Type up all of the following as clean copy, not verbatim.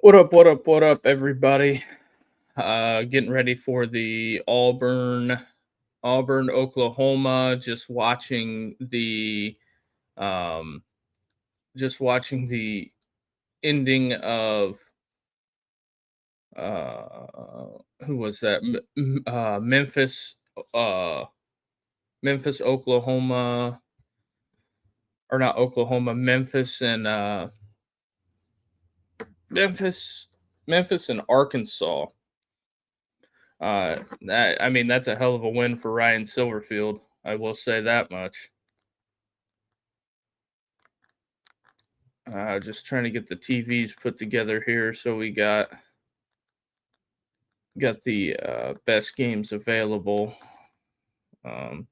What up, what up, what up, everybody? Getting ready for the Auburn, Oklahoma. Um, just watching the ending of who was that? Uh, Memphis, Oklahoma, or not Oklahoma, Memphis and Memphis, Memphis and Arkansas. I mean, that's a hell of a win for Ryan Silverfield. I will say that much. Just trying to get the TVs put together here, so we got the best games available. Um,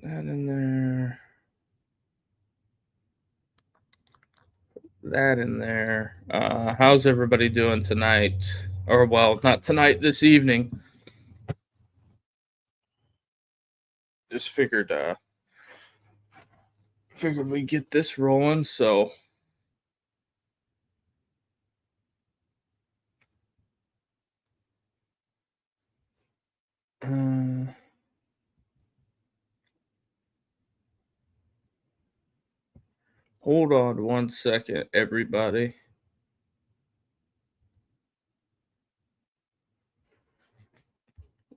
that in there, that in there. How's everybody doing tonight? Or well, not tonight, this evening. Just figured we get this rolling. So uh, hold on one second, everybody.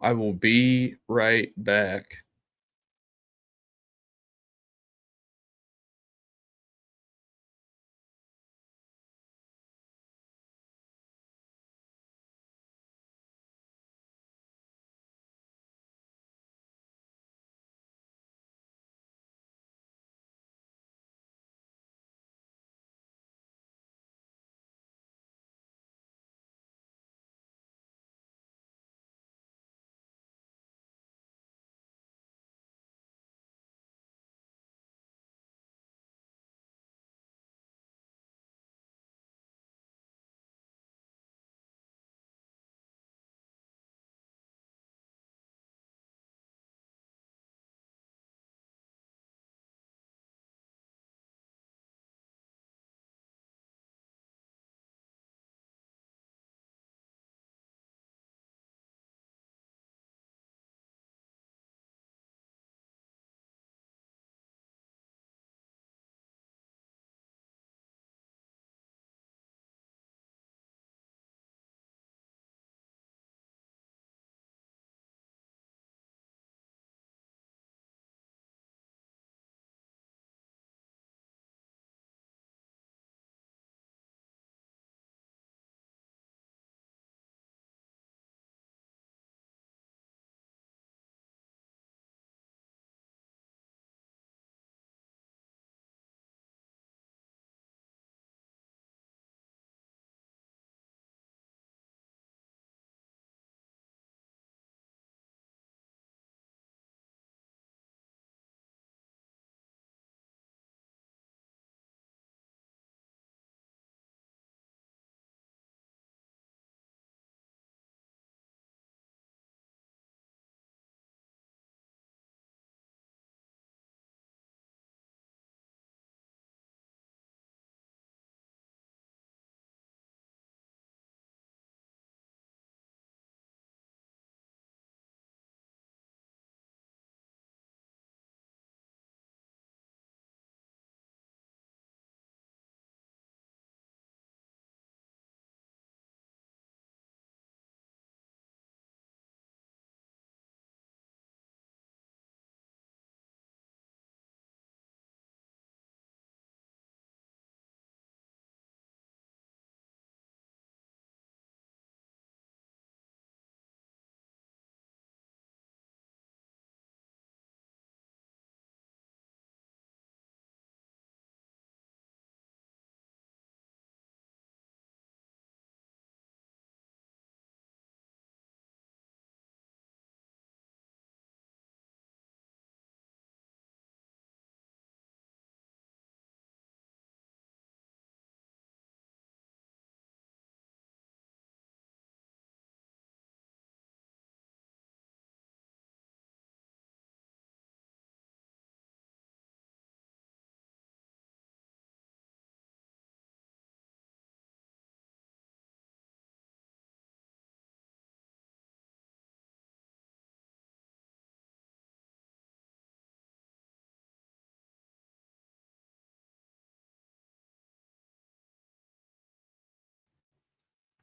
I will be right back.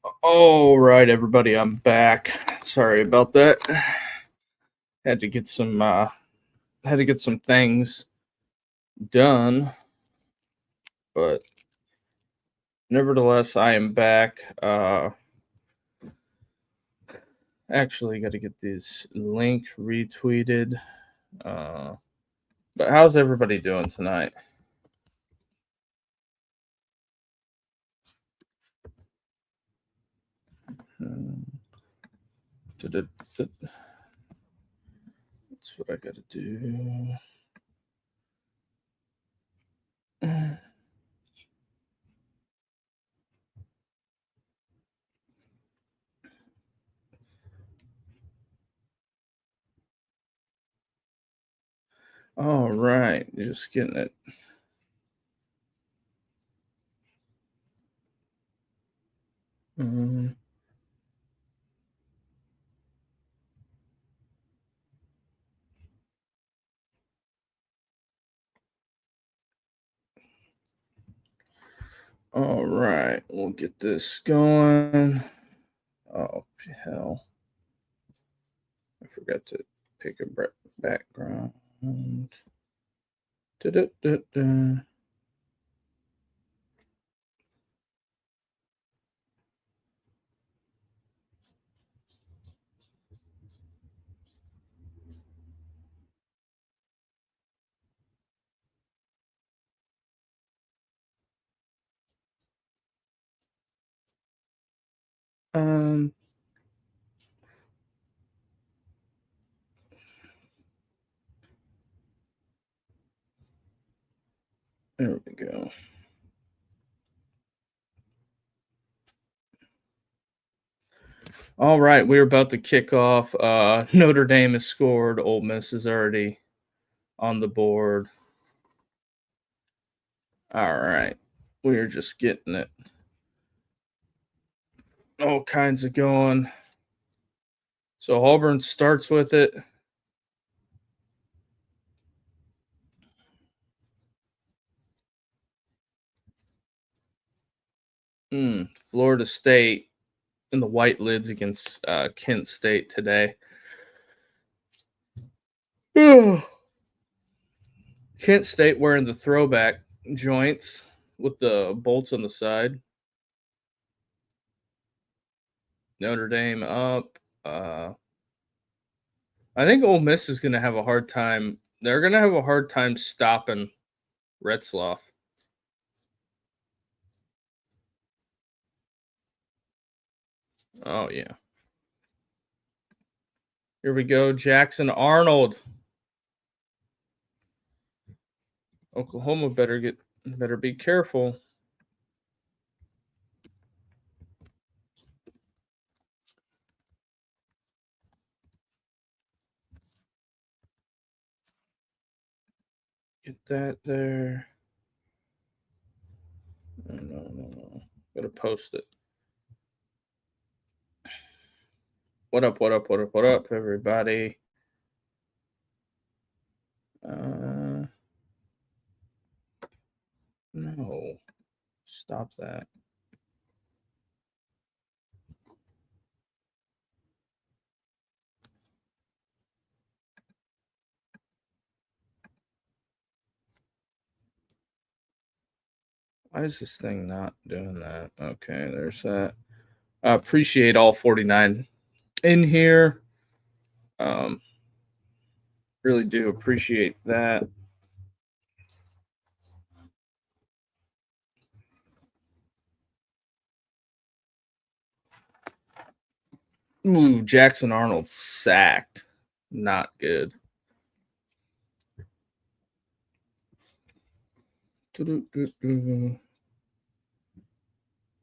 All right, everybody, I'm back. Sorry about that. Had to get some things done, but nevertheless, I am back. Actually, got to get this link retweeted. Uh, but how's everybody doing tonight? Hmm, That's what I got to do. All right, just getting it. Mm, all right, we'll get this going. Oh, hell. I forgot to pick a background. Da-da-da-da. Um, there we go. All right, we're about to kick off. Notre Dame has scored. Ole Miss is already on the board. All right, we're just getting it. All kinds of going. So Auburn starts with it. Florida State in the white lids against Kent State today. Kent State wearing the throwback joints with the bolts on the side. Notre Dame up. I think Ole Miss is going to have a hard time. They're going to have a hard time stopping Retzloff. Oh yeah. Here we go. Jackson Arnold. Oklahoma better be careful. Get that there. No. Gotta post it. What up, everybody? Uh, no. Stop that. Why is this thing not doing that? Okay, there's that. I appreciate all 49 in here. Um, really do appreciate that. Ooh, Jackson Arnold sacked. Not good.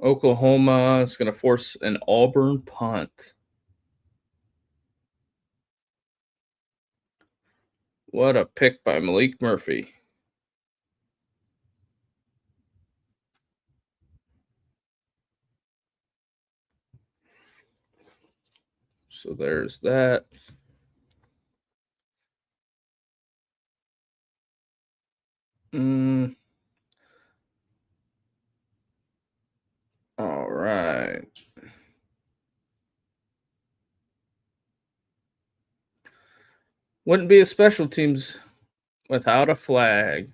Oklahoma is going to force an Auburn punt. What a pick by Malik Murphy. So there's that. All right. Wouldn't be a special teams without a flag.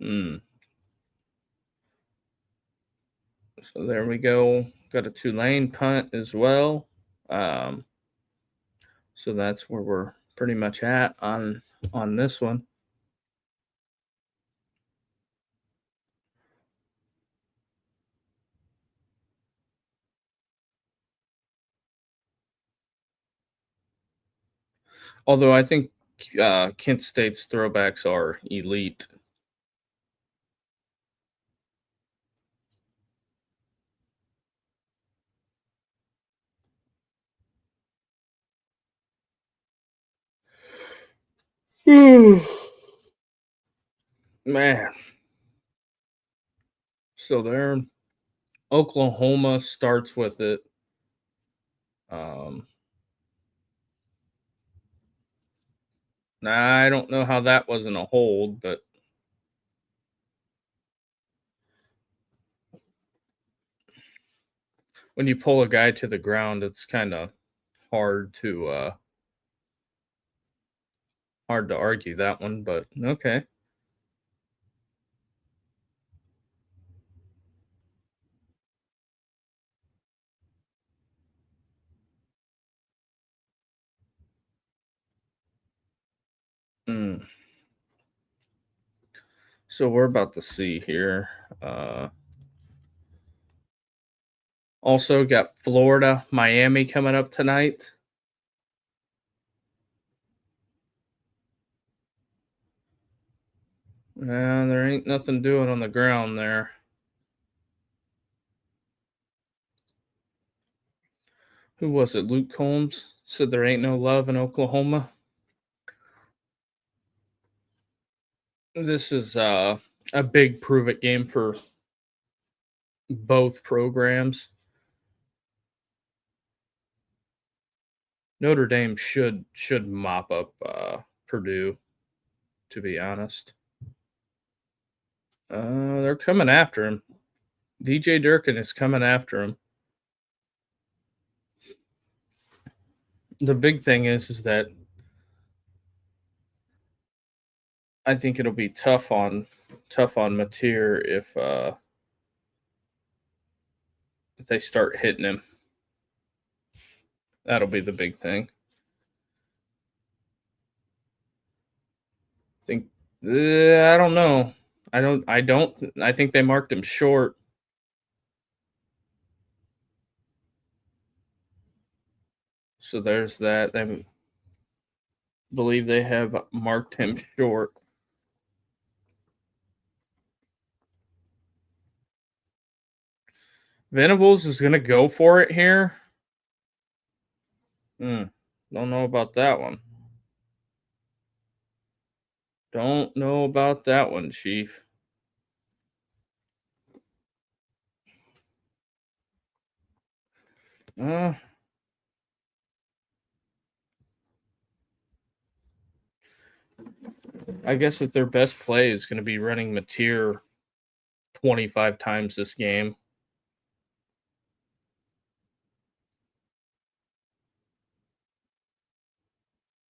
Hmm. So there we go. Got a Tulane punt as well. Um, so that's where we're pretty much at on this one. Although I think Kent State's throwbacks are elite. Man. So there, Oklahoma starts with it. Um, I don't know how that wasn't a hold, but when you pull a guy to the ground, it's kind of hard to hard to argue that one. But okay. Mm. So we're about to see here. Also got Florida, Miami coming up tonight. There ain't nothing doing on the ground there. Who was it? Luke Combs said there ain't no love in Oklahoma. This is a big prove it game for both programs. Notre Dame should mop up Purdue, to be honest. They're coming after him. DJ Durkin is coming after him. The big thing is that I think it'll be tough on Mateer if they start hitting him. That'll be the big thing. I think I don't know. I think they marked him short. So there's that. I believe they have marked him short. Venables is going to go for it here. Don't know about that one. Don't know about that one, Chief. Uh, I guess that their best play is going to be running Mateer 25 times this game.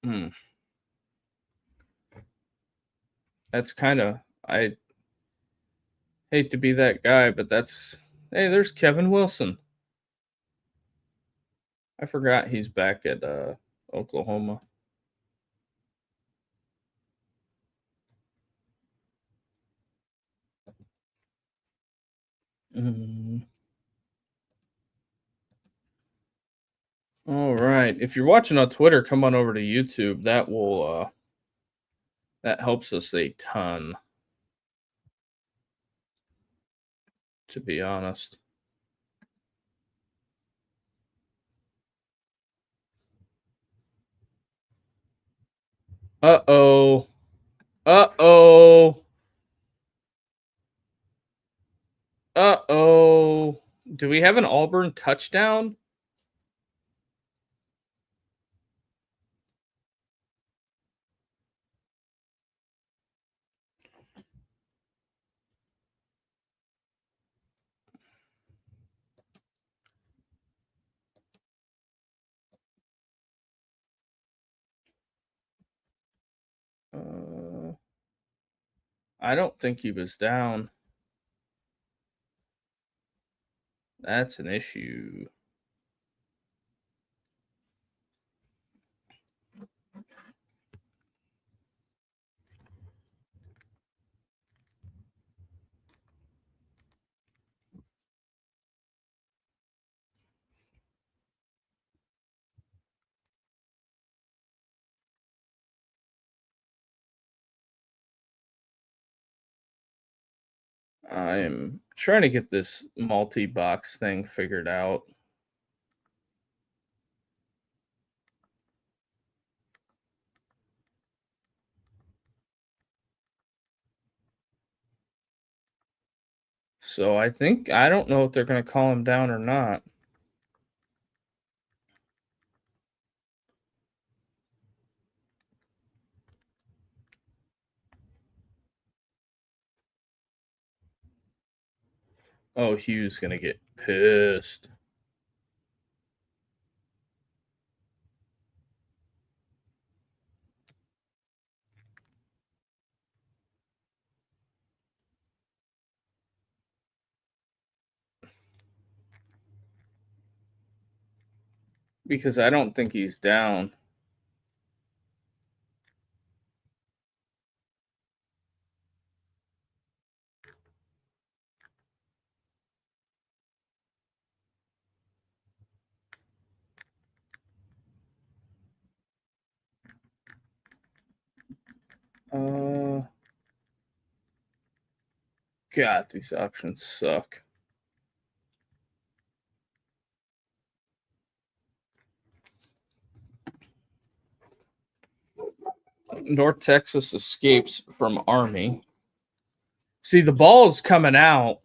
Hmm. That's kind of, I hate to be that guy, but that's, hey, there's Kevin Wilson. I forgot he's back at Oklahoma. Mm. All right. If you're watching on Twitter, come on over to YouTube. That helps us a ton, to be honest. Uh-oh. Uh-oh. Uh-oh. Do we have an Auburn touchdown? I don't think he was down. That's an issue. I am trying to get this multi-box thing figured out. So I think I don't know if they're going to call him down or not. Oh, Hugh's going to get pissed. Because I don't think he's down. God, these options suck. North Texas escapes from Army. See, the ball is coming out.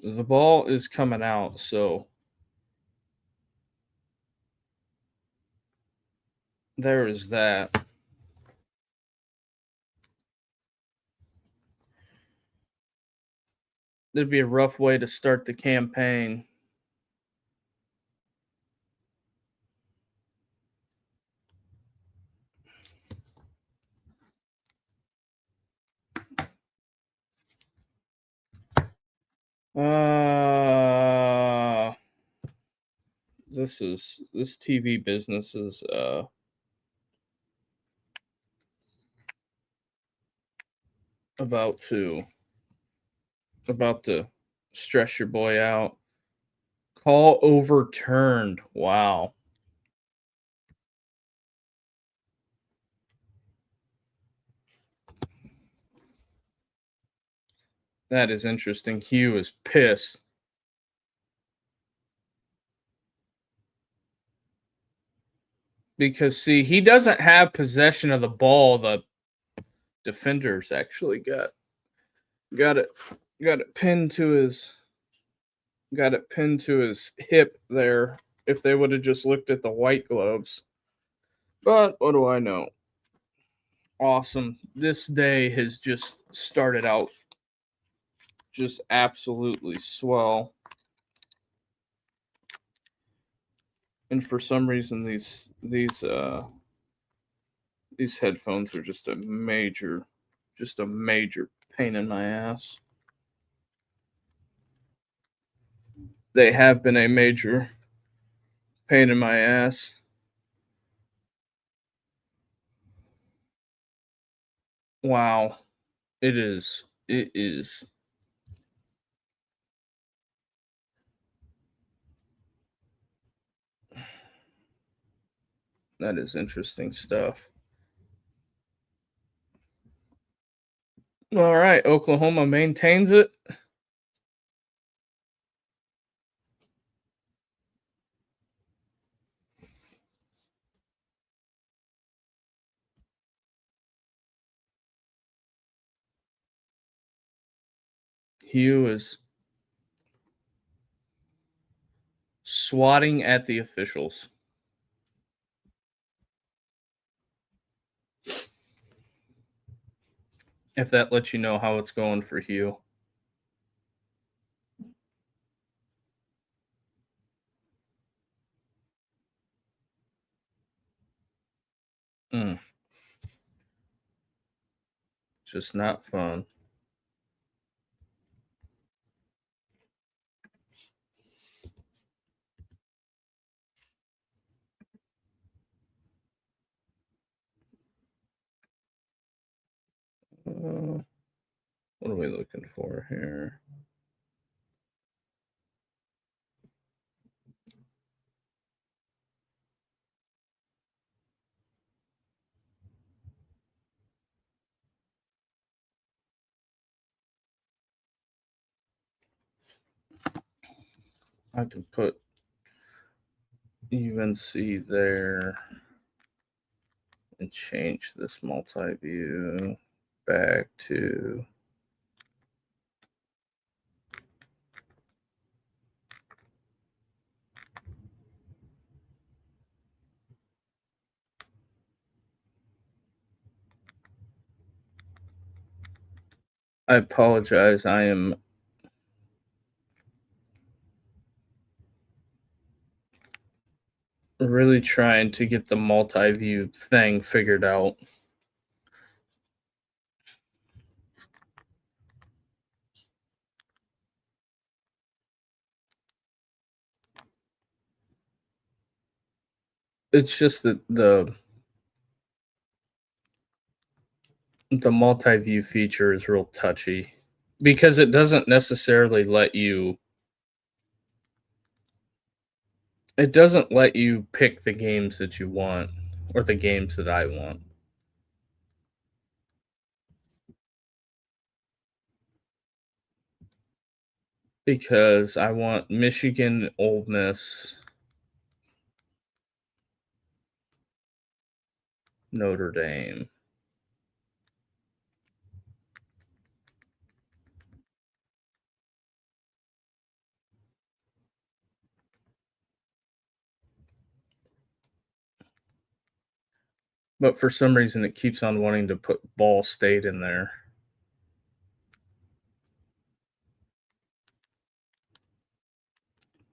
The ball is coming out, so there is that. It'd be a rough way to start the campaign. This TV business is about to stress your boy out. Call overturned. Wow. That is interesting. Hugh is pissed. Because see, he doesn't have possession of the ball. The defenders actually got it pinned to his hip there if they would have just looked at the white gloves. But what do I know? Awesome. This day has just started out just absolutely swell. And for some reason these headphones are just a major pain in my ass. They have been a major pain in my ass. Wow. It is. It is. That is interesting stuff. All right, Oklahoma maintains it. Hugh is swatting at the officials. If that lets you know how it's going for Hugh. Just not fun. What are we looking for here? I can put UNC there and change this multi-view back to I apologize. I am really trying to get the multi-view thing figured out. It's just that the multi-view feature is real touchy because it doesn't necessarily let you pick the games that you want or the games that I want. Because I want Michigan, Ole Miss, Notre Dame. But for some reason, it keeps on wanting to put Ball State in there.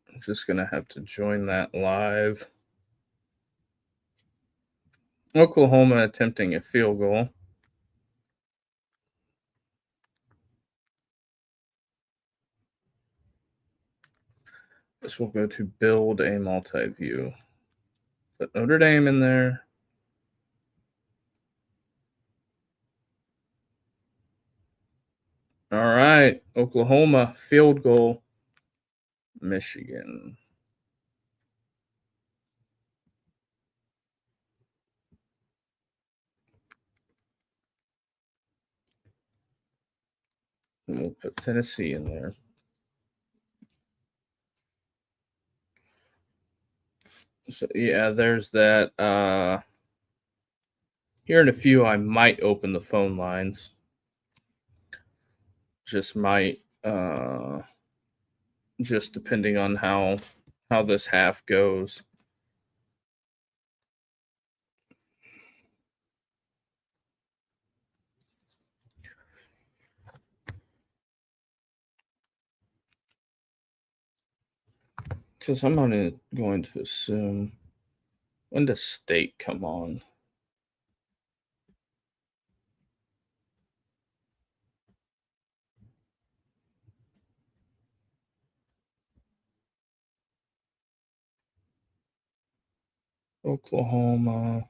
I'm just going to have to join that live. Oklahoma attempting a field goal. This will go to build a multi-view. Put Notre Dame in there. All right, Oklahoma field goal. Michigan. And we'll put Tennessee in there. So yeah, there's that. Here in a few, I might open the phone lines. Just might. Just depending on how this half goes. Because I'm only going to assume, when does State come on? Oklahoma.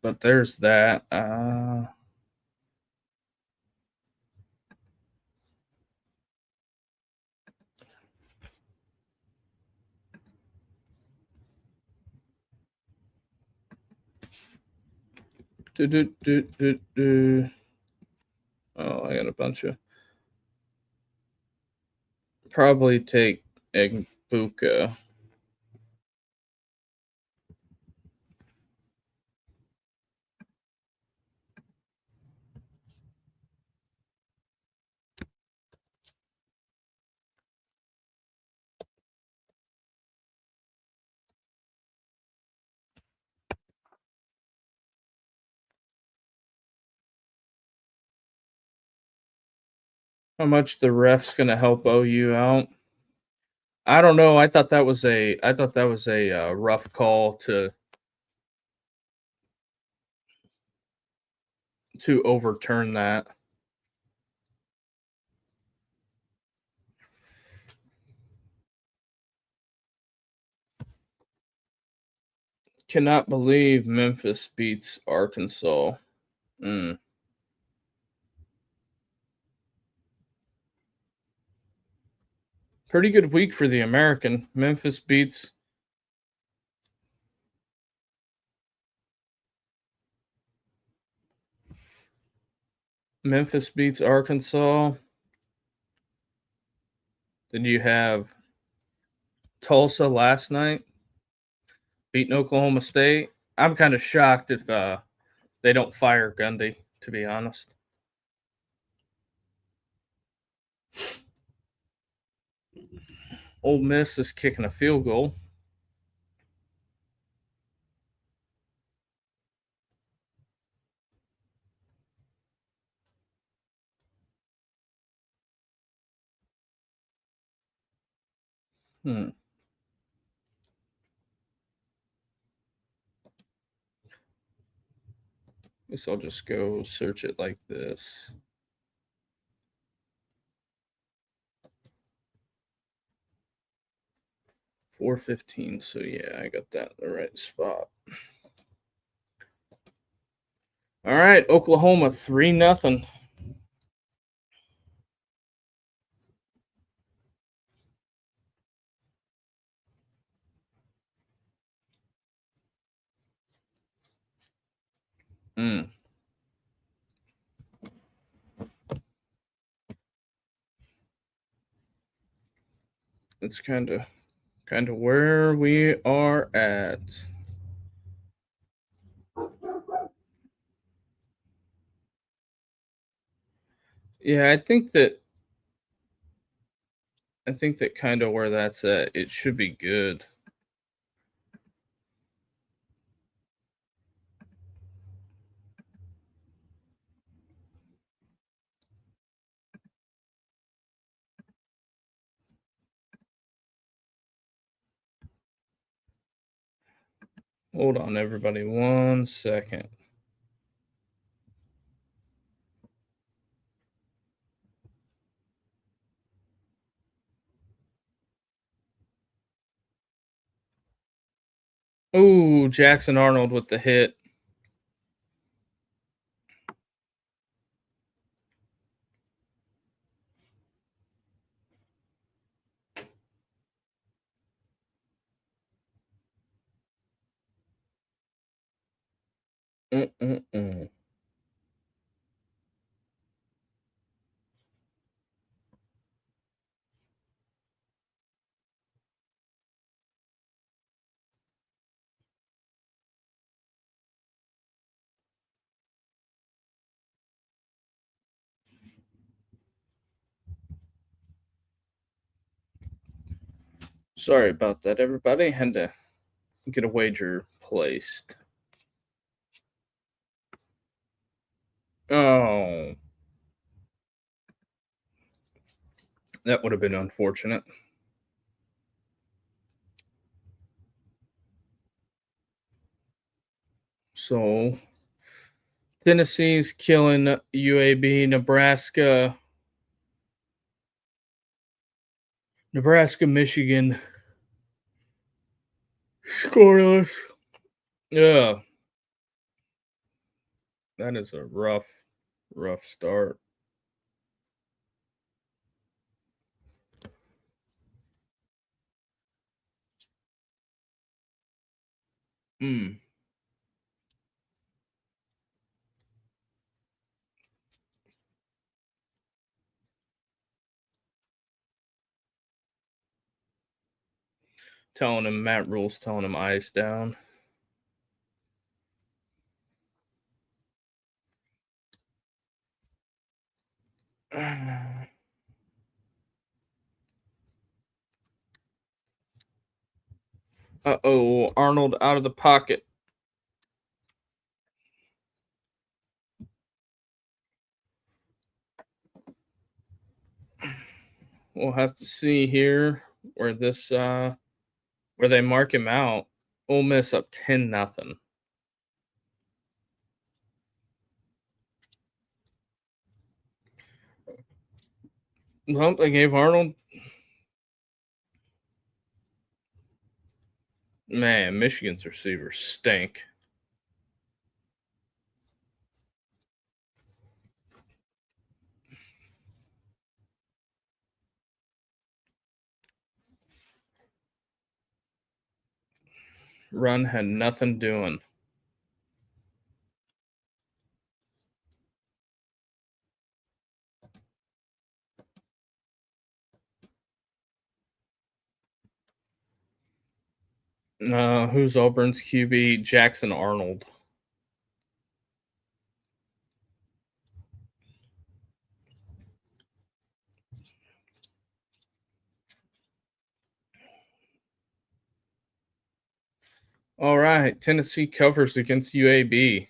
But there's that. Oh, I got a bunch of. Probably take Egbuka. How much the ref's gonna help OU out? I don't know. I thought that was a rough call to to overturn that. Cannot believe Memphis beats Arkansas. Mm. Pretty good week for the American. Memphis beats Arkansas. Then you have Tulsa last night beating Oklahoma State. I'm kind of shocked if they don't fire Gundy, to be honest. Ole Miss is kicking a field goal. Guess I'll just go search it like this. $4.15. So yeah, I got that in the right spot. All right, Oklahoma 3-0. It's kind of where we are at. Yeah, I think that kind of where that's at, it should be good. Hold on, everybody, 1 second. Ooh, Jackson Arnold with the hit. Sorry about that, everybody. Had to get a wager placed. Oh, that would have been unfortunate. So, Tennessee's killing UAB. Nebraska, Michigan, scoreless. Yeah, that is a rough start. Telling him Matt Rule's telling him ice down. Uh-oh, Arnold out of the pocket. We'll have to see here where this where they mark him out. Ole Miss up 10-0. Well, they gave Arnold. Man, Michigan's receivers stink. Run had nothing doing. Who's Auburn's QB? Jackson Arnold. All right, Tennessee covers against UAB.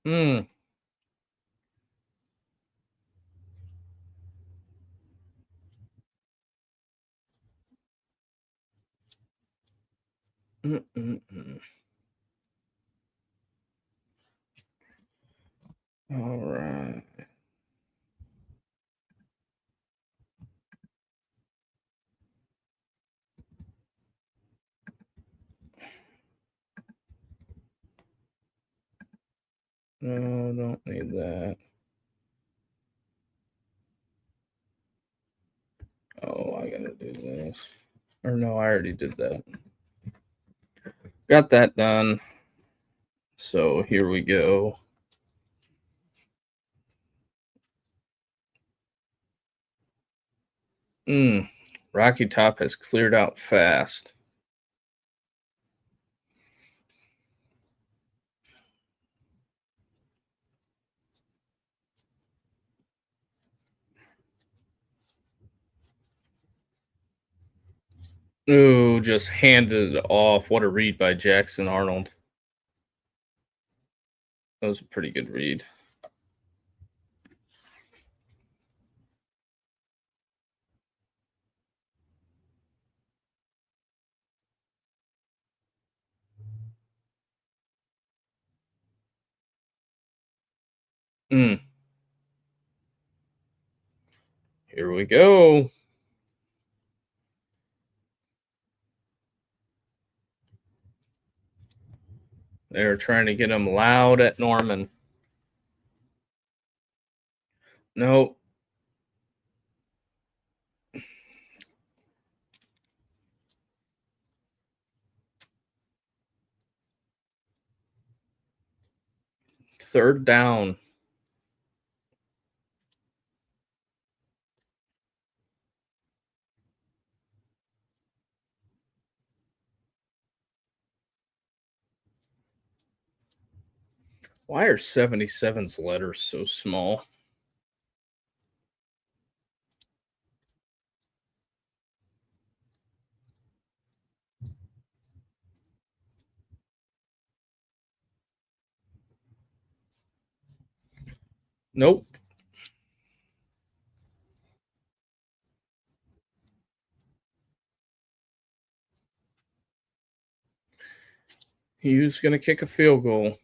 Hmm. Mm-mm-mm. All right. No, don't need that. Oh, I gotta do this. Or no, I already did that. Got that done. So here we go. Rocky Top has cleared out fast. Ooh, just handed off. What a read by Jackson Arnold. That was a pretty good read. Mm. Here we go. They're trying to get him loud at Norman. Nope. Third down. Why are 77's letters so small? Nope. He was going to kick a field goal.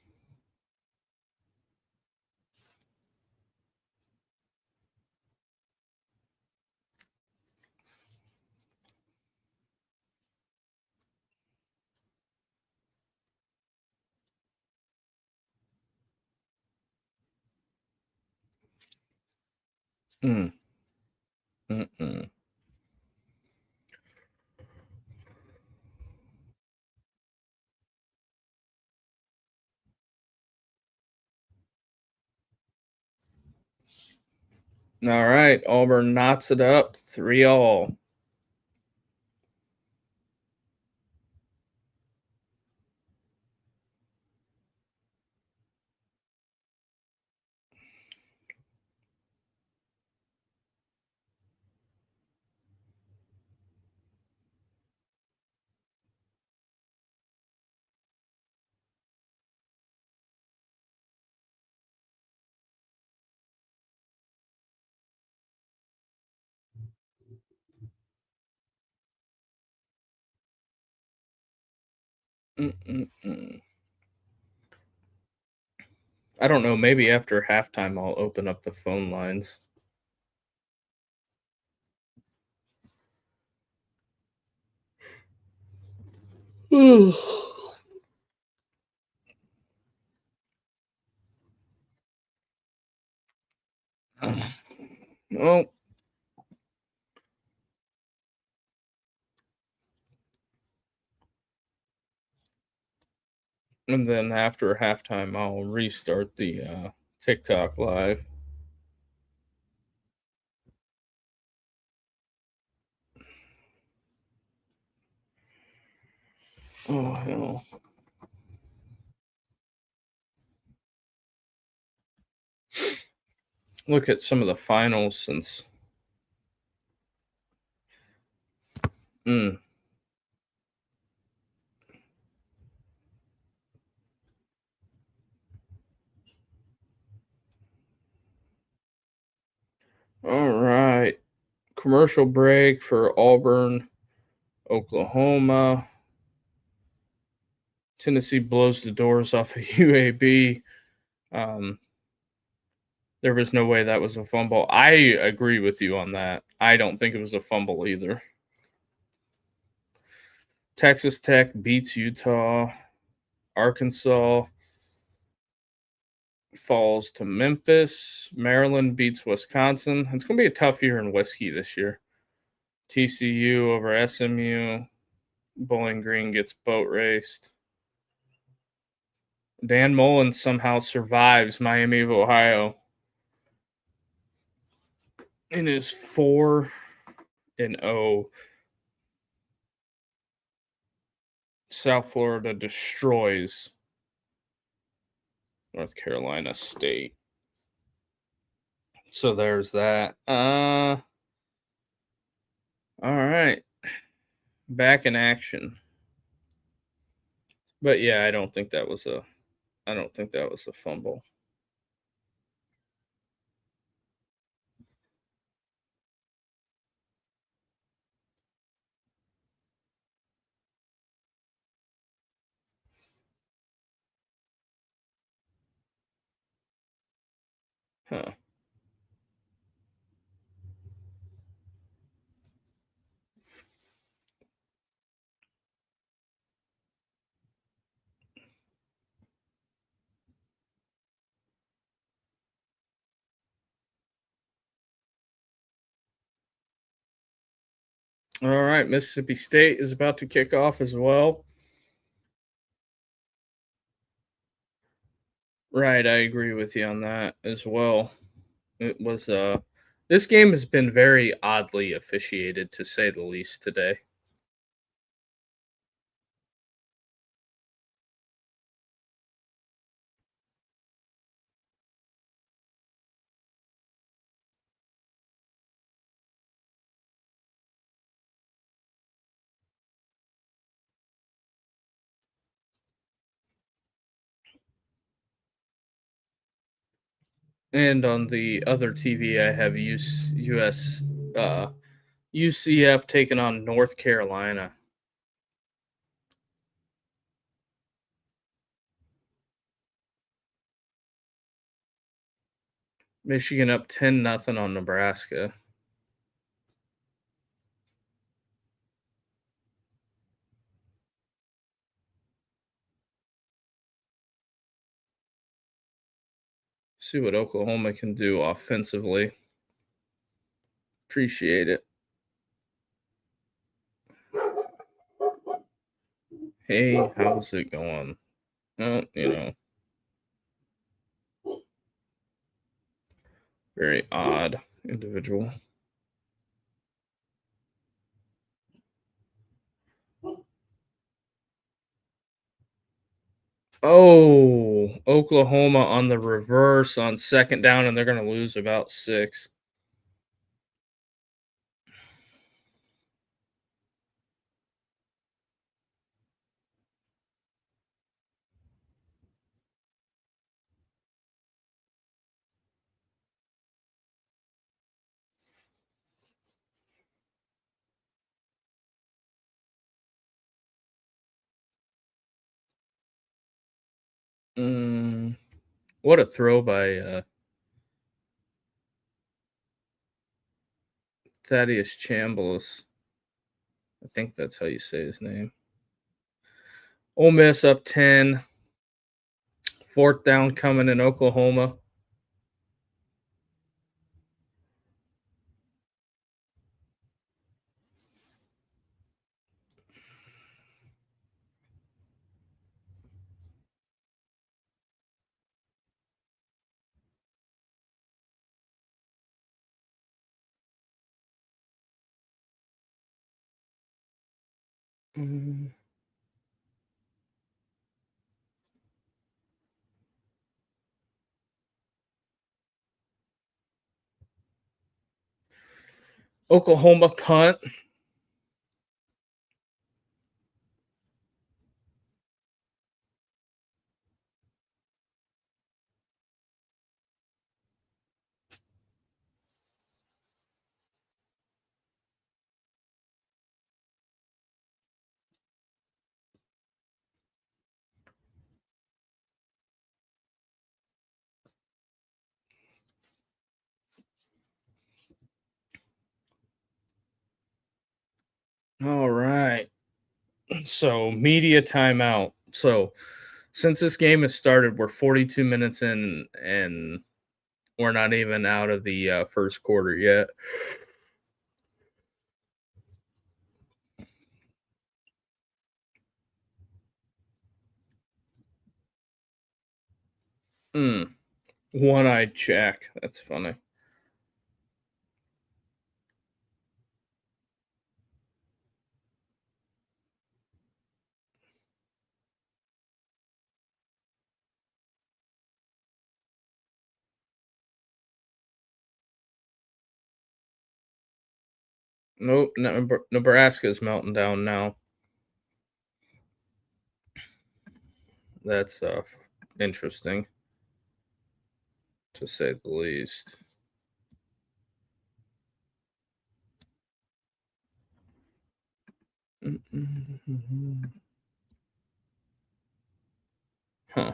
Mm. Mm-mm. All right. Auburn knots it up 3-all. Mm-mm-mm. I don't know. Maybe after halftime, I'll open up the phone lines. Well, and then after halftime, I'll restart the TikTok live. Oh hell! Look at some of the finals since. Mm, all right. Commercial break for Auburn, Oklahoma. Tennessee blows the doors off of UAB. Um, there was no way that was a fumble. I agree with you on that. I don't think it was a fumble either. Texas Tech beats Utah. Arkansas falls to Memphis. Maryland beats Wisconsin. It's going to be a tough year in whiskey this year. TCU over SMU. Bowling Green gets boat raced. Dan Mullen somehow survives Miami of Ohio and is 4-0. South Florida destroys North Carolina State. So there's that. All right. Back in action. But yeah, I don't think that was a fumble. Huh. All right, Mississippi State is about to kick off as well. Right, I agree with you on that as well. It was this game has been very oddly officiated to say the least today. And on the other TV I have US UCF taking on North Carolina. Michigan up 10-0 on Nebraska. See what Oklahoma can do offensively. Appreciate it. Hey, how's it going? Well, very odd individual. Oh, Oklahoma on the reverse on second down, and they're going to lose about 6. Mm, What a throw by Thaddeus Chambliss. I think that's how you say his name. Ole Miss up 10. Fourth down coming in Oklahoma. Mm. Oklahoma punt. All right. So, media timeout. So, since this game has started, we're 42 minutes in, and we're not even out of the first quarter yet. One-eyed Jack. That's funny. Nope. Nebraska's melting down now. That's interesting, to say the least. Huh.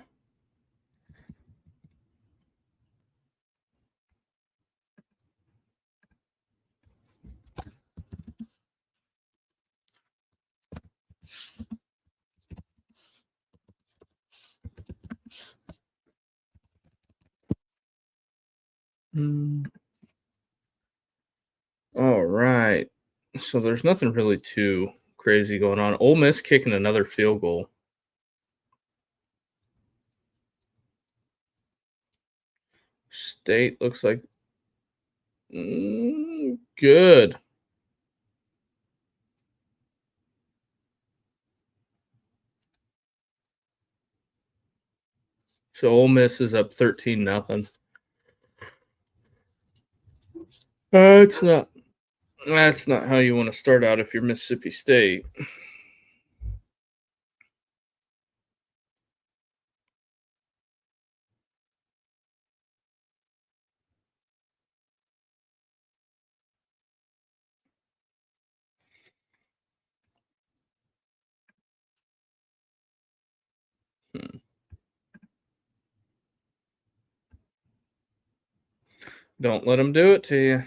Mm. All right. So there's nothing really too crazy going on. Ole Miss kicking another field goal. State looks like good. So Ole Miss is up 13-0. That's not that's not how you want to start out if you're Mississippi State. Hmm. Don't let them do it to you.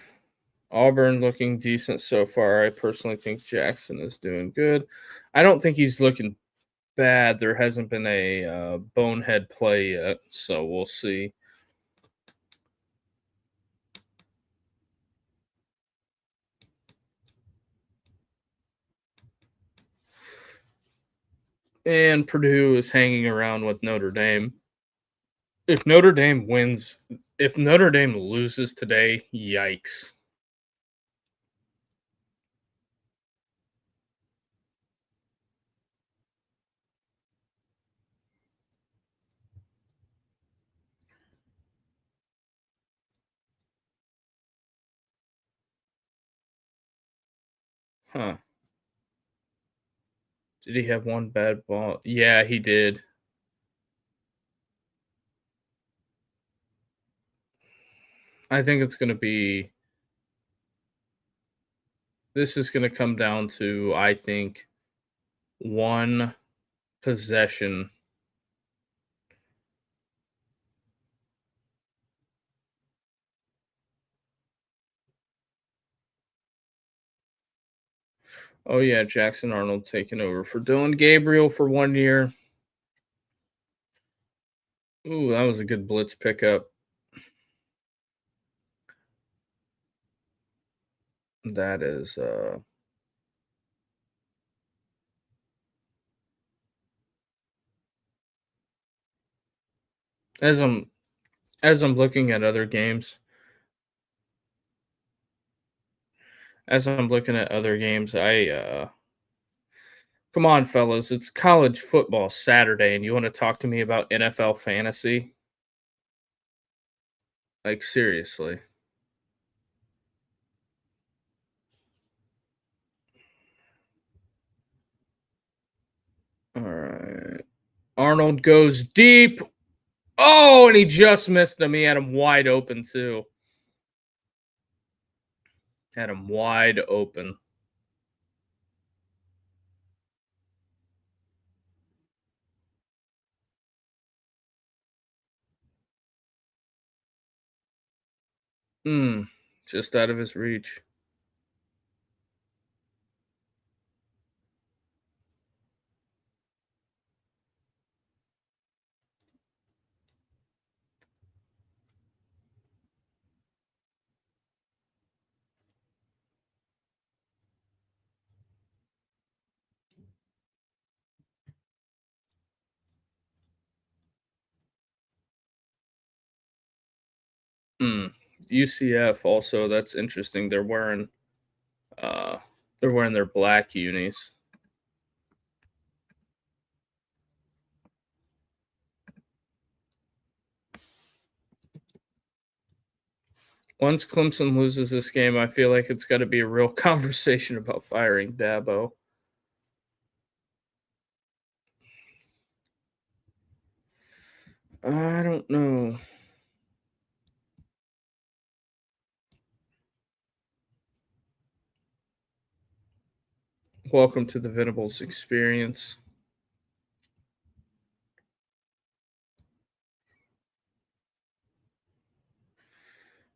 Auburn looking decent so far. I personally think Jackson is doing good. I don't think he's looking bad. There hasn't been a bonehead play yet, so we'll see. And Purdue is hanging around with Notre Dame. If Notre Dame wins, if Notre Dame loses today, yikes. Huh. Did he have one bad ball? Yeah, he did. I think it's going to be. This is going to come down to, I think, one possession Oh yeah, Jackson Arnold taking over for Dylan Gabriel for 1 year. Ooh, that was a good blitz pickup. That is as I'm looking at other games, I come on fellas, it's college football Saturday and you want to talk to me about NFL fantasy? Like seriously. All right. Arnold goes deep. Oh, and he just missed him. He had him wide open too. Had him wide open. Just out of his reach. Hmm. UCF also, that's interesting. Uh they're wearing their black unis. Once Clemson loses this game, I feel like it's got to be a real conversation about firing Dabo. I don't know. Welcome to the Venables experience.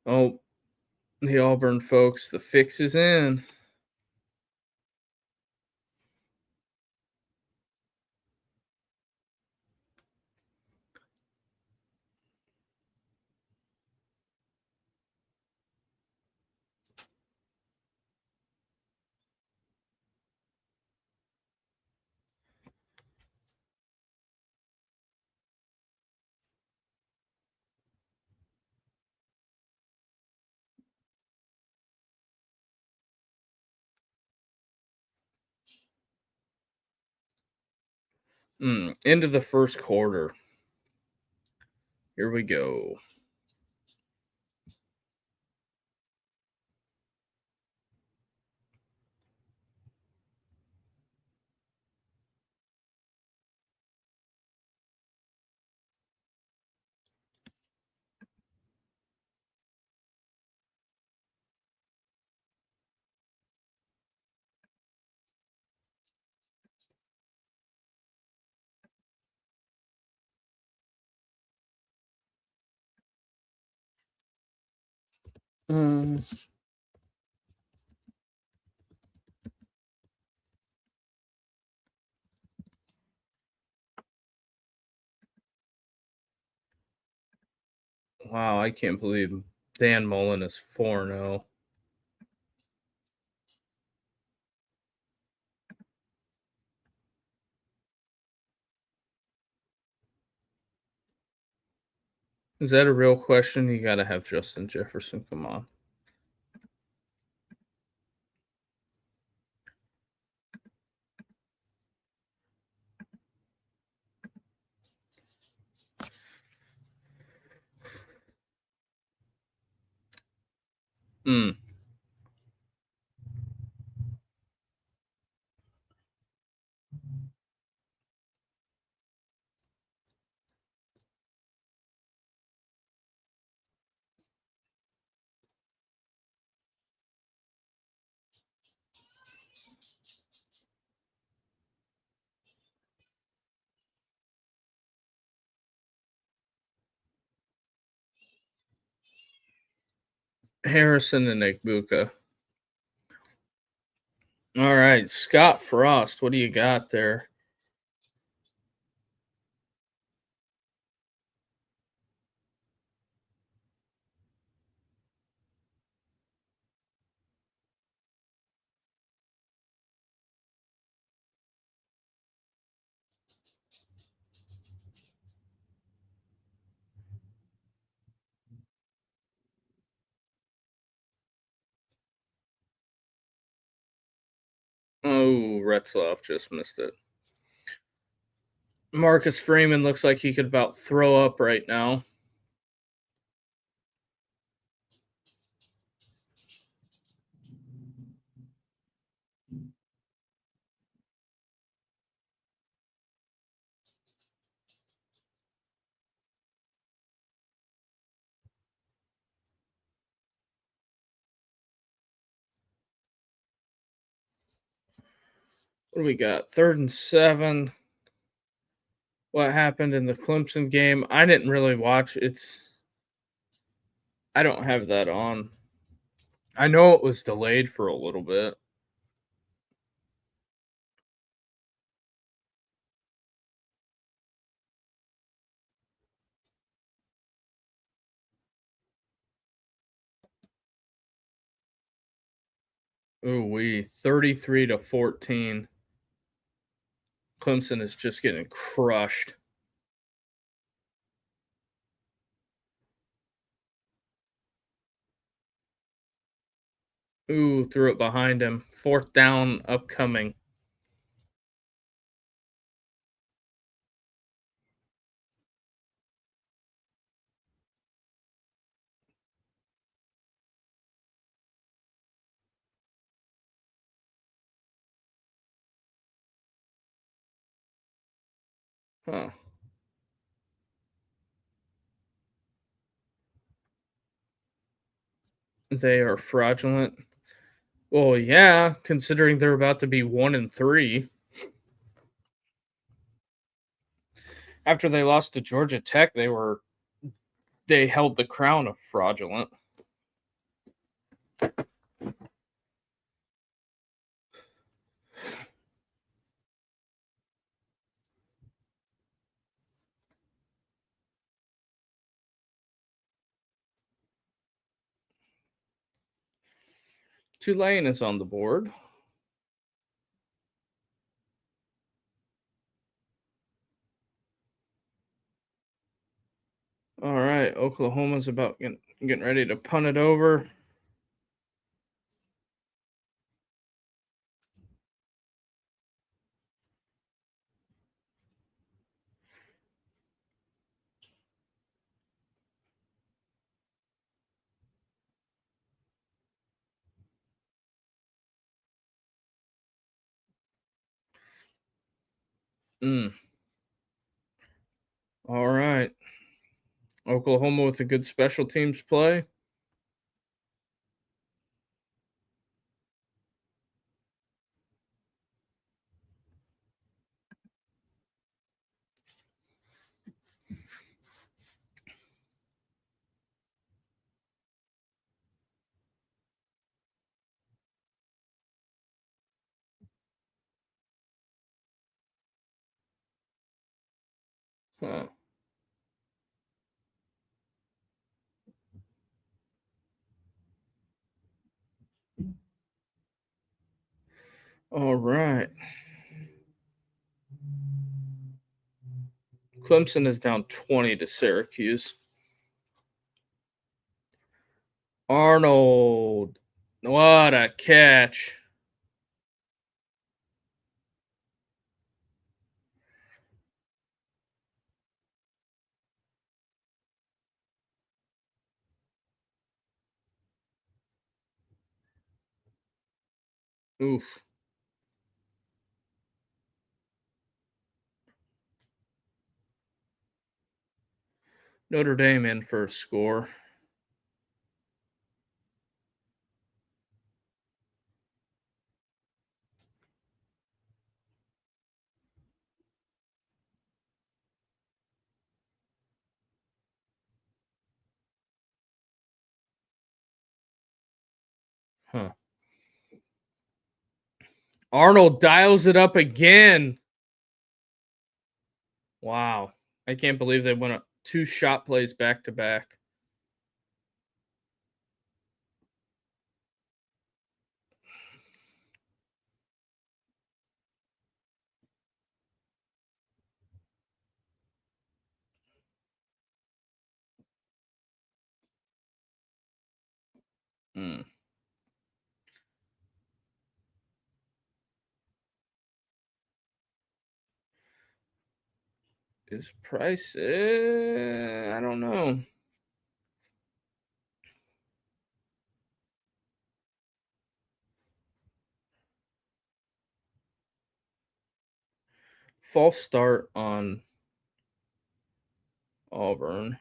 Oh, the Auburn folks, the fix is in. Into the first quarter. Here we go. Um, wow, I can't believe Dan Mullen is 4-0. Is that a real question? You got to have Justin Jefferson. Come on. Mm. Harrison and Egbuka. All right, Scott Frost, what do you got there? Oh, Retzloff just missed it. Marcus Freeman looks like he could about throw up right now. What do we got? 3rd and 7. What happened in the Clemson game? I didn't really watch. I don't have that on. I know it was delayed for a little bit. Ooh, 33-14. Clemson is just getting crushed. Ooh, threw it behind him. 4th down upcoming. Huh. They are fraudulent. Well, yeah, considering they're about to be 1-3 after they lost to Georgia Tech. They held the crown of fraudulent. Tulane is on the board. All right, Oklahoma's about getting ready to punt it over. Mm. All right. Oklahoma with a good special teams play. Huh. All right. Clemson is down 20 to Syracuse. Arnold. What a catch. Oof. Notre Dame in for a score. Huh. Arnold dials it up again. Wow. I can't believe they went up 2 shot plays back to back. Mm. Is Price? I don't know. False start on Auburn.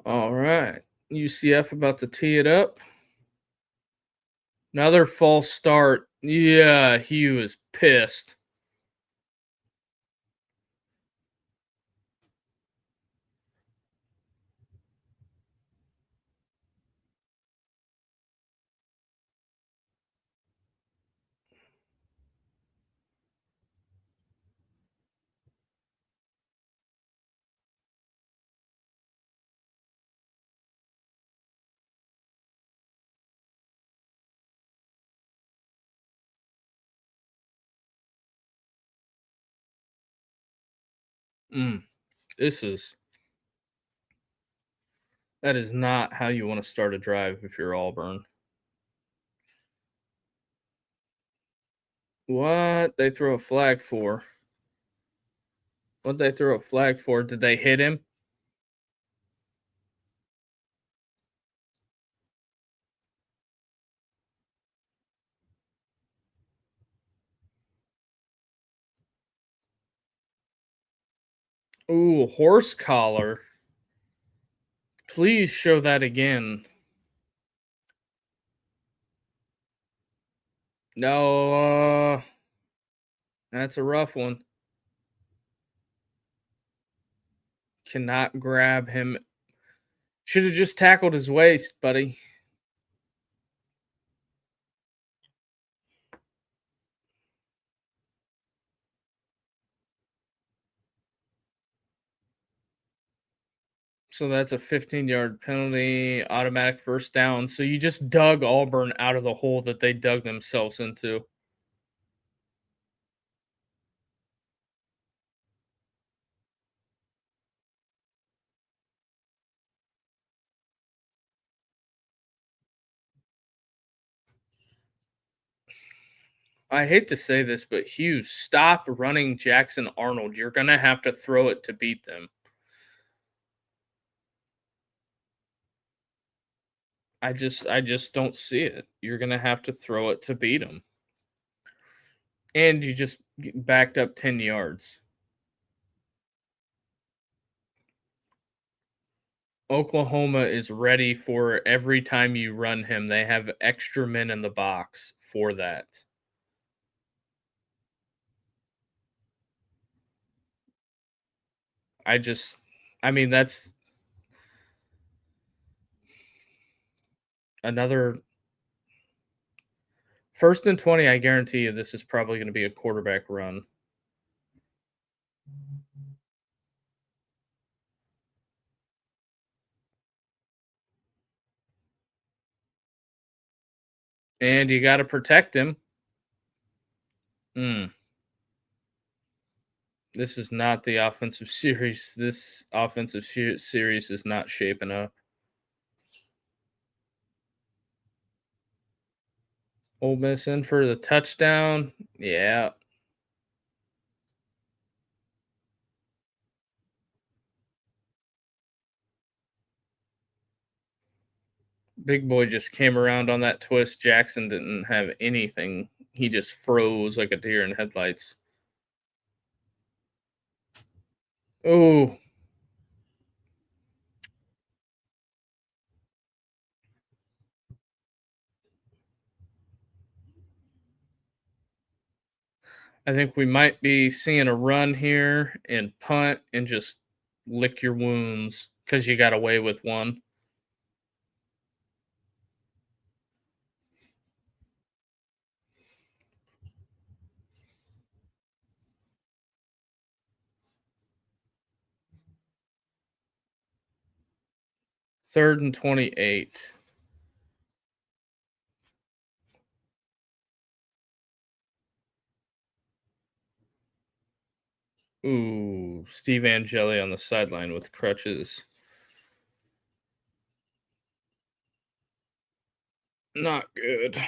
All right. UCF about to tee it up. Another false start. Yeah, he was pissed. Mm, this is that is not how you want to start a drive if you're Auburn. What they throw a flag for? What they throw a flag for? Did they hit him? Ooh, horse collar. Please show that again. No, that's a rough one. Cannot grab him. Should have just tackled his waist, buddy. So that's a 15-yard penalty, automatic first down. So you just dug Auburn out of the hole that they dug themselves into. I hate to say this, but Hughes, stop running Jackson Arnold. You're gonna have to throw it to beat them. I just don't see it. You're gonna have to throw it to beat them, and you just backed up 10 yards. Oklahoma is ready for every time you run him. They have extra men in the box for that. I just, I mean, that's another 1st and 20. I guarantee you, this is probably going to be a quarterback run. And you got to protect him. Mm, this is not the offensive series. This offensive series is not shaping up. Ole Miss in for the touchdown. Yeah. Big boy just came around on that twist. Jackson didn't have anything. He just froze like a deer in headlights. Oh, I think we might be seeing a run here and punt and just lick your wounds because you got away with one. Third and 28. Ooh, Steve Angeli on the sideline with crutches. Not good.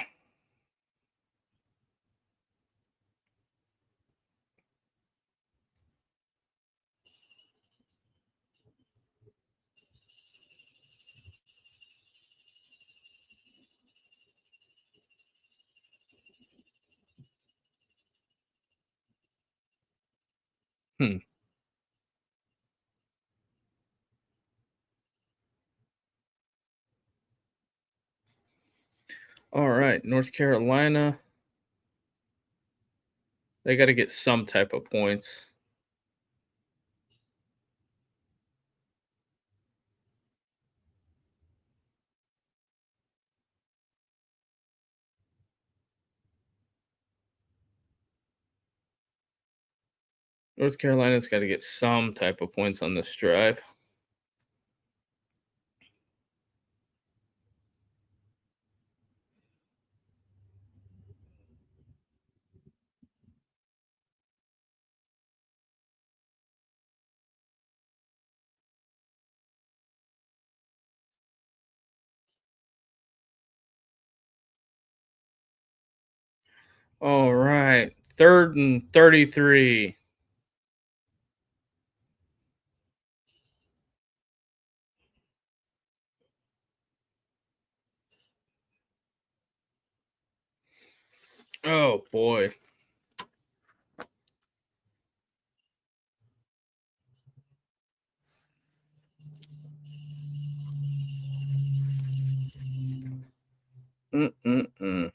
Hmm. All right, North Carolina. They got to get some type of points. North Carolina's got to get some type of points on this drive. All right, third and 33. Oh boy. Mm-mm-mm.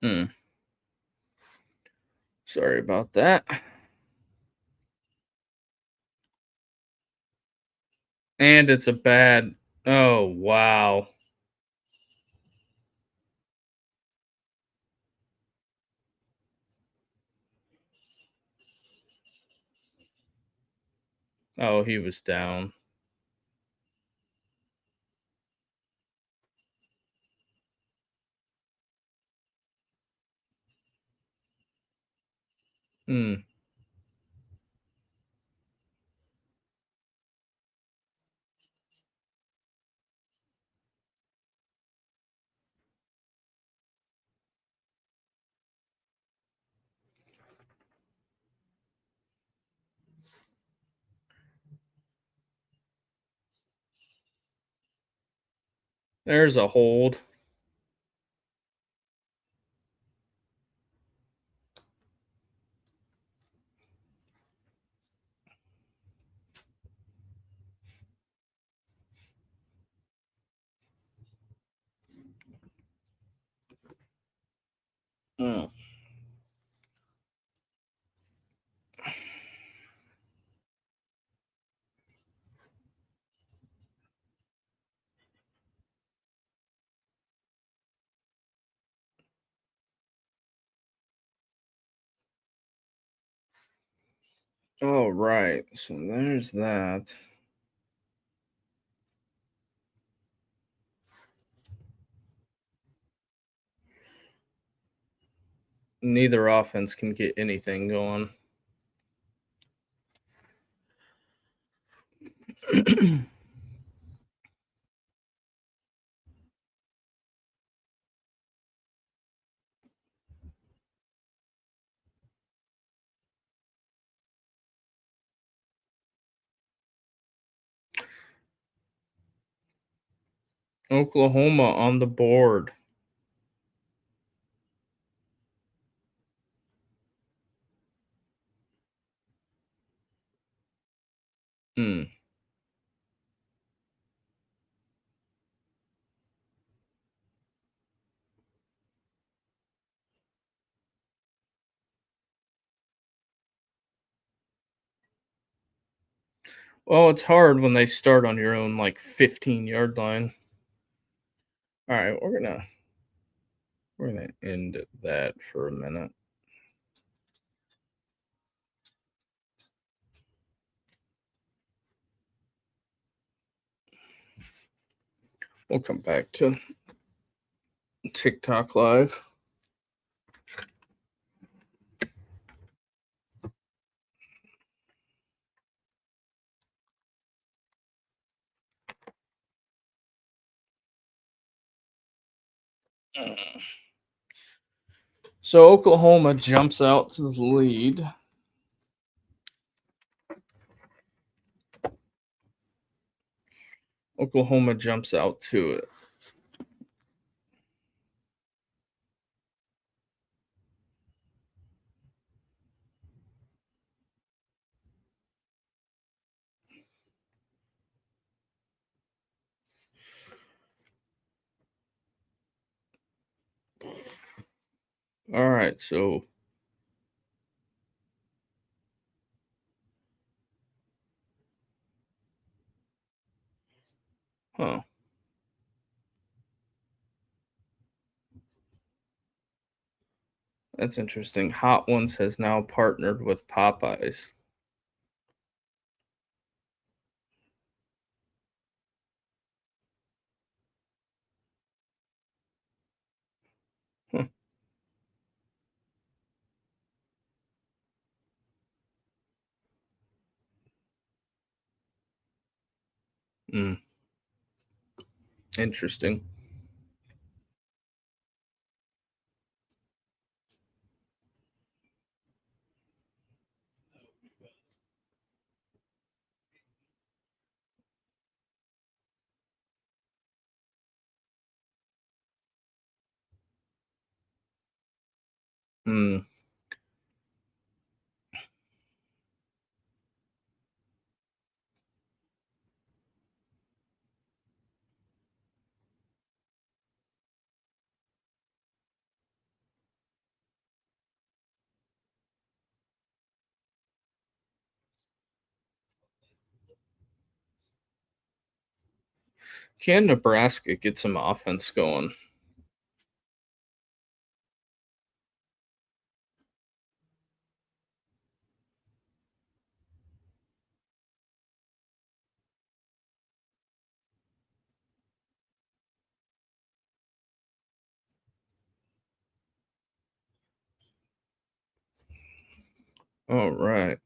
Mm. Sorry about that. And it's a bad. Oh, wow. Oh, he was down. Hmm. There's a hold. Mm. All right. So there's that. Neither offense can get anything going. Oklahoma on the board. Hmm. Well, it's hard when they start on your own, like, 15-yard line. Alright, we're gonna end that for a minute. We'll come back to TikTok Live. So Oklahoma jumps out to the lead. Oklahoma jumps out to it. All right, so huh. That's interesting. Hot Ones has now partnered with Popeyes. Huh. Mm, interesting. Mm, can Nebraska get some offense going? All right.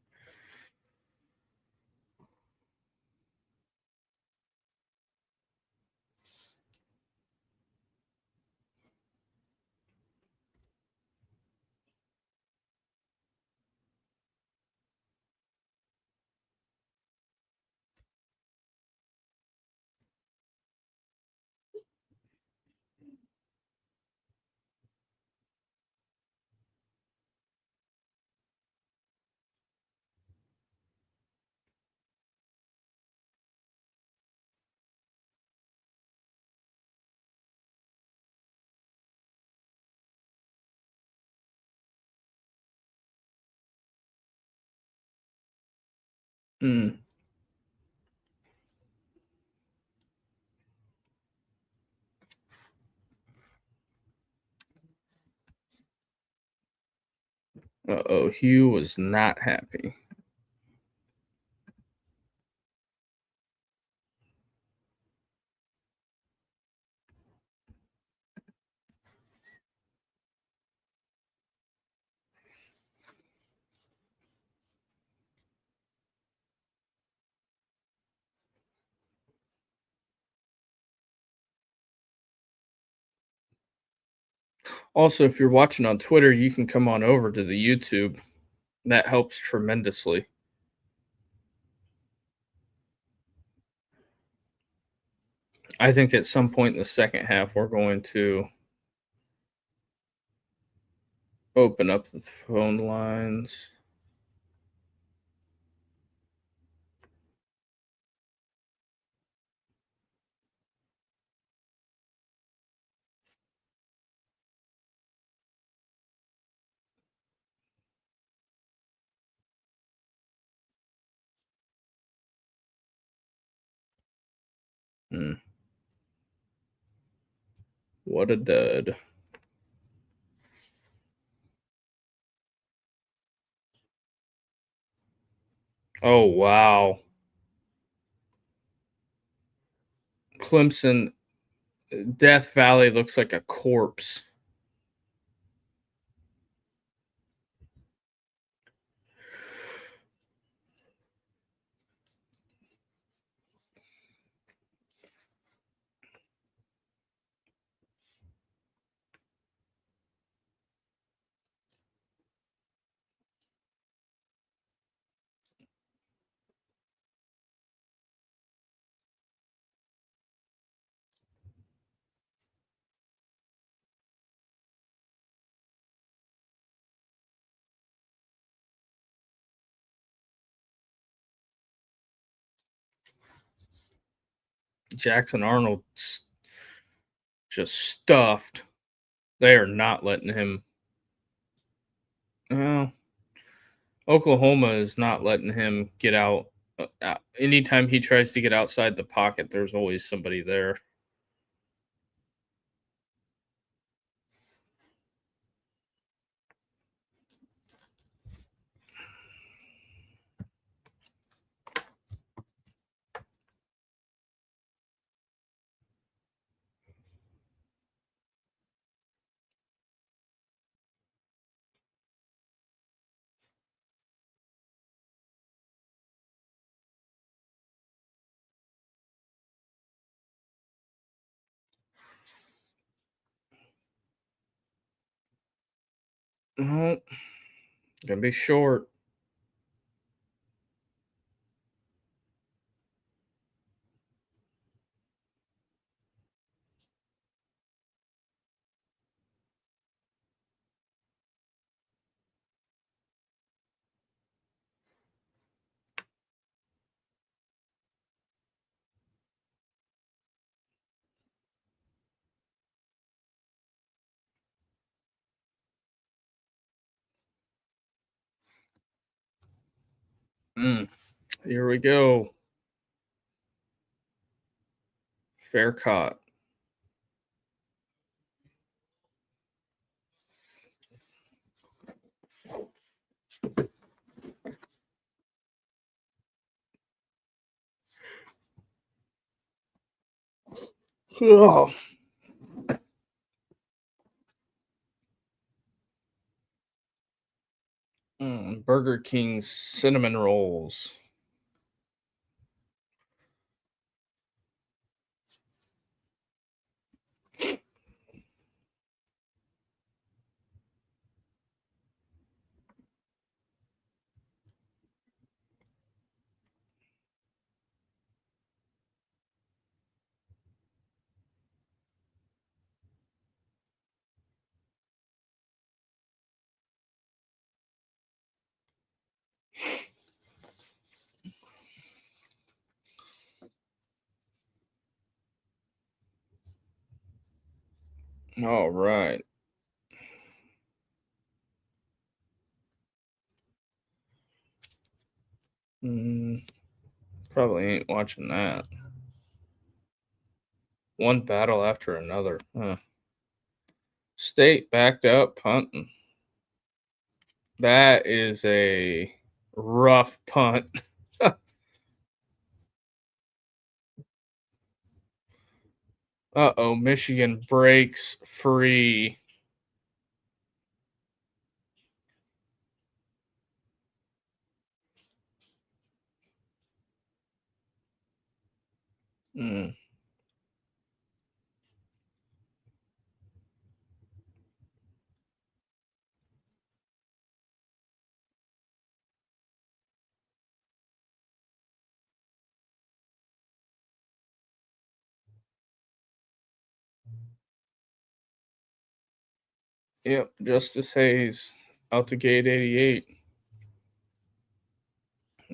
Mm, uh-oh, Hugh was not happy. Also, if you're watching on Twitter, you can come on over to the YouTube. That helps tremendously. I think at some point in the second half, we're going to open up the phone lines. Hmm. What a dud. Oh, wow. Clemson, Death Valley looks like a corpse. Jackson Arnold just stuffed. They are not letting him. Well, Oklahoma is not letting him get out. Anytime he tries to get outside the pocket, there's always somebody there. Oh, gonna be short. Here we go. Fair caught. Oh. Burger King's cinnamon rolls. All right. Probably ain't watching that. One battle after another. State backed up punting. That is a rough punt. Uh-oh, Michigan breaks free. Mm. Yep, Justice Hayes out the gate 88.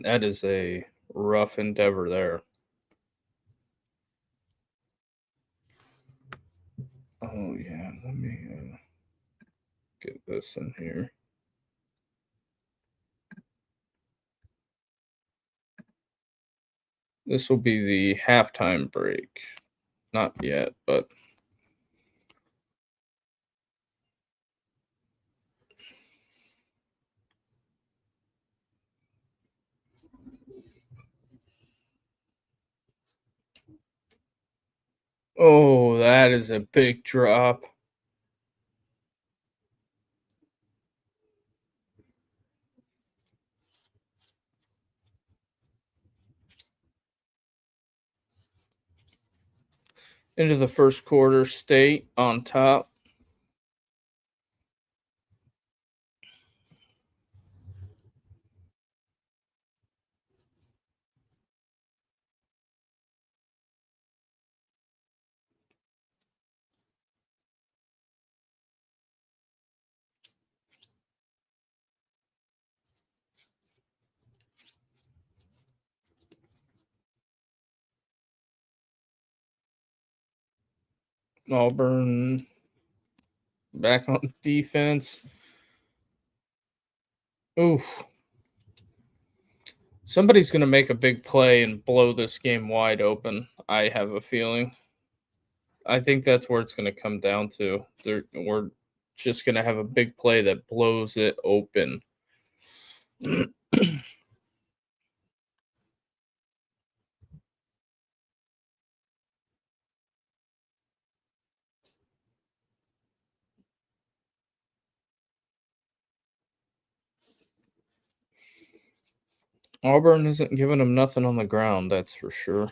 That is a rough endeavor there. Oh yeah, let me get this in here. This will be the halftime break. Not yet, but oh, that is a big drop. Into the first quarter, State on top. Auburn back on defense. Oof. Somebody's going to make a big play and blow this game wide open. I have a feeling. I think that's where it's going to come down to. We're just going to have a big play that blows it open. Auburn isn't giving them nothing on the ground, that's for sure.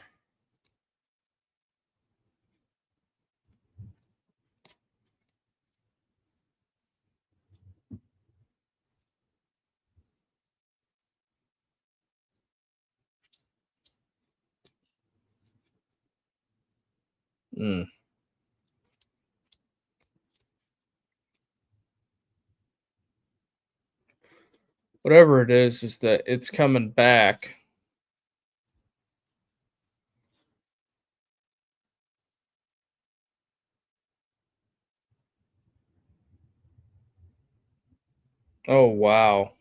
Mm. Whatever it is that it's coming back. Oh, wow.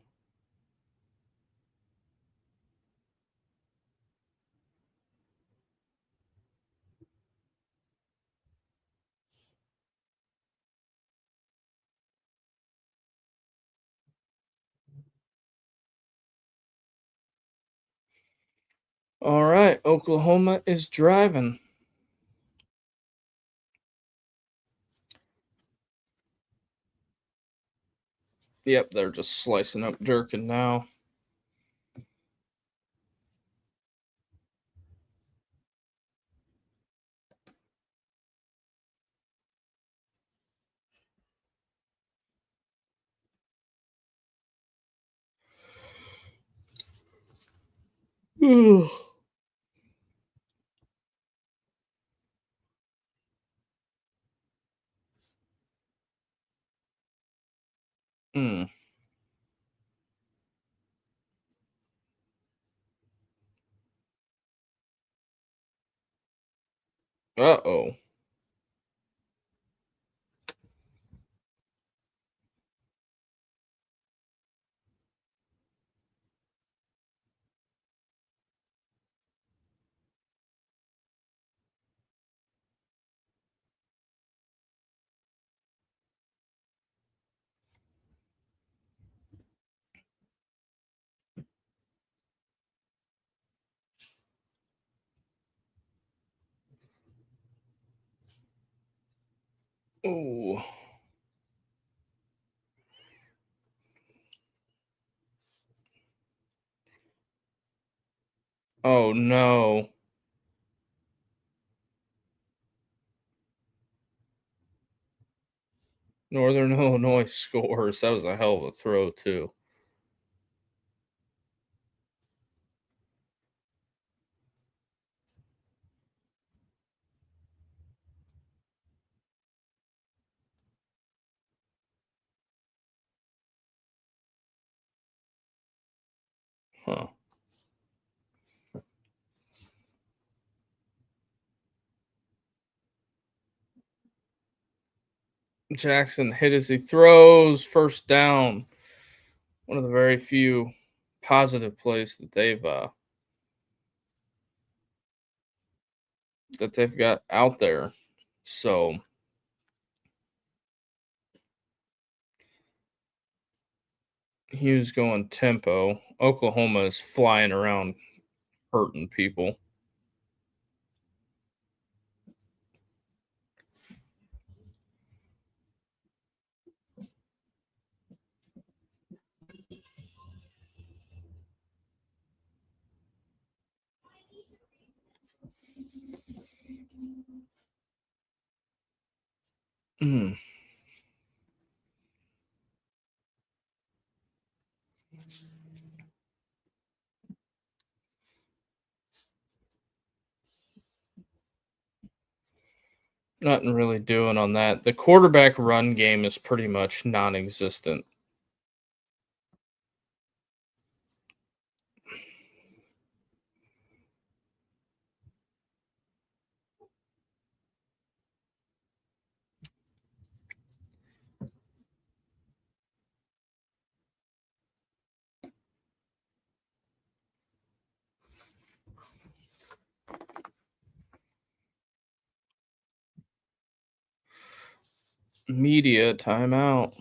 All right, Oklahoma is driving. Yep, they're just slicing up Durkin now. mm. Uh-oh. Oh. Oh no. Northern Illinois scores. That was a hell of a throw, too. Huh. Jackson hit as he throws, first down. One of the very few positive plays that they've got out there. So he was going tempo. Oklahoma is flying around hurting people. Mm. Nothing really doing on that. The quarterback run game is pretty much non existent. Media timeout.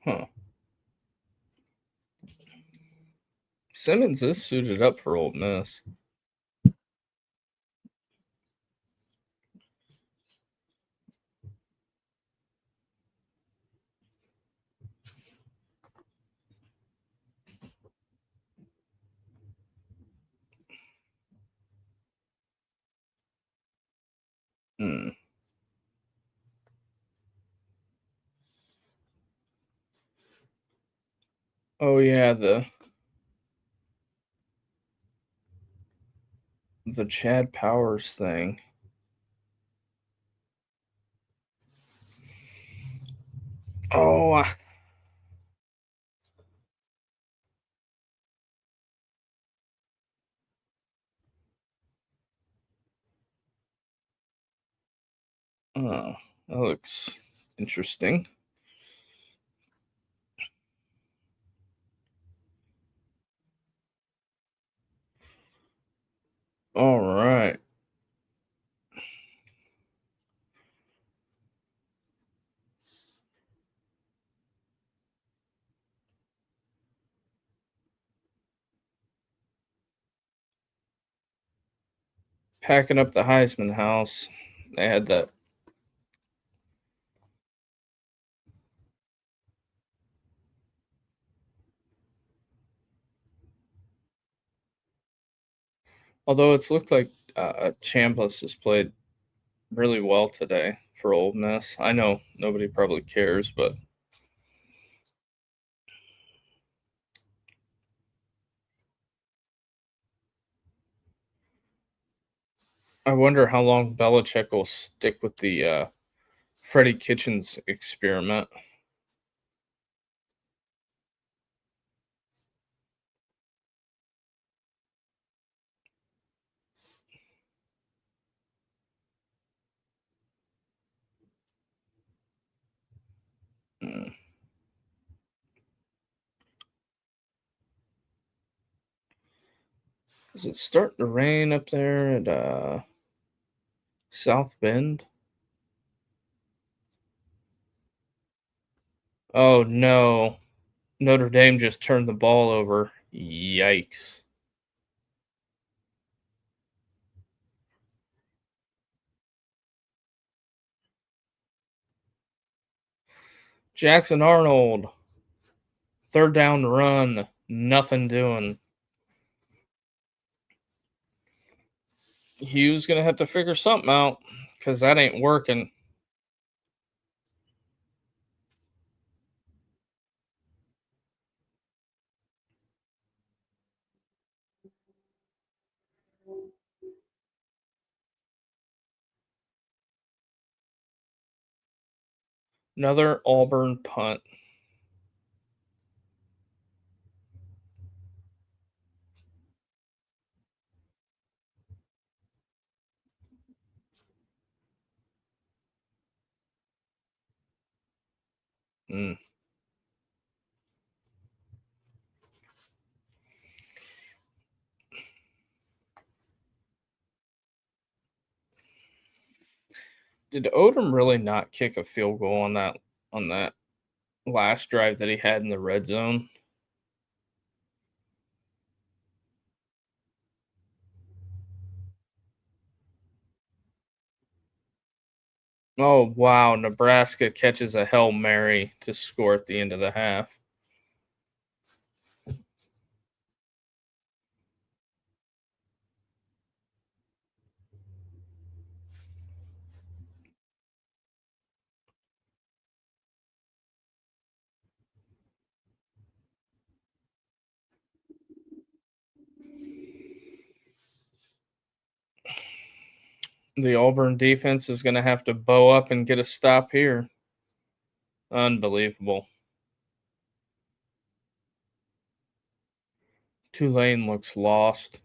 Huh. Simmons is suited up for Old Miss. Hmm. Oh yeah, the Chad Powers thing. Oh, that looks interesting. All right. Packing up the Heisman house. They had that. Although it's looked like Chambliss has played really well today for Ole Miss. I know nobody probably cares, but I wonder how long Belichick will stick with the Freddie Kitchens experiment. Mm. Is it starting to rain up there at South Bend? Oh no. Notre Dame just turned the ball over. Yikes. Jackson Arnold, third down run, nothing doing. Hugh's going to have to figure something out because that ain't working. Another Auburn punt. Mm. Did Odom really not kick a field goal on that last drive that he had in the red zone? Oh wow, Nebraska catches a Hail Mary to score at the end of the half. The Auburn defense is going to have to bow up and get a stop here. Unbelievable. Tulane looks lost.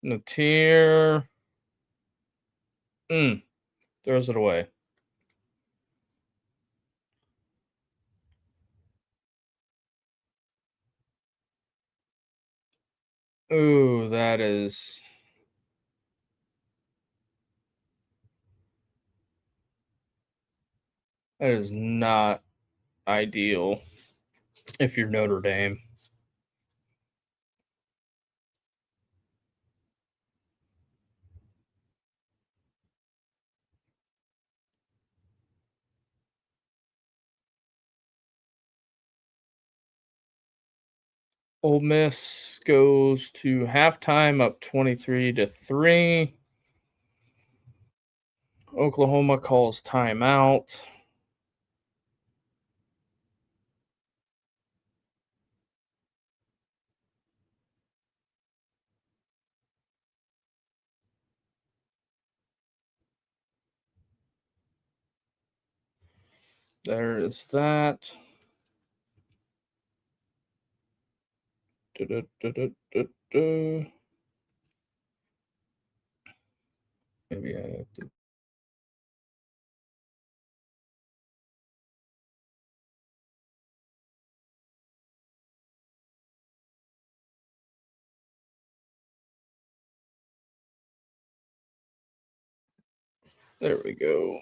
Natir throws it away. Ooh, that is not ideal if you're Notre Dame. Ole Miss goes to halftime up 23-3. Oklahoma calls timeout. There is that. Da-da-da-da-da-da. Maybe I have to. There we go.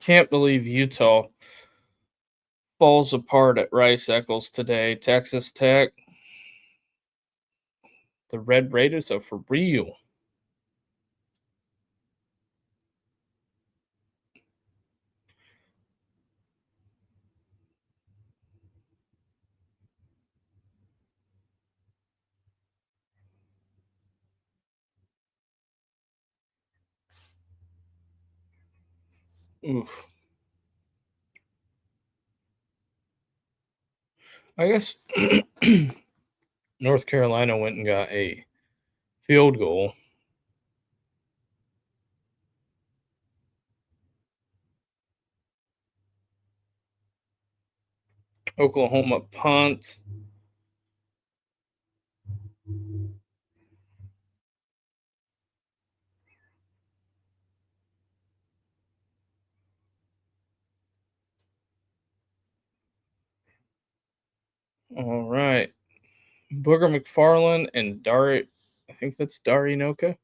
Can't believe Utah falls apart at Rice Eccles today. Texas Tech. The Red Raiders are for real. Oof. I guess North Carolina went and got a field goal. Oklahoma punt. All right. Booger McFarland and Dart I think that's Darinoka.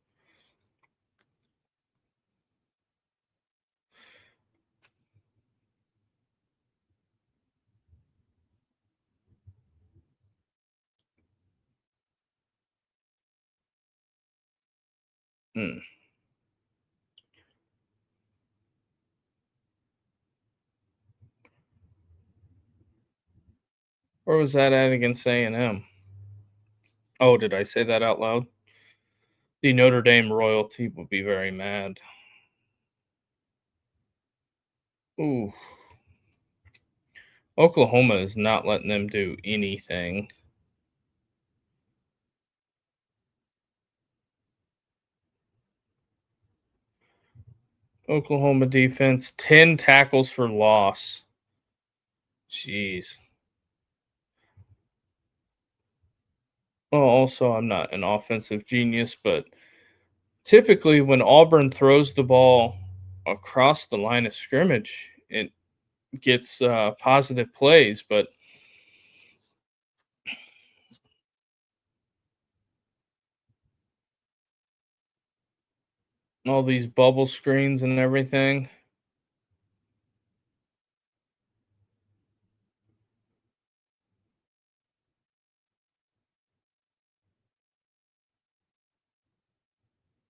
Hmm. Where was that at against A&M? Oh, did I say that out loud? The Notre Dame royalty would be very mad. Ooh, Oklahoma is not letting them do anything. Oklahoma defense, 10 tackles for loss. Jeez. Well, also, I'm not an offensive genius, but typically when Auburn throws the ball across the line of scrimmage, it gets positive plays, but all these bubble screens and everything.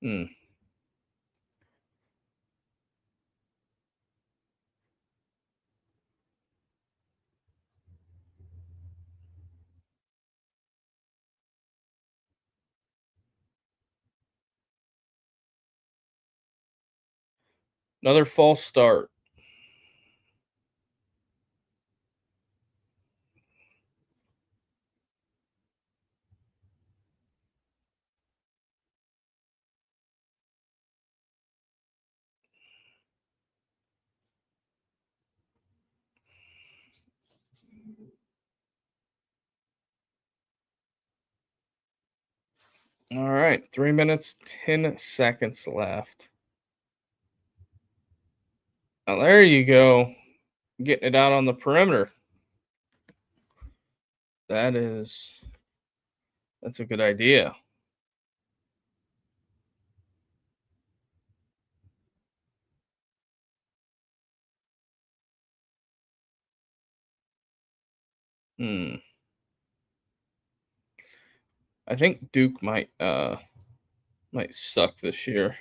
Hmm. Another false start. All right, 3 minutes, 10 seconds left. Now, there you go. Getting it out on the perimeter. That is, that's a good idea. Hmm. I think Duke might suck this year.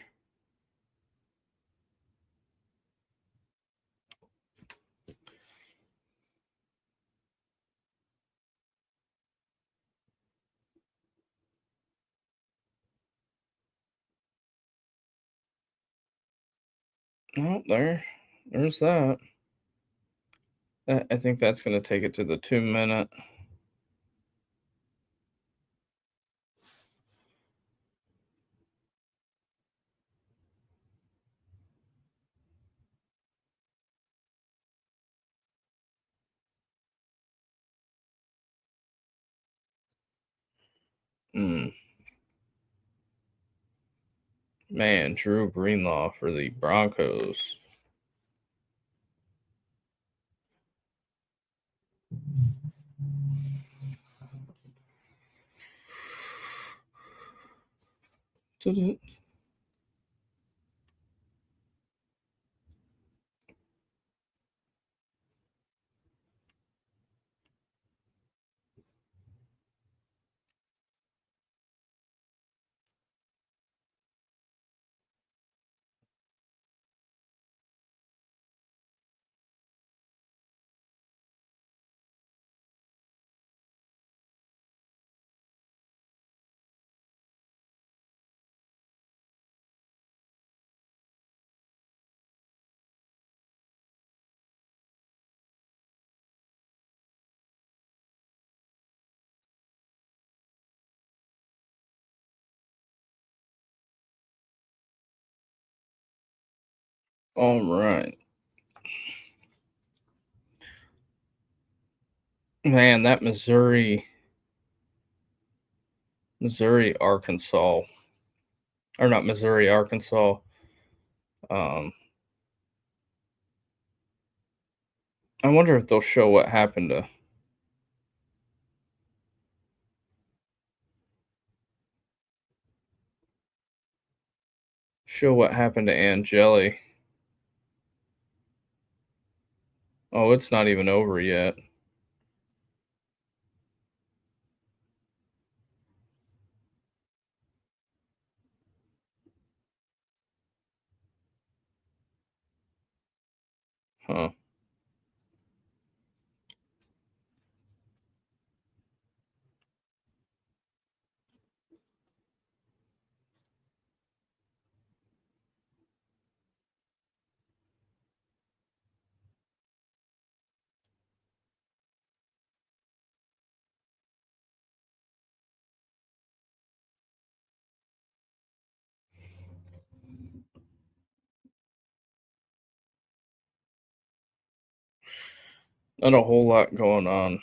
Oh, there's that. I think that's going to take it to the 2 minute. Hmm. Man, Drew Greenlaw for the Broncos. All right. Man, that Missouri, Arkansas, or not Missouri, Arkansas. Um, I wonder if they'll show what happened to. Show what happened to Angeli. Oh, it's not even over yet. Huh. Not a whole lot going on.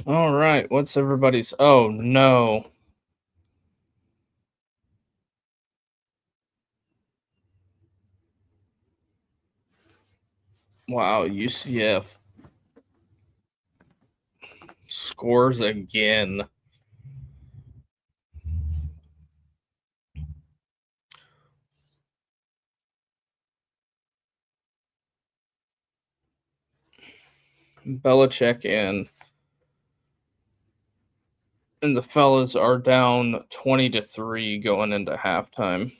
All right. What's everybody's? Oh, no. Wow. UCF scores again. Belichick and the fellas are down 20-3 going into halftime.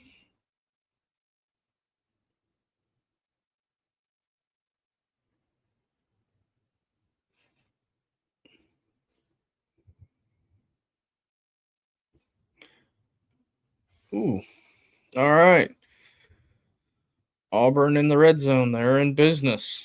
Ooh. All right. Auburn in the red zone. They're in business.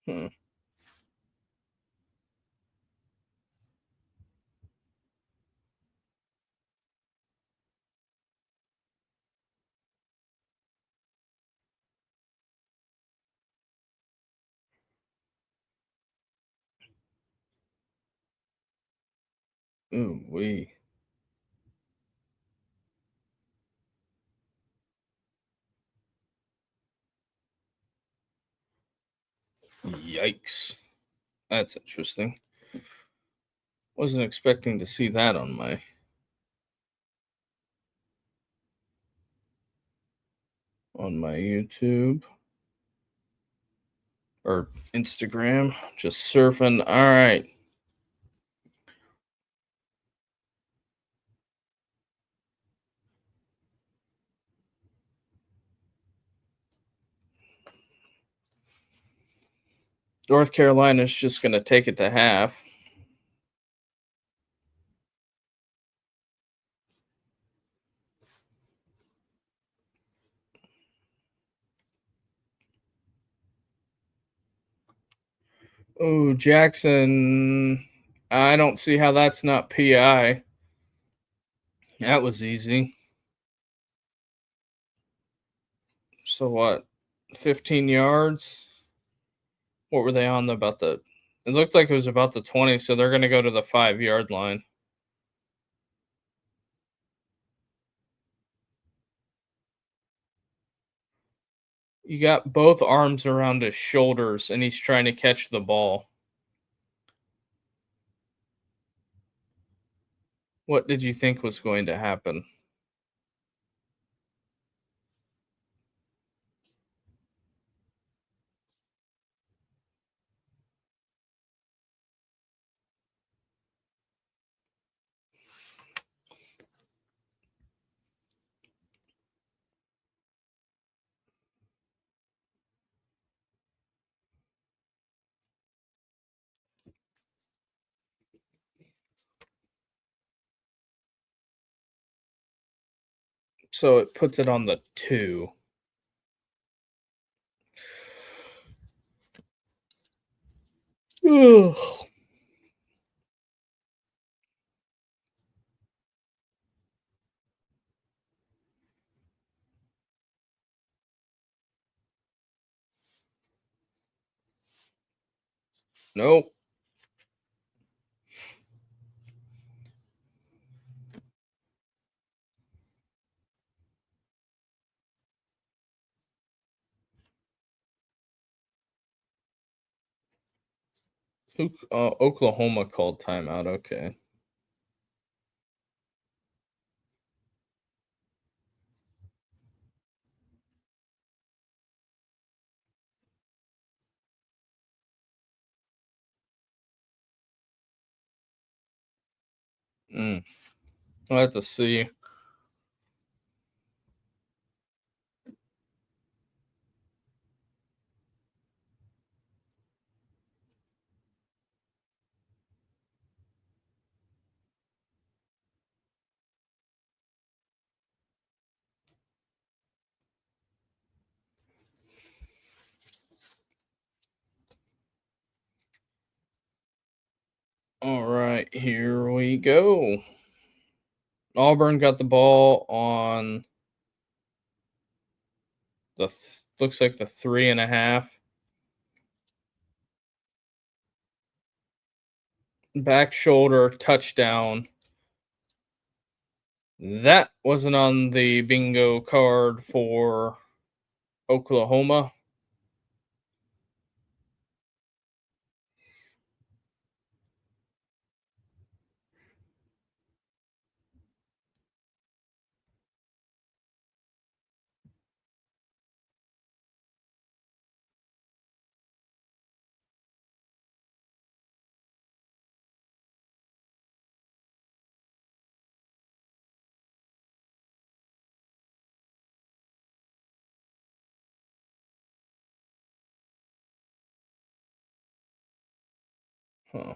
Hmm. Ooh, wee. Yikes. That's interesting. Wasn't expecting to see that on my YouTube or Instagram. Just surfing. All right. North Carolina's just going to take it to half. Oh, Jackson. I don't see how that's not PI. That was easy. So what? 15 yards? What were they on about the It looked like it was about the 20, so they're going to go to the 5-yard line. You got both arms around his shoulders and he's trying to catch the ball. What did you think was going to happen? So it puts it on the 2. Ugh. Nope. Oklahoma called timeout. Okay. I'll have to see. All right, here we go. Auburn got the ball on looks like the 3.5. Back shoulder touchdown. That wasn't on the bingo card for Oklahoma. Huh.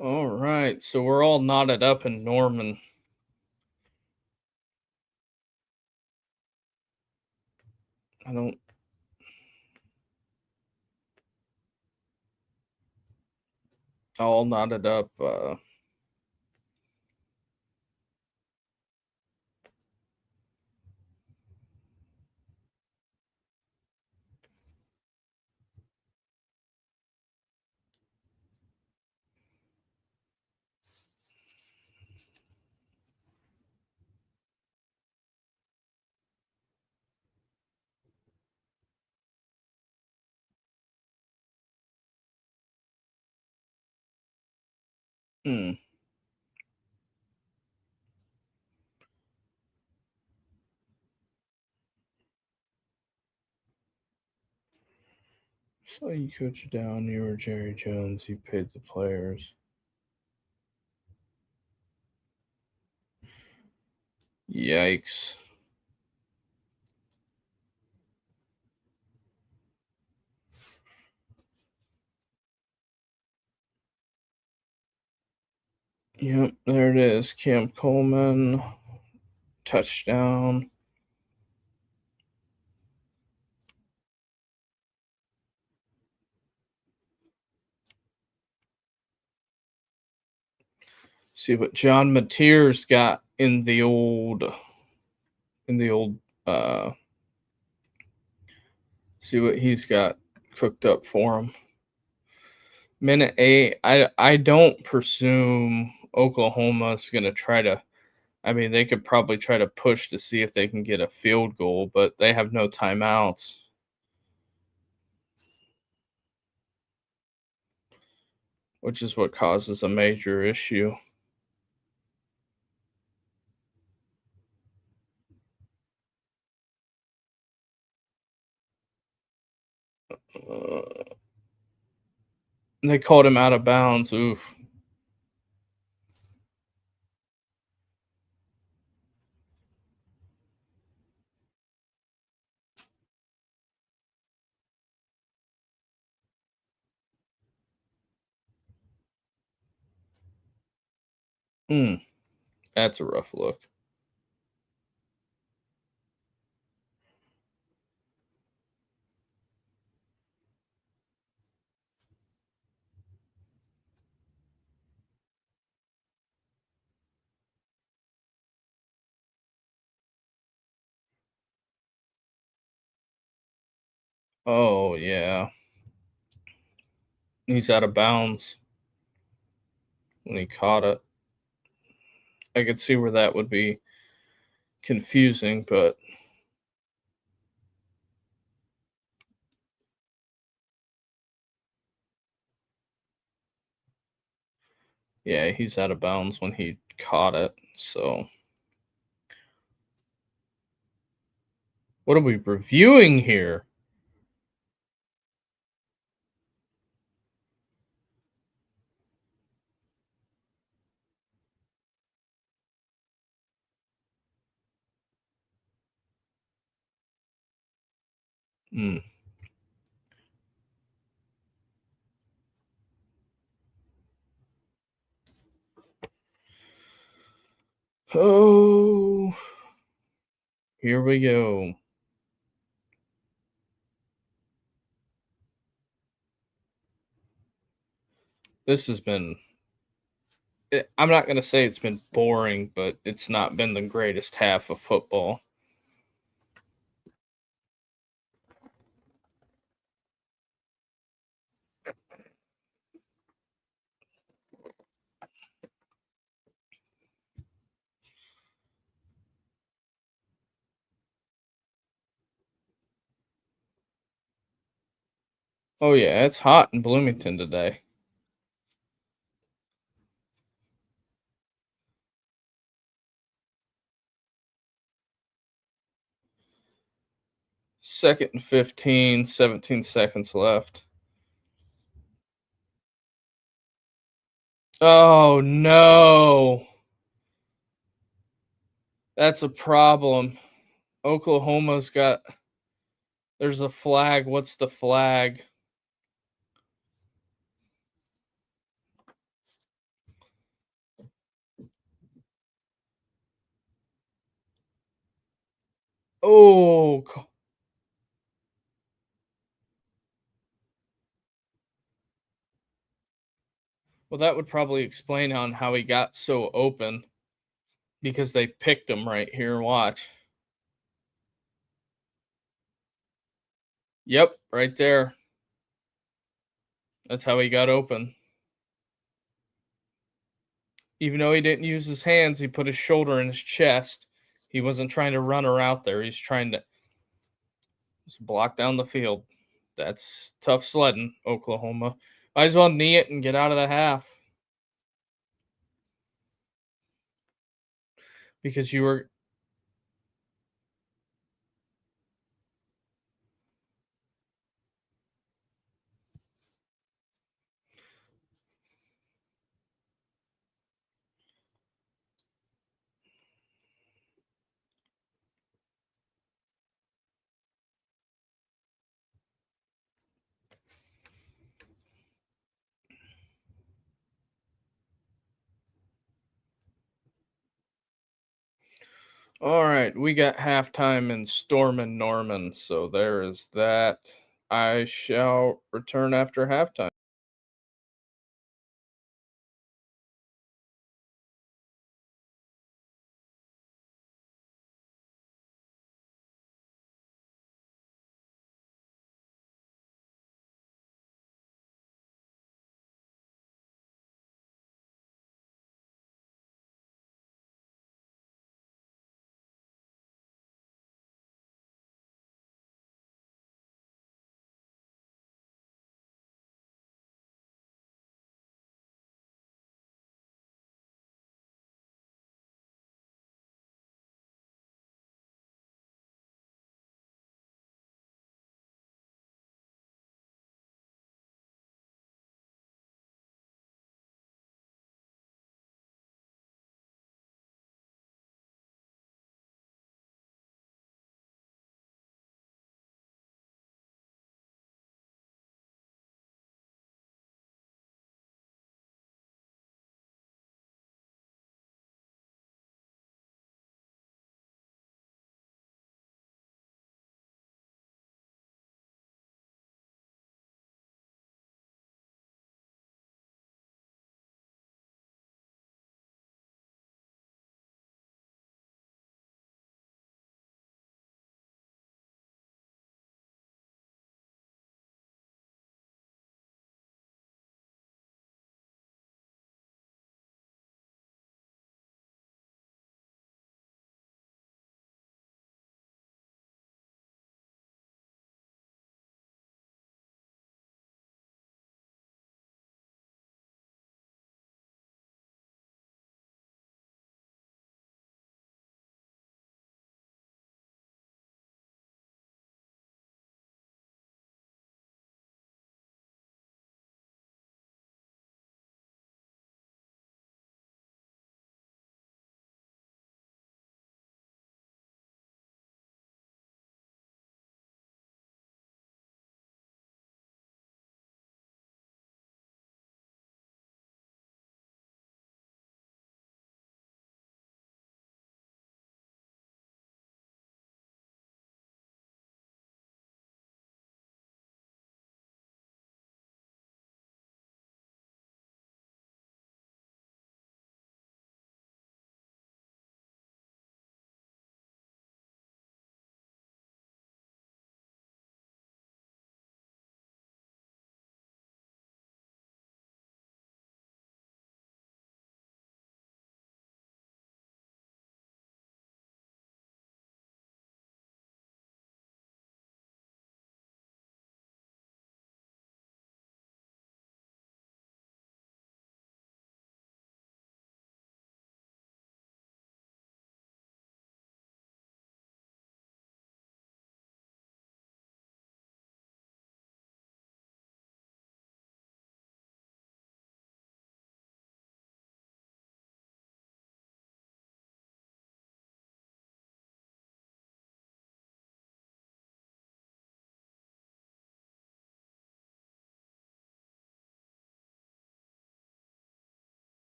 All right, so we're all knotted up in Norman. I don't. All knotted up. Hmm. So you coach down. You were Jerry Jones. You paid the players. Yikes. Yep, there it is. Cam Coleman. Touchdown. See what John Mateer's got in the old uh see what he's got cooked up for him. Minute 8, I don't presume Oklahoma's going to try to. I mean, they could probably try to push to see if they can get a field goal, but they have no timeouts, which is what causes a major issue. Uh, they called him out of bounds. Oof. Mm, that's a rough look. Oh, yeah. He's out of bounds when he caught it. I could see where that would be confusing, but yeah, he's out of bounds when he caught it. So, what are we reviewing here? Hmm. Oh, here we go. This has been. I'm not going to say it's been boring, but it's not been the greatest half of football. Oh, yeah, it's hot in Bloomington today. Second and 15, 17 seconds left. Oh, no. That's a problem. Oklahoma's got. There's a flag. What's the flag? Oh, well, that would probably explain on how he got so open because they picked him right here. Watch. Yep, right there. That's how he got open. Even though he didn't use his hands, he put his shoulder in his chest. He wasn't trying to run her out there. He's trying to just block down the field. That's tough sledding, Oklahoma. Might as well knee it and get out of the half because you were. All right, we got halftime in Storm and Norman, so there is that. I shall return after halftime.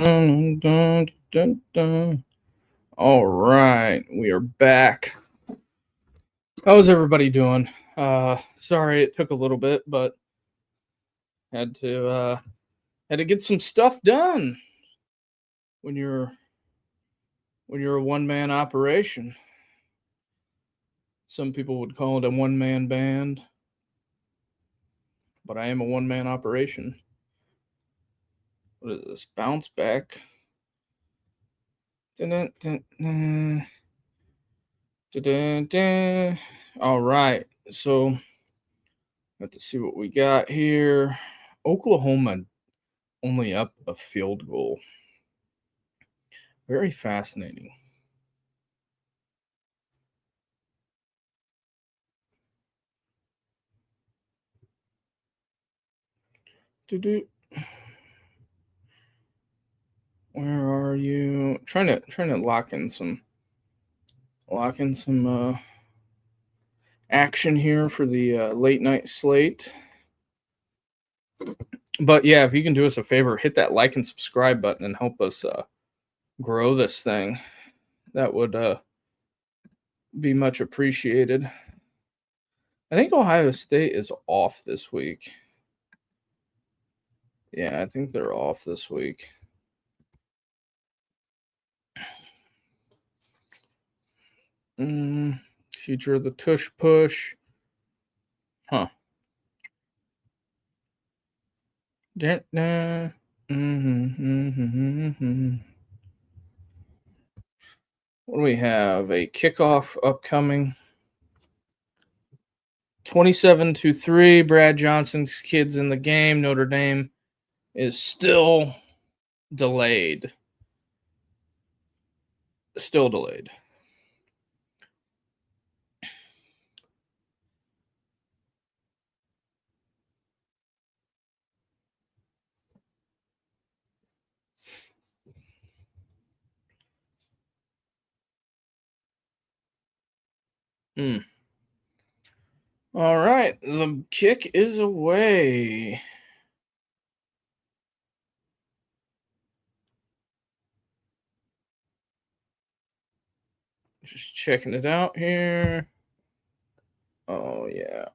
Dun, dun, dun, dun. All right, we are back. How's everybody doing? Sorry it took a little bit, but had to get some stuff done when you're a one man operation. Some people would call it a one man band, but I am a one man operation. What is this? Bounce back. Dun, dun, dun, dun. Dun, dun, dun. All right, so let's see what we got here. Oklahoma only up a field goal. Very fascinating. Do-do. Where are you? Trying to lock in some action here for the late night slate. But yeah, if you can do us a favor, hit that like and subscribe button and help us grow this thing. That would be much appreciated. I think Ohio State is off this week. Yeah, I think they're off this week. Future of the tush push. Huh. Da-da. What do we have? A kickoff upcoming. 27-3. Brad Johnson's kids in the game. Notre Dame is still delayed. Still delayed. All right. The kick is away. Just checking it out here. Oh, yeah.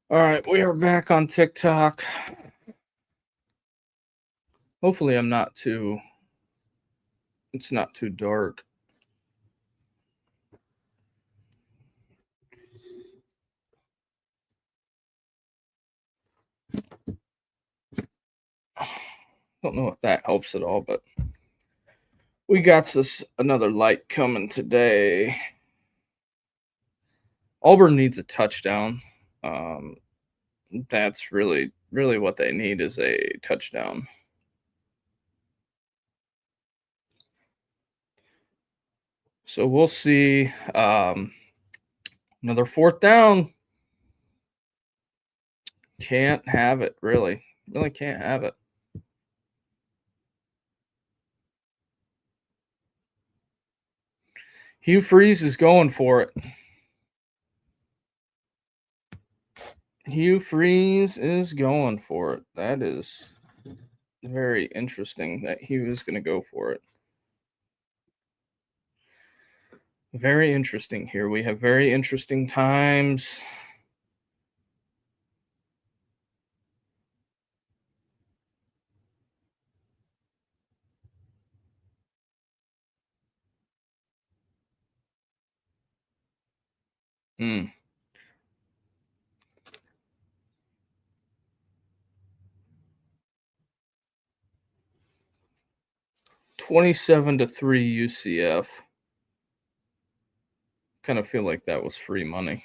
All right, we are back on TikTok. Hopefully, it's not too dark. Don't know if that helps at all, but we got this another light coming today. Auburn needs a touchdown. Um, that's really what they need is a touchdown. So we'll see. Another fourth down. Can't have it, really. Really can't have it. Hugh Freeze is going for it. Hugh Freeze is going for it. That is very interesting that Hugh is going to go for it. Very interesting here. We have very interesting times. Mm. 27-3 UCF. Kind of feel like that was free money.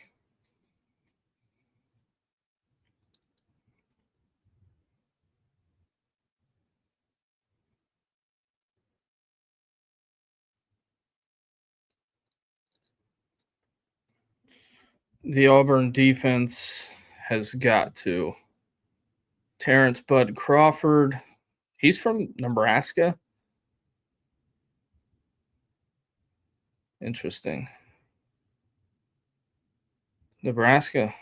The Auburn defense has got to. Terrence Bud Crawford. He's from Nebraska. Interesting. Nebraska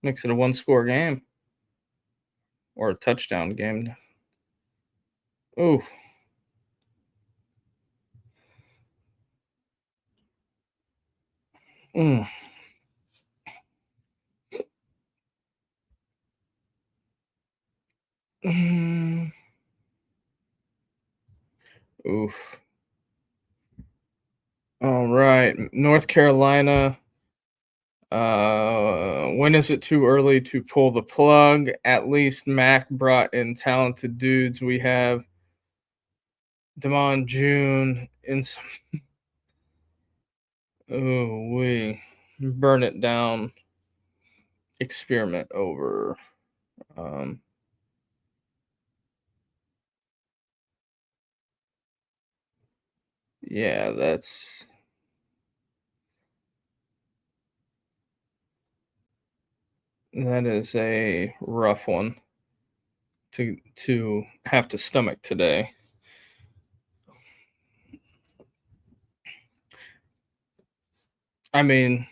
makes it a one-score game or a touchdown game. Ooh. Mm. Mm. Oof. All right. North Carolina. When is it too early to pull the plug? At least Mac brought in talented dudes. We have Damon June in some. Oh, we burn it down. Experiment over. Um, yeah, that is a rough one to have to stomach today. I mean,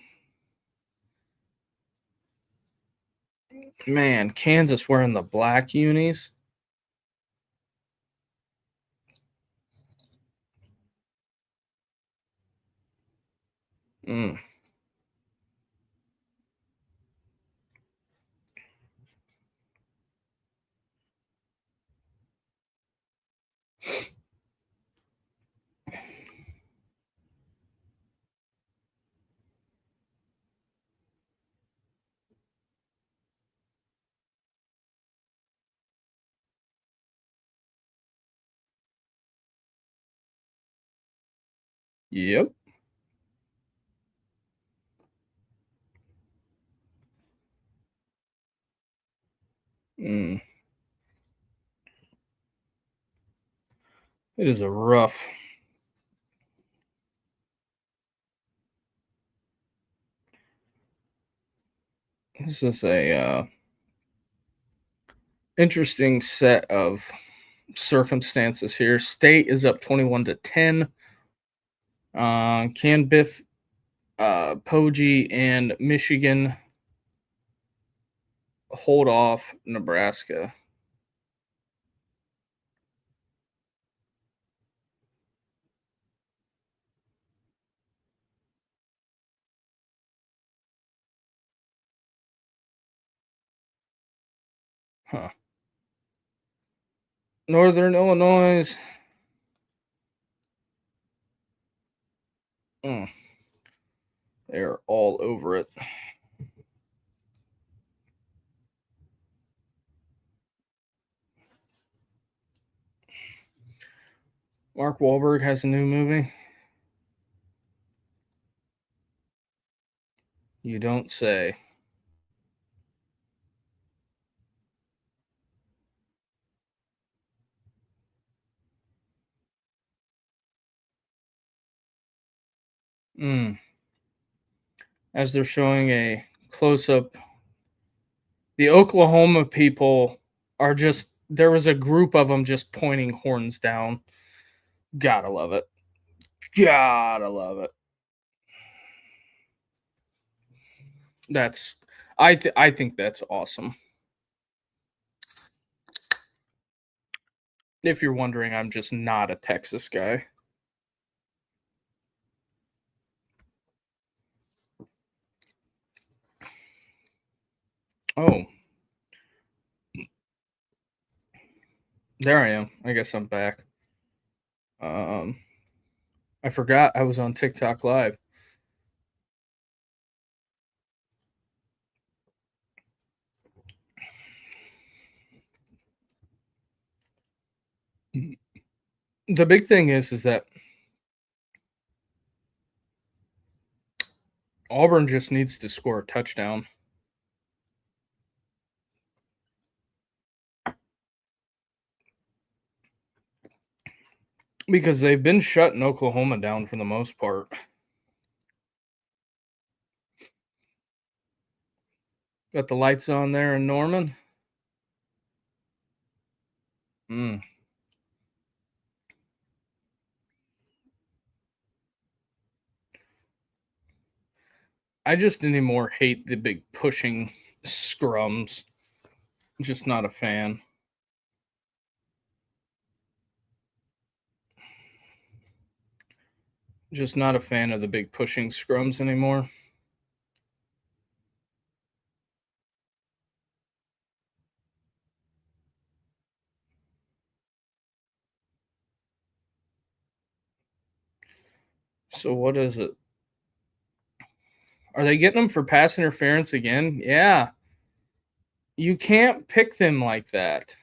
man, Kansas wearing the black unis. Mm, yep. Mm, it is a rough. This is a interesting set of circumstances here. State is up 21-10. Can Biff, Poggi, and Michigan hold off Nebraska? Huh. Northern Illinois. Mm, they're all over it. Mark Wahlberg has a new movie. You don't say. Mm. As they're showing a close up, the Oklahoma people are just, there was a group of them just pointing horns down. Gotta love it. Gotta love it. That's, I think that's awesome. If you're wondering, I'm just not a Texas guy. Oh, there I am. I guess I'm back. Um, I forgot I was on TikTok Live. The big thing is that Auburn just needs to score a touchdown. Because they've been shutting Oklahoma down for the most part. Got the lights on there in Norman. Mm. I just anymore hate the big pushing scrums. Just not a fan. Just not a fan of the big pushing scrums anymore. So what is it? Are they getting them for pass interference again? Yeah. You can't pick them like that.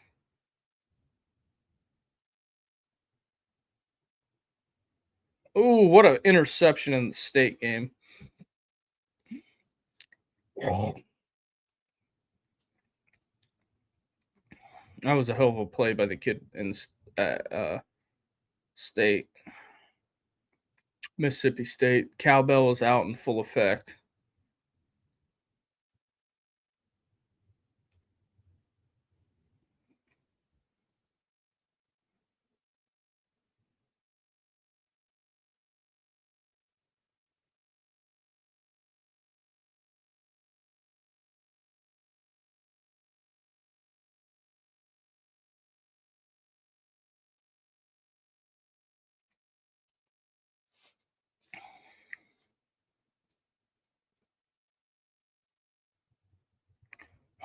Ooh, what an interception in the state game. That was a hell of a play by the kid in state. Mississippi State. Cowbell is out in full effect.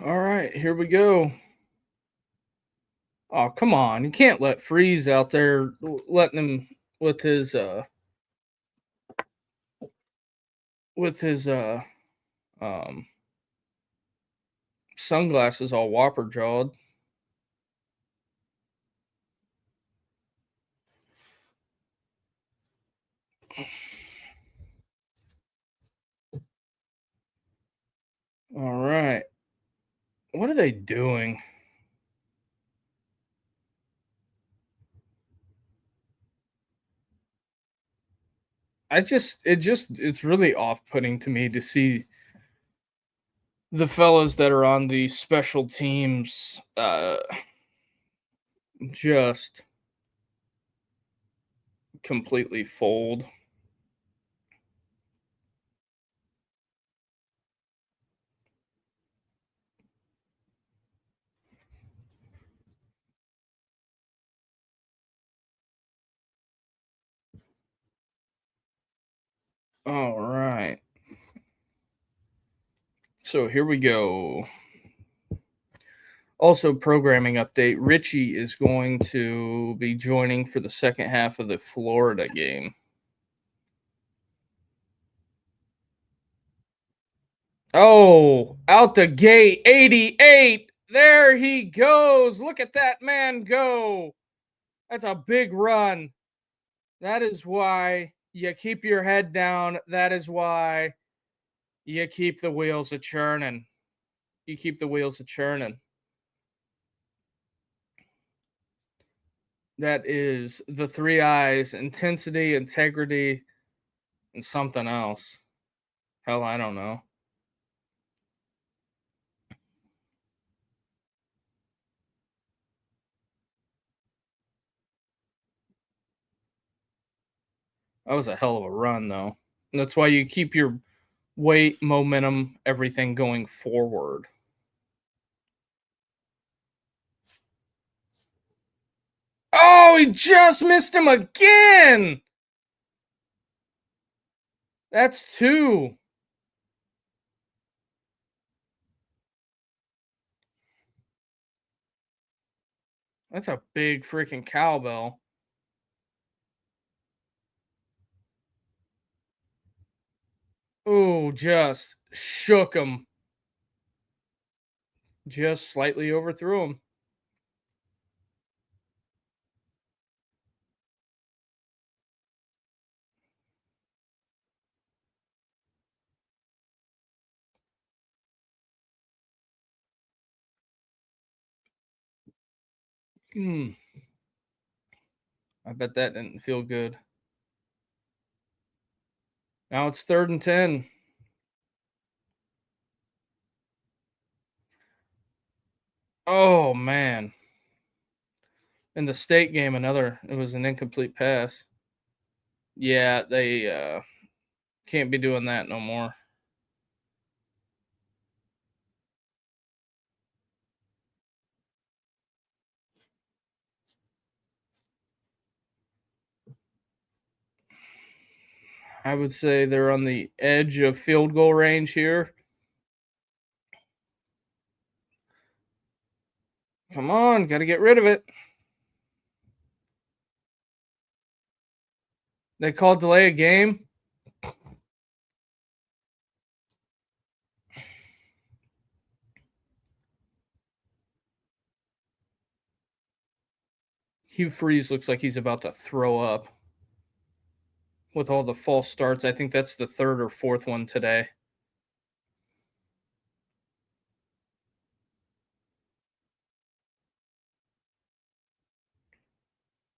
All right, here we go. Oh, come on. You can't let Freeze out there letting him with his um sunglasses all whopper jawed. All right. What are they doing? It's really off-putting to me to see the fellas that are on the special teams just completely fold. All right. So here we go. Also, programming update. Richie is going to be joining for the second half of the Florida game. Oh, out the gate, 88. There he goes. Look at that man go. That's a big run. That is why you keep your head down. That is why you keep the wheels a churning. You keep the wheels a churning. That is the three I's: intensity, integrity, and something else. Hell, I don't know. That was a hell of a run, though. And that's why you keep your weight, momentum, everything going forward. Oh, he just missed him again. That's two. That's a big freaking cowbell. Oh, just shook him. Just slightly overthrew him. I bet that didn't feel good. Now it's 3rd and 10. Oh, man. In the state game, it was an incomplete pass. Yeah, they can't be doing that no more. I would say they're on the edge of field goal range here. Come on, got to get rid of it. They called delay a game. Hugh Freeze looks like he's about to throw up with all the false starts. I think that's the 3rd or 4th one today.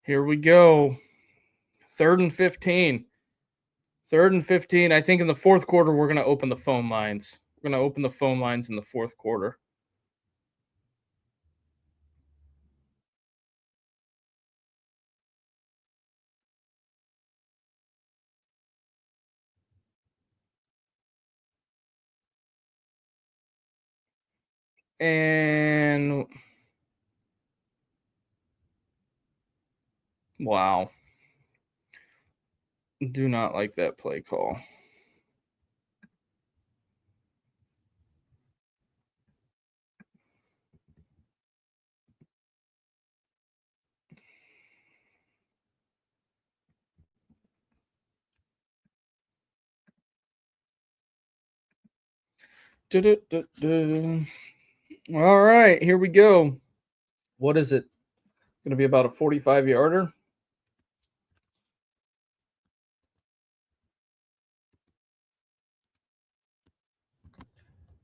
Here we go. 3rd and 15. 3rd and 15. I think in the 4th quarter, we're going to open the phone lines. We're going to open the phone lines in the 4th quarter. And wow. Do not like that play call. All right, here we go. What is it? Going to be about a 45-yarder.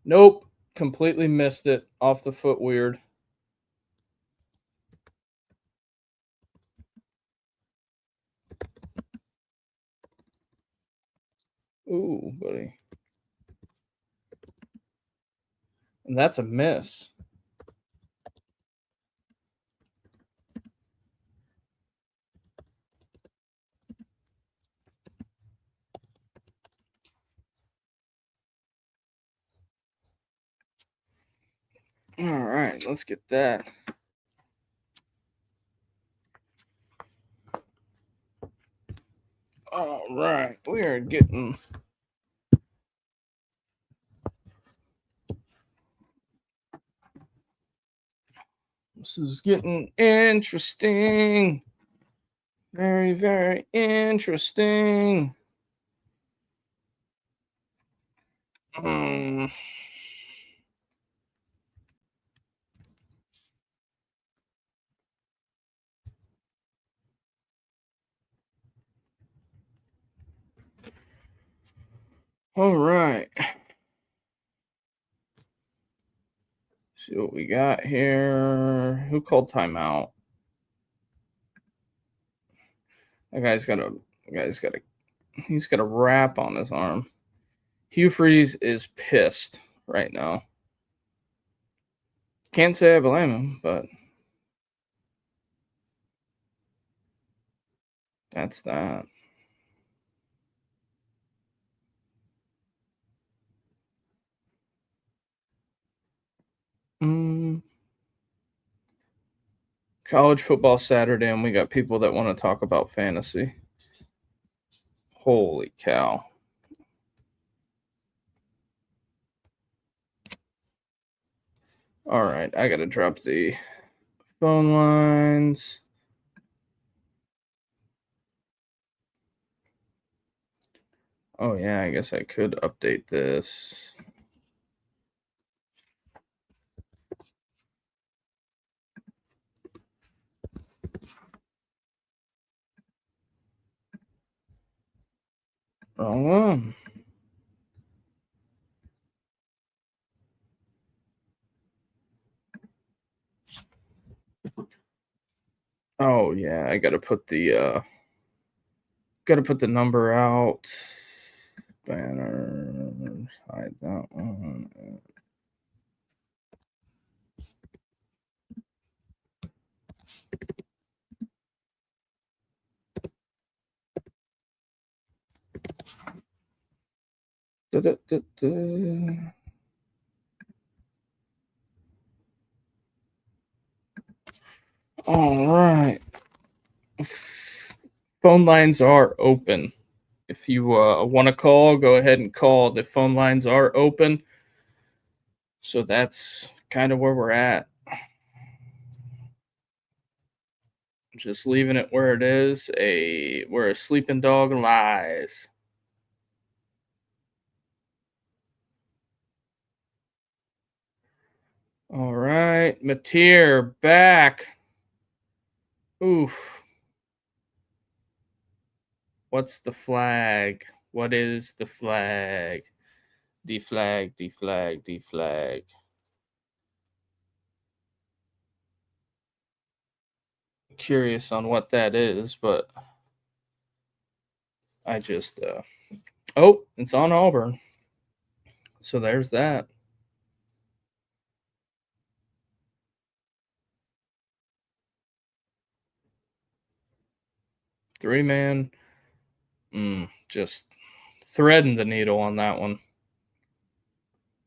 Nope, completely missed it. Off the foot, weird. Ooh, buddy. And that's a miss. All right, let's get that. All right, we are getting. This is getting interesting. Very, very interesting. Um, all right. See what we got here. Who called timeout? He's got a wrap on his arm. Hugh Freeze is pissed right now. Can't say I blame him, but that's that. College football Saturday, and we got people that want to talk about fantasy. Holy cow. All right, I got to drop the phone lines. Oh, yeah, I guess I could update this. Wrong one. Oh yeah, I gotta put the number out. Banner. Hide that one. Da-da-da-da. All right. Phone lines are open. If you want to call, go ahead and call. The phone lines are open. So that's kind of where we're at. Just leaving it where it is. Where a sleeping dog lies. All right, Mateer back. Oof. What's the flag? What is the flag? Deflag, deflag, deflag. Curious on what that is, but I just oh, it's on Auburn. So there's that. 3-man. Just threading the needle on that one.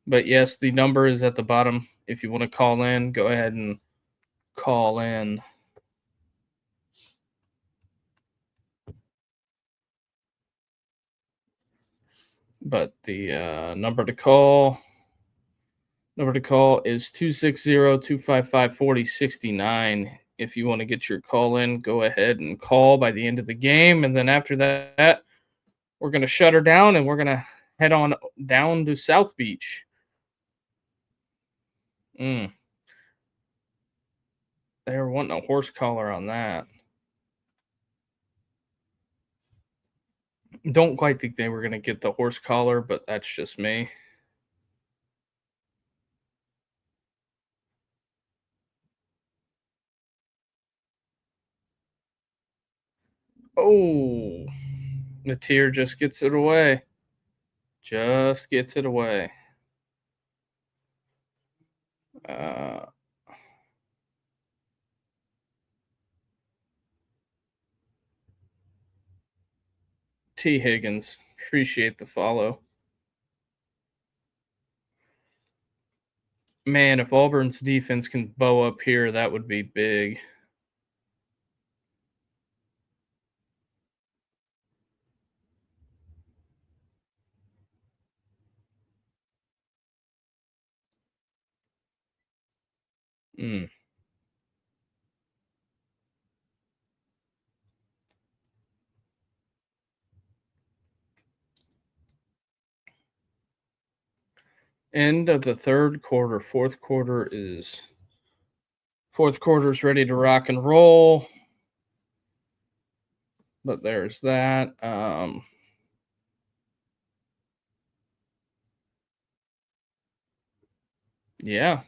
But yes, the number is at the bottom. If you want to call in, go ahead and call in. But the number to call is 260-255-4069. If you want to get your call in, go ahead and call by the end of the game. And then after that, we're going to shut her down and we're going to head on down to South Beach. They were wanting a horse collar on that. Don't quite think they were going to get the horse collar, but that's just me. Oh, Natir just gets it away. Just gets it away. Uh, T. Higgins, appreciate the follow. Man, if Auburn's defense can bow up here, that would be big. Mm. End of the third quarter. Fourth quarter's ready to rock and roll. But there's that. Yeah.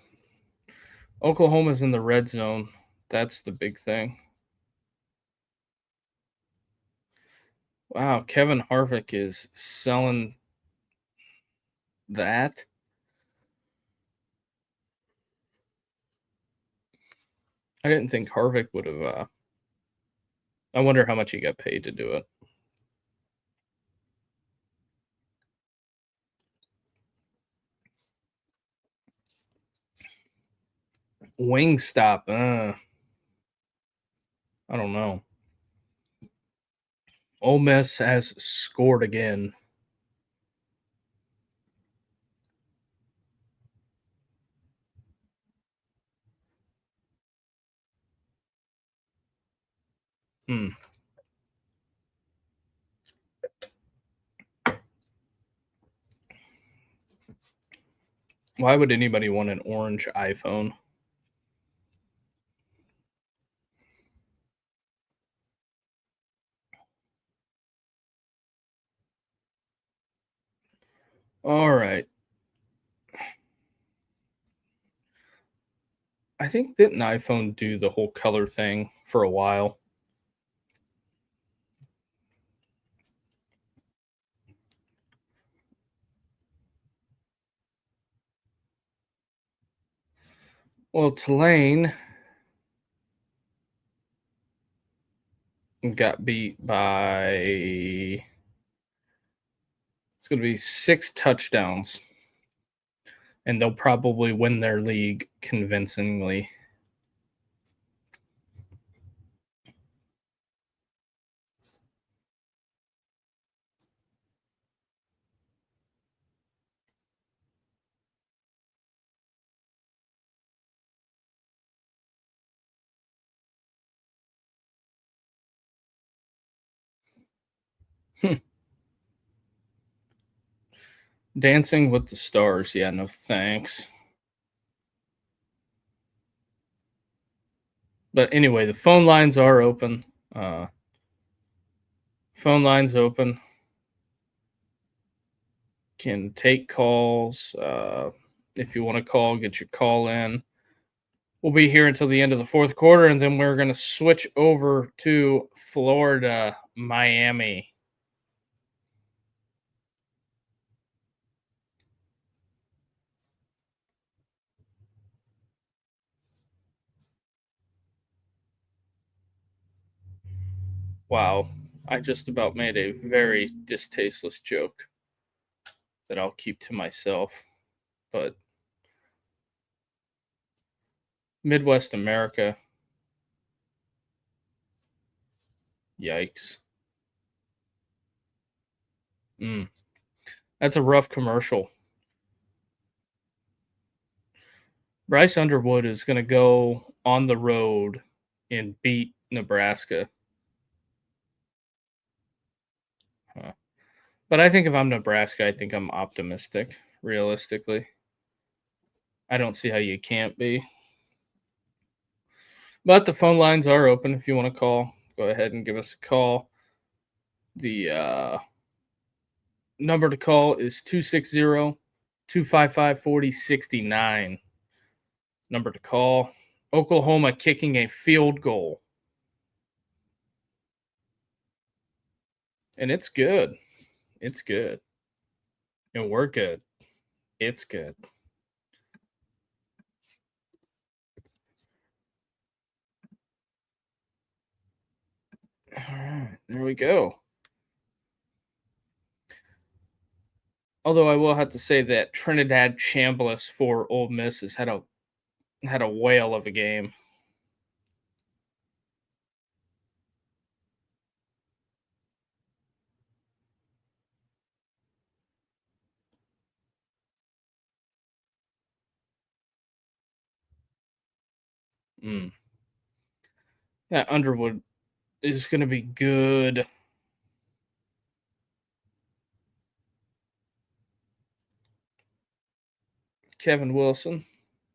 Oklahoma's in the red zone. That's the big thing. Wow, Kevin Harvick is selling that. I didn't think Harvick would have. I wonder how much he got paid to do it. Wingstop. I don't know. Ole Miss has scored again. Hmm. Why would anybody want an orange iPhone? All right. I think didn't iPhone do the whole color thing for a while? Well, Tulane got beat by it's going to be 6 touchdowns, and they'll probably win their league convincingly. Dancing with the Stars. Yeah, no thanks. But anyway, the phone lines are open. Phone lines open. Can take calls. If you want to call, get your call in. We'll be here until the end of the fourth quarter, and then we're going to switch over to Florida, Miami. Wow, I just about made a very distasteful joke that I'll keep to myself. But Midwest America, yikes. Mm, that's a rough commercial. Bryce Underwood is going to go on the road and beat Nebraska. Huh. But I think if I'm Nebraska, I think I'm optimistic, realistically. I don't see how you can't be. But the phone lines are open if you want to call. Go ahead and give us a call. The number to call is 260 255 4069. Number to call. Oklahoma kicking a field goal. And it's good. It's good. And we're good. It's good. All right. There we go. Although I will have to say that Trinidad Chambliss for Ole Miss has had a whale of a game. Mm. Yeah, Underwood is going to be good. Kevin Wilson,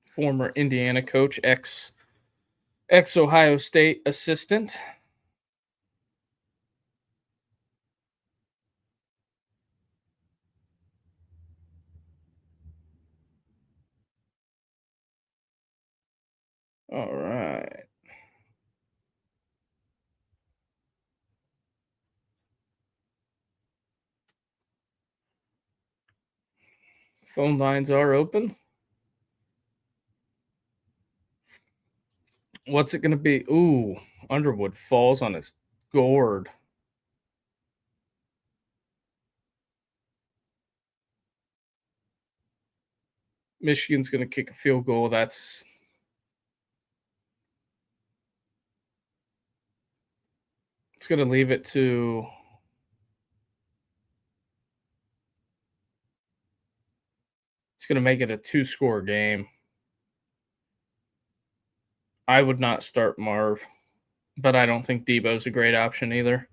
former Indiana coach, ex Ohio State assistant. All right. Phone lines are open. What's it going to be? Ooh, Underwood falls on his gourd. Michigan's going to kick a field goal. It's going to leave it to it's going to make it a 2-score game. I would not start Marv, but I don't think Debo's a great option either.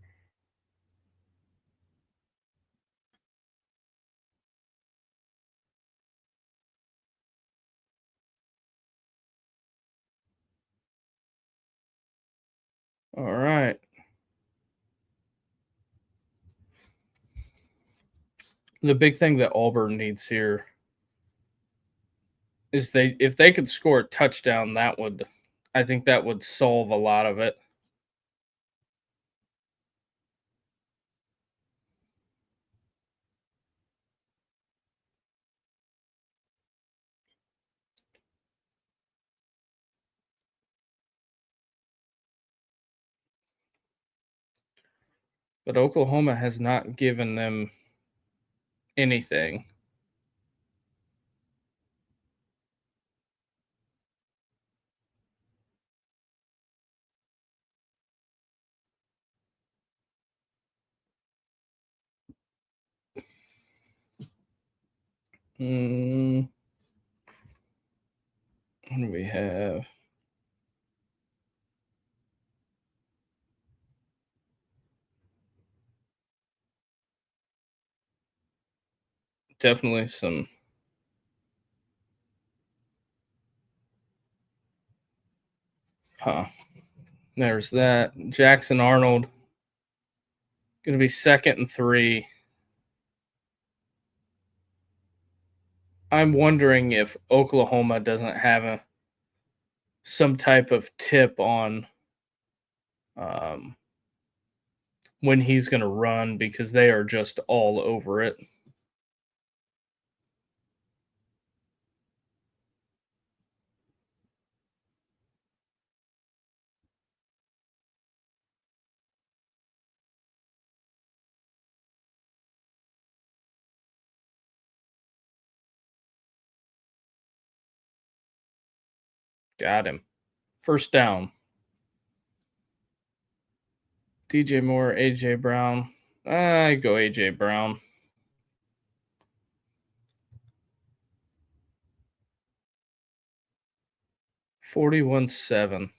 All right. The big thing that Auburn needs here is if they could score a touchdown, I think that would solve a lot of it. But Oklahoma has not given them anything. Mm, what do we have? Definitely some. Huh. There's that. Jackson Arnold going to be 2nd and 3. I'm wondering if Oklahoma doesn't have some type of tip on um, when he's going to run because they are just all over it. Got him. First down. DJ Moore, AJ Brown. I go AJ Brown. 41-7.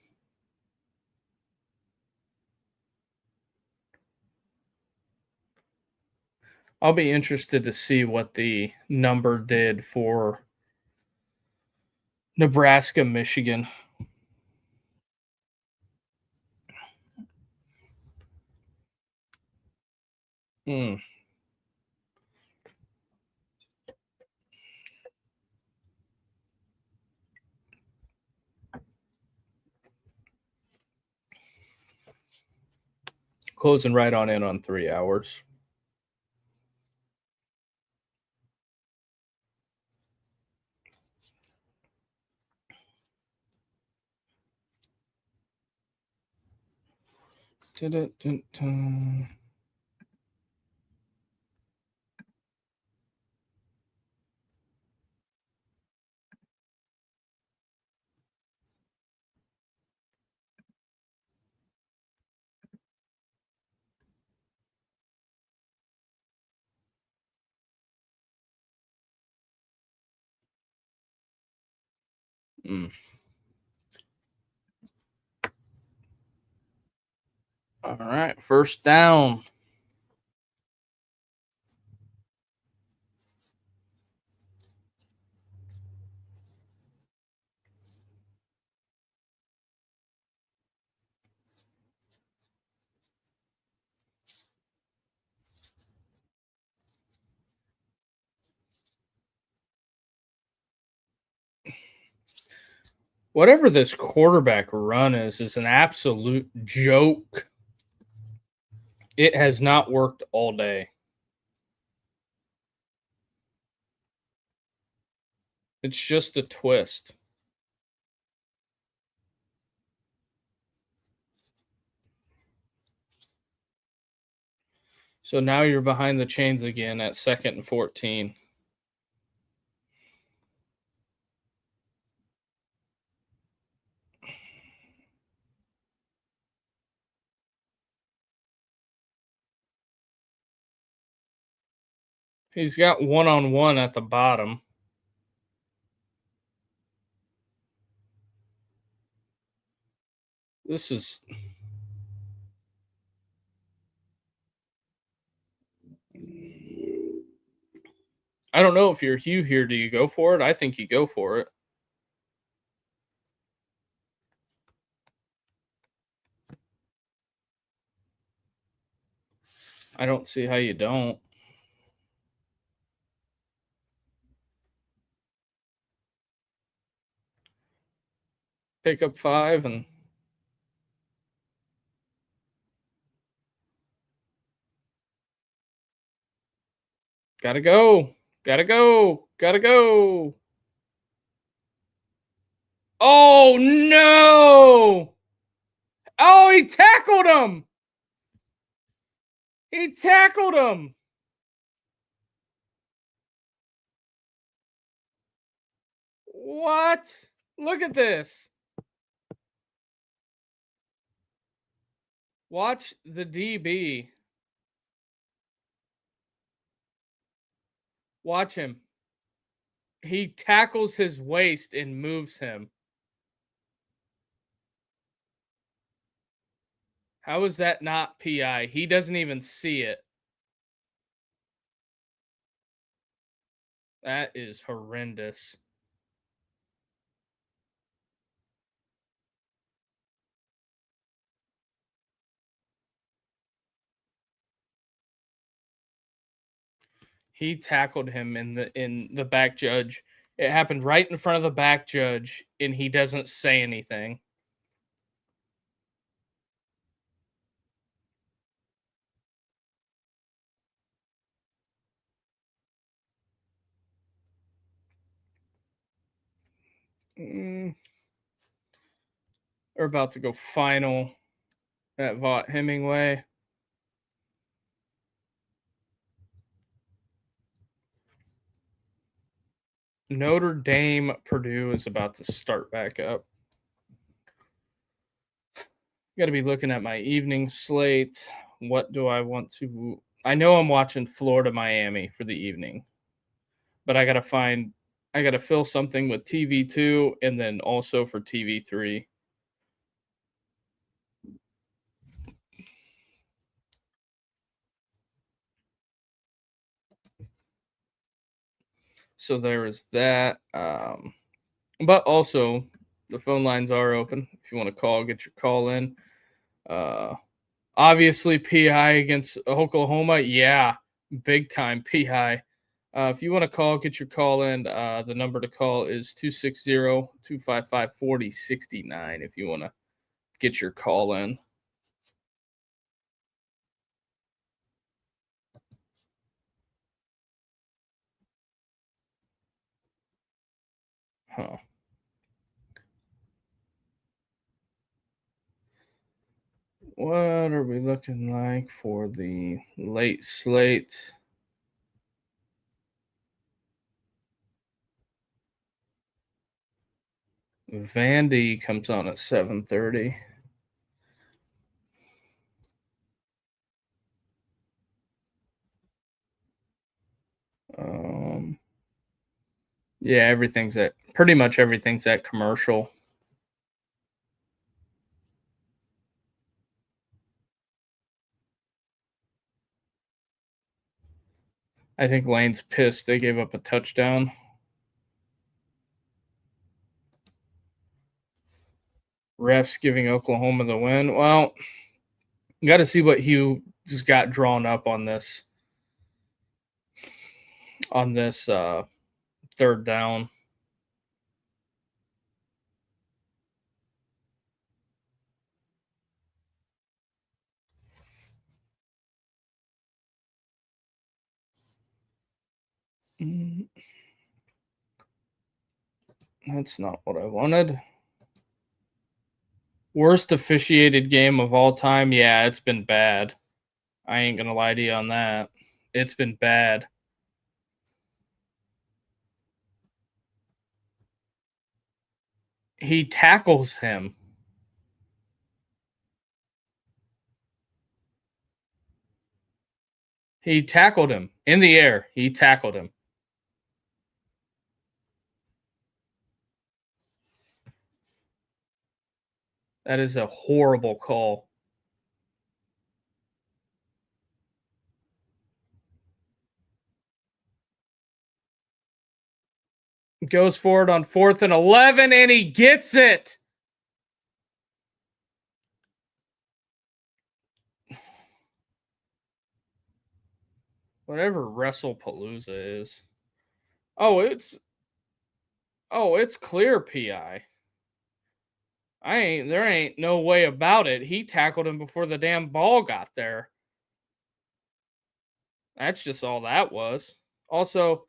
I'll be interested to see what the number did for Nebraska, Michigan. Hmm. Closing right on in on 3 hours. Dun-dun-dun-dun. Mm. All right, first down. Whatever this quarterback run is an absolute joke. It has not worked all day. It's just a twist. So now you're behind the chains again at 2nd and 14. He's got one-on-one at the bottom. This is I don't know if you're Hugh here. Do you go for it? I think you go for it. I don't see how you don't. pick up 5 and gotta go. Gotta go. Gotta go. Oh no! Oh, he tackled him. He tackled him. What? Look at this. Watch the DB. Watch him. He tackles his waist and moves him. How is that not PI? He doesn't even see it. That is horrendous. He tackled him in the back judge. It happened right in front of the back judge, and he doesn't say anything. We're about to go final at Vaught Hemingway. Notre Dame Purdue is about to start back up. Got to be looking at my evening slate. What do I want to? I know I'm watching Florida Miami for the evening, but I got to fill something with TV2 and then also for TV3. So there is that. But also, the phone lines are open. If you want to call, get your call in. Obviously, PI against Oklahoma. Yeah, big time PI. If you want to call, get your call in. The number to call is 260-255-4069 if you want to get your call in. Huh. What are we looking like for the late slate? Vandy comes on at 7:30. Yeah, pretty much everything's at commercial. I think Lane's pissed they gave up a touchdown. Refs giving Oklahoma the win. Well, you got to see what Hugh just got drawn up on this third down. That's not what I wanted. Worst officiated game of all time? Yeah, it's been bad. I ain't going to lie to you on that. It's been bad. He tackles him. He tackled him in the air. He tackled him. That is a horrible call. Goes forward on 4th and 11, and he gets it. Whatever WrestlePalooza is. Oh, it's clear PI. There ain't no way about it. He tackled him before the damn ball got there. That's just all that was. Also,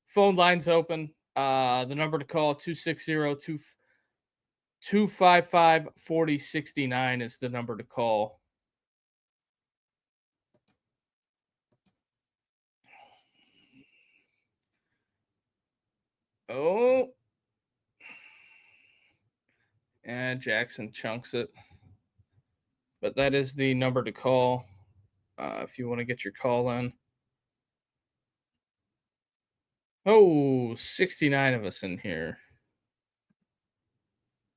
phone lines open. The number to call 260-255-4069 is the number to call. Oh. And Jackson chunks it. But that is the number to call if you want to get your call in. Oh, 69 of us in here.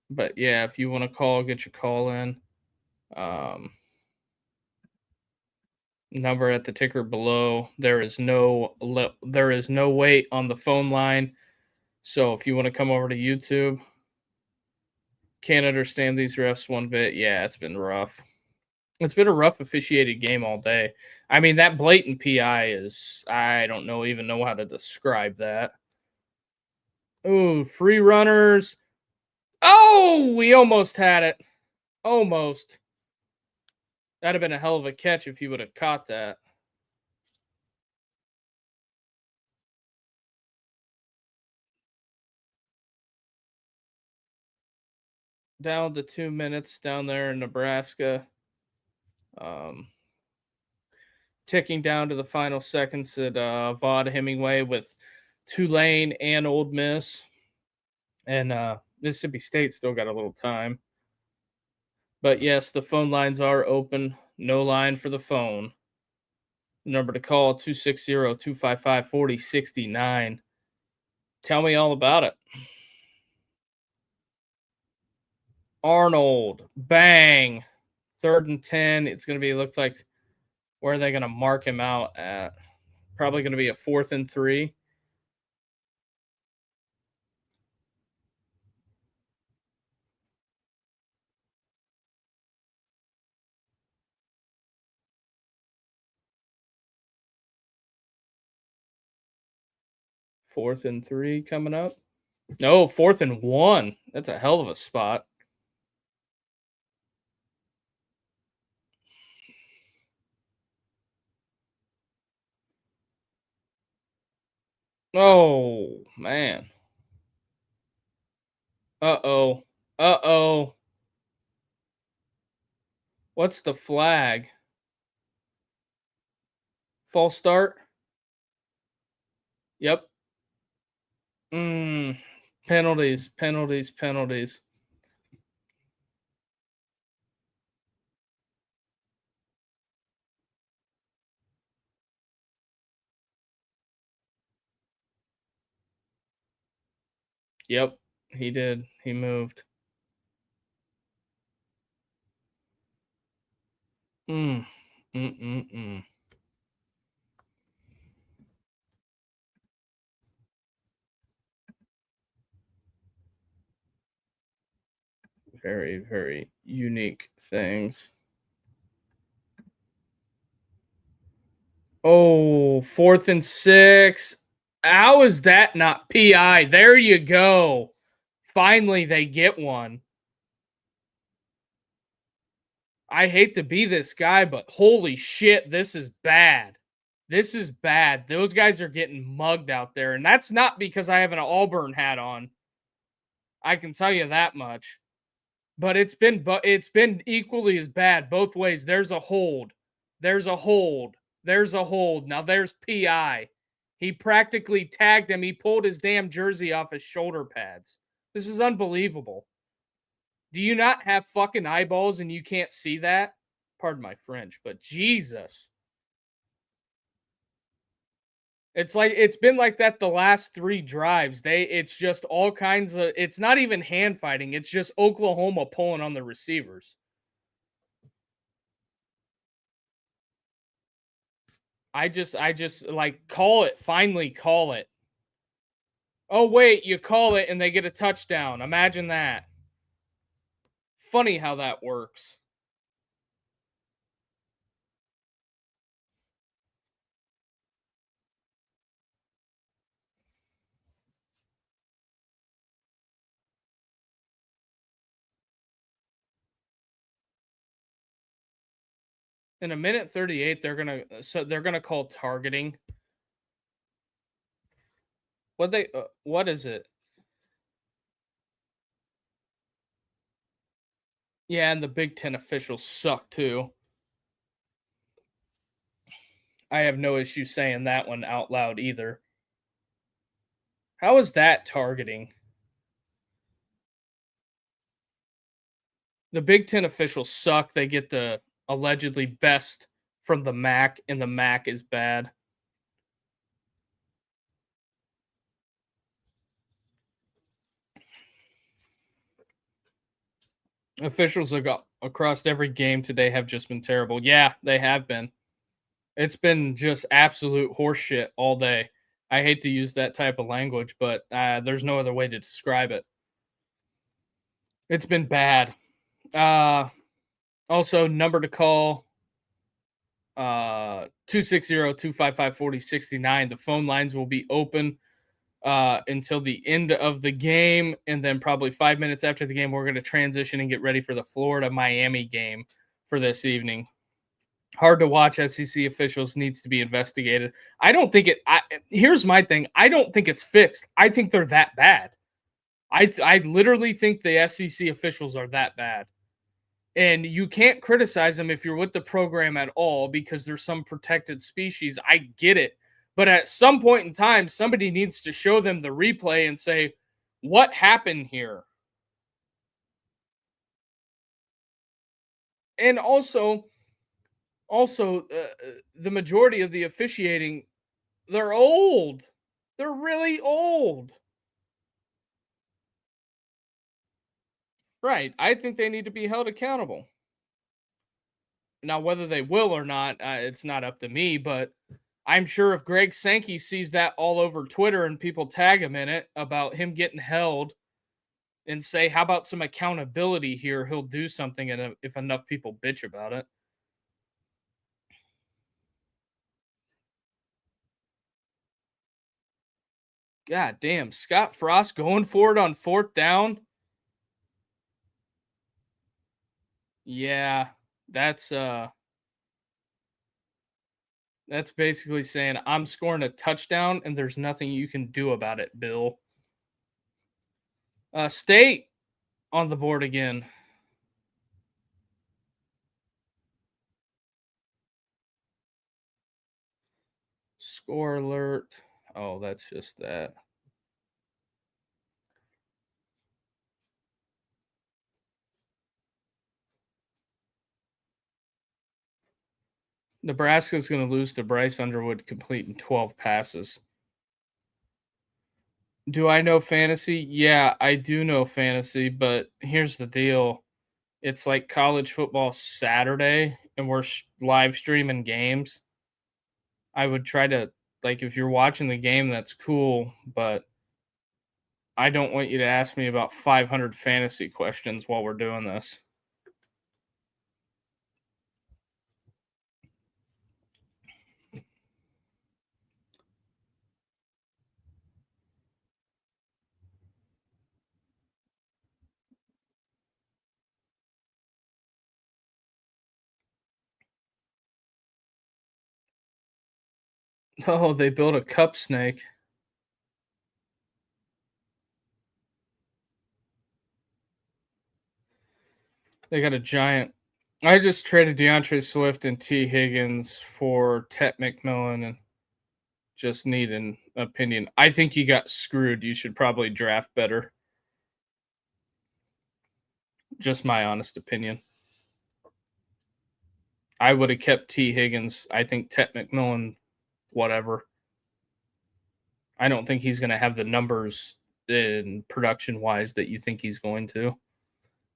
But yeah, if you want to call, get your call in. Number at the ticker below. There is no wait on the phone line. So if you want to come over to YouTube, can't understand these refs one bit. Yeah, it's been rough. It's been a rough officiated game all day. I mean, that blatant PI is, I don't even know how to describe that. Ooh, free runners. Oh, we almost had it. Almost. That'd have been a hell of a catch if you would have caught that. Down to 2 minutes down there in Nebraska. Ticking down to the final seconds at Vaught Hemingway with Tulane and Old Miss. And Mississippi State still got a little time. But yes, the phone lines are open. No line for the phone. Number to call 260-255-4069. Tell me all about it. Arnold, bang. 3rd and 10. It's going to be, looks like, where are they going to mark him out at? Probably going to be a 4th and 3. Fourth and 3 coming up. No, 4th and 1. That's a hell of a spot. Oh, man. Uh-oh. Uh-oh. What's the flag? False start? Yep. Penalties, penalties, penalties. Yep, he did. He moved. Mm. Mm-mm-mm. Very, very unique things. Oh, 4th and 6. How is that not PI? There you go. Finally, they get one. I hate to be this guy, but holy shit, this is bad. This is bad. Those guys are getting mugged out there, and that's not because I have an Auburn hat on. I can tell you that much. But it's been equally as bad both ways. There's a hold. There's a hold. There's a hold. Now there's PI. He practically tagged him. He pulled his damn jersey off his shoulder pads. This is unbelievable. Do you not have fucking eyeballs and you can't see that? Pardon my French, but Jesus. It's been like that the last 3 drives. It's just all kinds of, it's not even hand fighting. It's just Oklahoma pulling on the receivers. I just like call it, finally call it. Oh wait, you call it and they get a touchdown. Imagine that. Funny how that works. In a minute 38, they're gonna call targeting. What is it? Yeah, and the Big Ten officials suck too. I have no issue saying that one out loud either. How is that targeting? The Big Ten officials suck. They get the allegedly best from the MAC, and the MAC is bad. Officials across every game today have just been terrible. Yeah, they have been. It's been just absolute horseshit all day. I hate to use that type of language, but there's no other way to describe it. It's been bad. Uh, Also, number to call 260-255-4069. The phone lines will be open until the end of the game, and then probably 5 minutes after the game, we're going to transition and get ready for the Florida Miami game for this evening. Hard to watch. SEC officials needs to be investigated. I don't think it. Here's my thing. I don't think it's fixed. I think they're that bad. I literally think the SEC officials are that bad. And you can't criticize them if you're with the program at all because there's some protected species. I get it. But at some point in time, somebody needs to show them the replay and say, what happened here? And also, the majority of the officiating, they're old. They're really old. Right. I think they need to be held accountable. Now, whether they will or not, it's not up to me, but I'm sure if Greg Sankey sees that all over Twitter and people tag him in it about him getting held and say, how about some accountability here, he'll do something if enough people bitch about it. God damn, Scott Frost going for it on 4th down. Yeah, that's that's basically saying I'm scoring a touchdown and there's nothing you can do about it, Bill. State on the board again. Score alert. Oh, that's just that. Nebraska's going to lose to Bryce Underwood completing 12 passes. Do I know fantasy? Yeah, I do know fantasy, but here's the deal. It's like college football Saturday and we're live streaming games. I would try to, like, if you're watching the game, that's cool, but I don't want you to ask me about 500 fantasy questions while we're doing this. Oh, they built a cup snake. They got a giant. I just traded DeAndre Swift and T. Higgins for Tet McMillan and just need an opinion. I think you got screwed. You should probably draft better. Just my honest opinion. I would have kept T. Higgins. I think Tet McMillan, whatever. I don't think he's going to have the numbers in production wise that you think he's going to.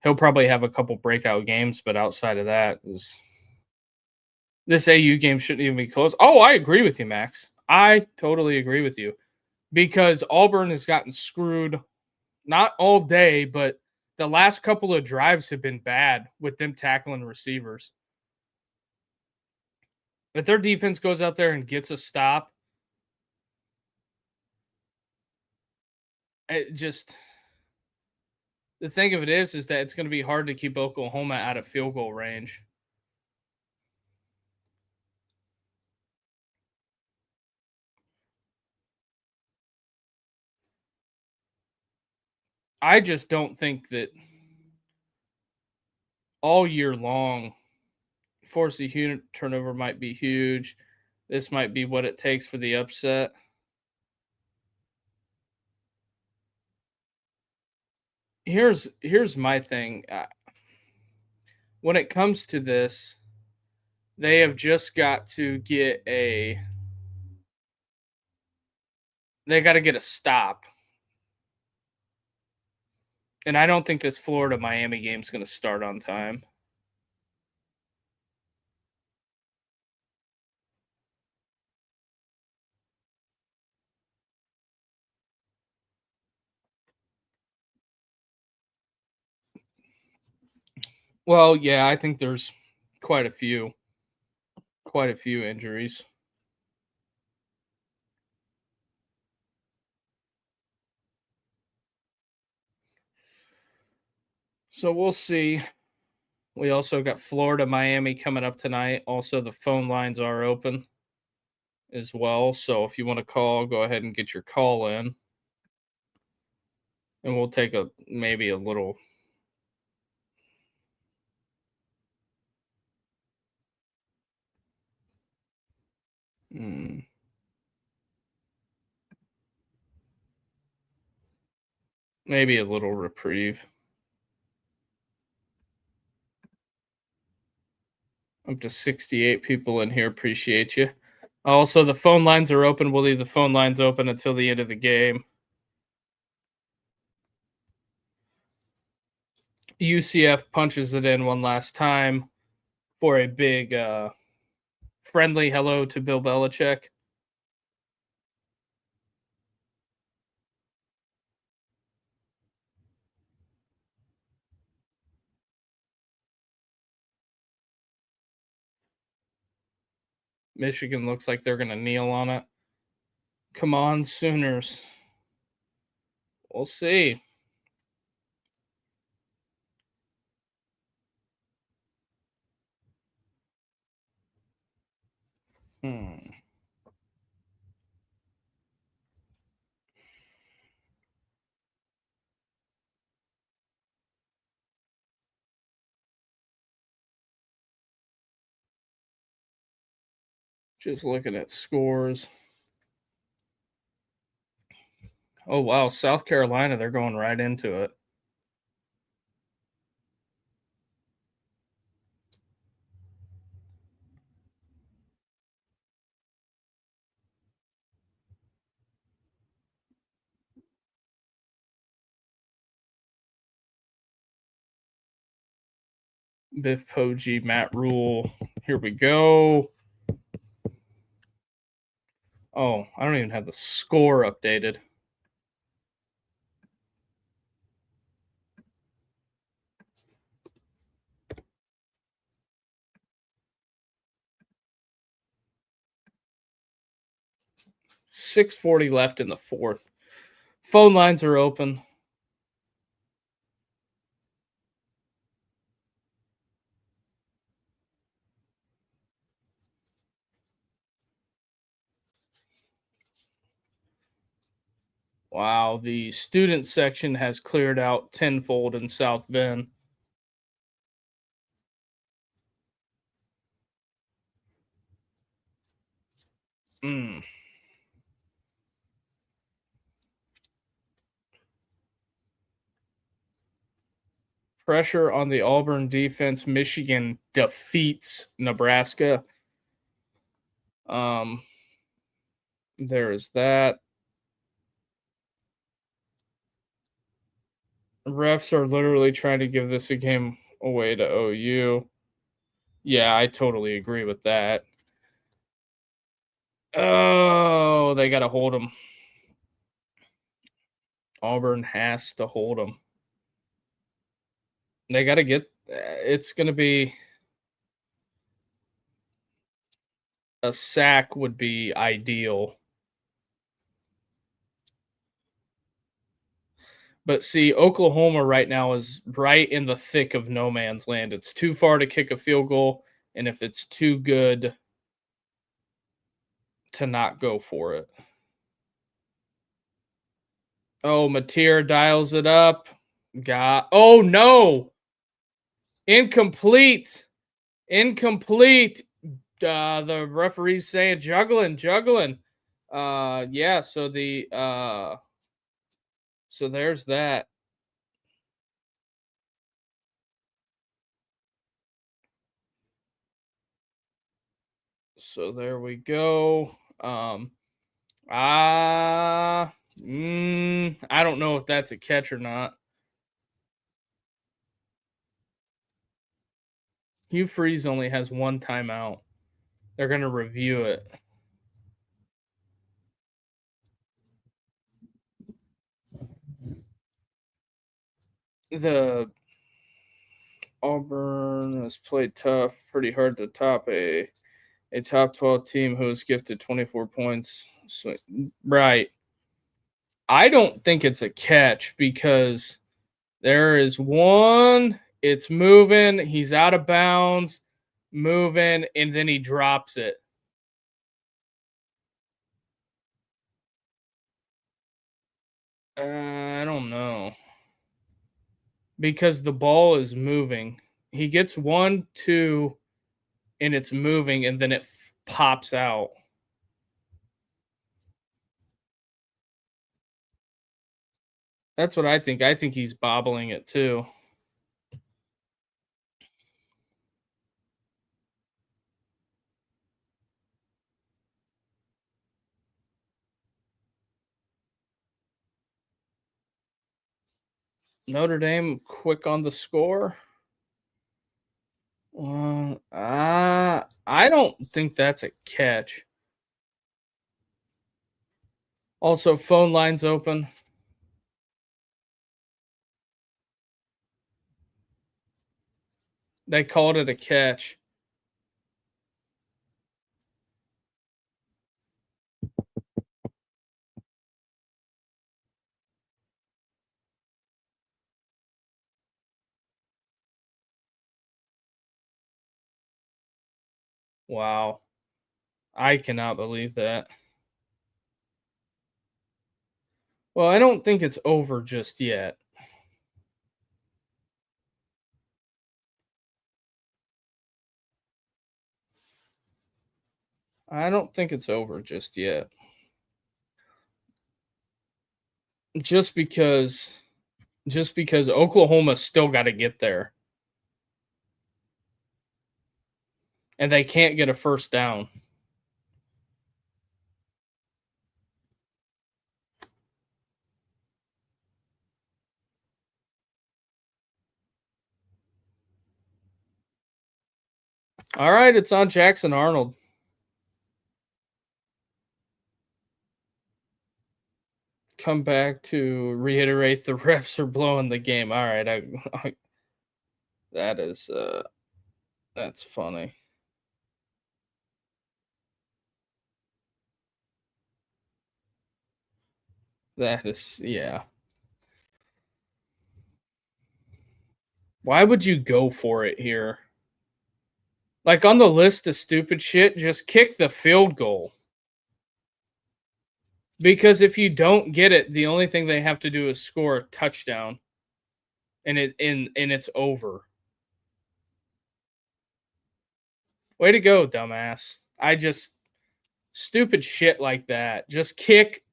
He'll probably have a couple breakout games, but outside of that, this AU game shouldn't even be close. Oh, I agree with you, Max. I totally agree with you because Auburn has gotten screwed not all day, but the last couple of drives have been bad with them tackling receivers. If their defense goes out there and gets a stop, it just the thing of it is that it's going to be hard to keep Oklahoma out of field goal range. I just don't think that all year long, force a unit turnover might be huge. This might be what it takes for the upset. Here's my thing. When it comes to this, they have just got to get a they got to get a stop. And I don't think this Florida Miami game is going to start on time. Well, yeah, I think there's quite a few injuries. So we'll see. We also got Florida Miami coming up tonight. Also, the phone lines are open as well. So if you want to call, go ahead and get your call in. And we'll take maybe a little mm, maybe a little reprieve. Up to 68 people in here. Appreciate you. Also, the phone lines are open. We'll leave the phone lines open until the end of the game. UCF punches it in one last time for a big friendly hello to Bill Belichick. Michigan looks like they're going to kneel on it. Come on, Sooners. We'll see. Just looking at scores. Oh, wow. South Carolina, they're going right into it. Biff Poggi, Matt Rule. Here we go. Oh, I don't even have the score updated. .640 left in the fourth. Phone lines are open. Wow, the student section has cleared out tenfold in South Bend. Mm. Pressure on the Auburn defense. Michigan defeats Nebraska. There is that. Refs are literally trying to give this a game away to OU. Yeah, I totally agree with that. Oh, they got to hold them. Auburn has to hold them. They got to get. It's going to be a sack would be ideal. But see, Oklahoma right now is right in the thick of no man's land. It's too far to kick a field goal, and if it's too good to not go for it. Oh, Mateer dials it up. Oh no! Incomplete. Incomplete. The referee's saying juggling, juggling. Yeah. So there's that. So there we go. I don't know if that's a catch or not. Hugh Freeze only has one timeout. They're gonna review it. The Auburn has played tough, pretty hard to top a top 12 team who was gifted 24 points. So, right. I don't think it's a catch because there is one, it's moving, he's out of bounds, moving, and then he drops it. I don't know. Because the ball is moving. He gets one, two, and it's moving, and then it pops out. That's what I think. I think he's bobbling it too. Notre Dame quick on the score. I don't think that's a catch. Also, phone lines open. They called it a catch. Wow. I cannot believe that. Well, I don't think it's over just yet. I don't think it's over just yet. Just because Oklahoma's still got to get there. And they can't get a first down. All right, it's on Jackson Arnold. Come back to reiterate the refs are blowing the game. All right, that is that's funny. That is yeah. Why would you go for it here? Like on the list of stupid shit, just kick the field goal. Because if you don't get it, the only thing they have to do is score a touchdown, and it's over. Way to go, dumbass! I just stupid shit like that. Just kick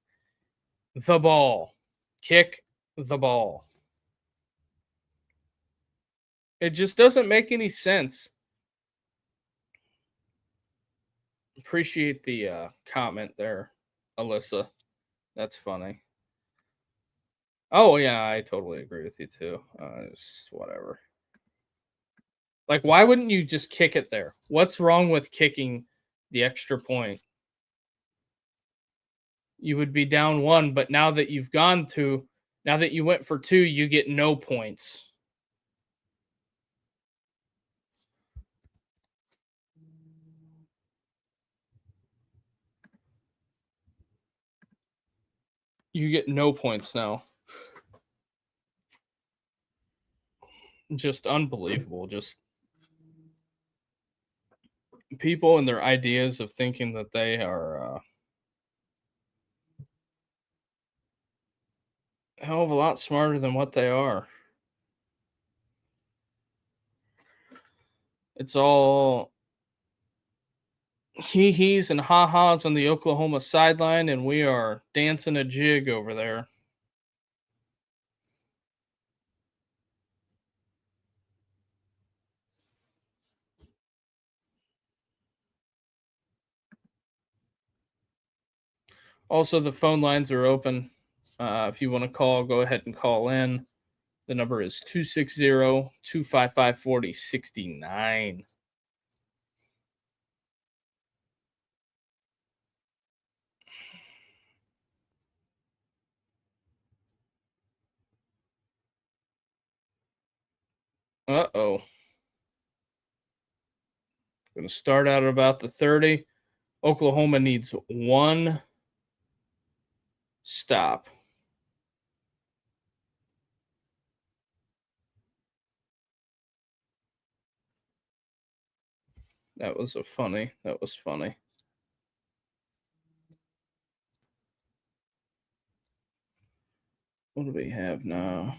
the ball. Kick the ball. It just doesn't make any sense. Appreciate the comment there, Alyssa. That's funny. Oh yeah, I totally agree with you too. Just whatever. Like, why wouldn't you just kick it there? What's wrong with kicking the extra point? You would be down one, but now that you went for two, you get no points. You get no points now. Just unbelievable. Just people and their ideas of thinking that they are hell of a lot smarter than what they are. It's all hee-hees and ha-has on the Oklahoma sideline, and we are dancing a jig over there. Also, the phone lines are open. If you want to call, go ahead and call in. The number is 260-255-4069. Uh-oh. Going to start out at about the 30. Oklahoma needs one stop. That was funny. That was funny. What do we have now?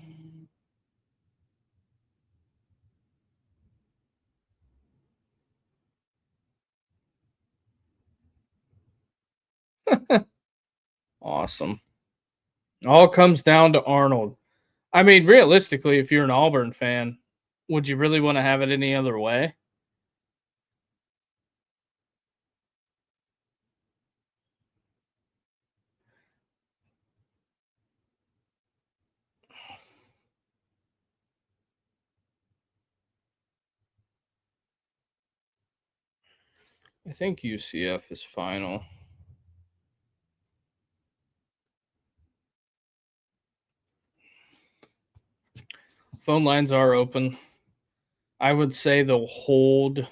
Awesome. All comes down to Arnold. I mean, realistically, if you're an Auburn fan, would you really want to have it any other way? I think UCF is final. Phone lines are open. I would say they'll hold.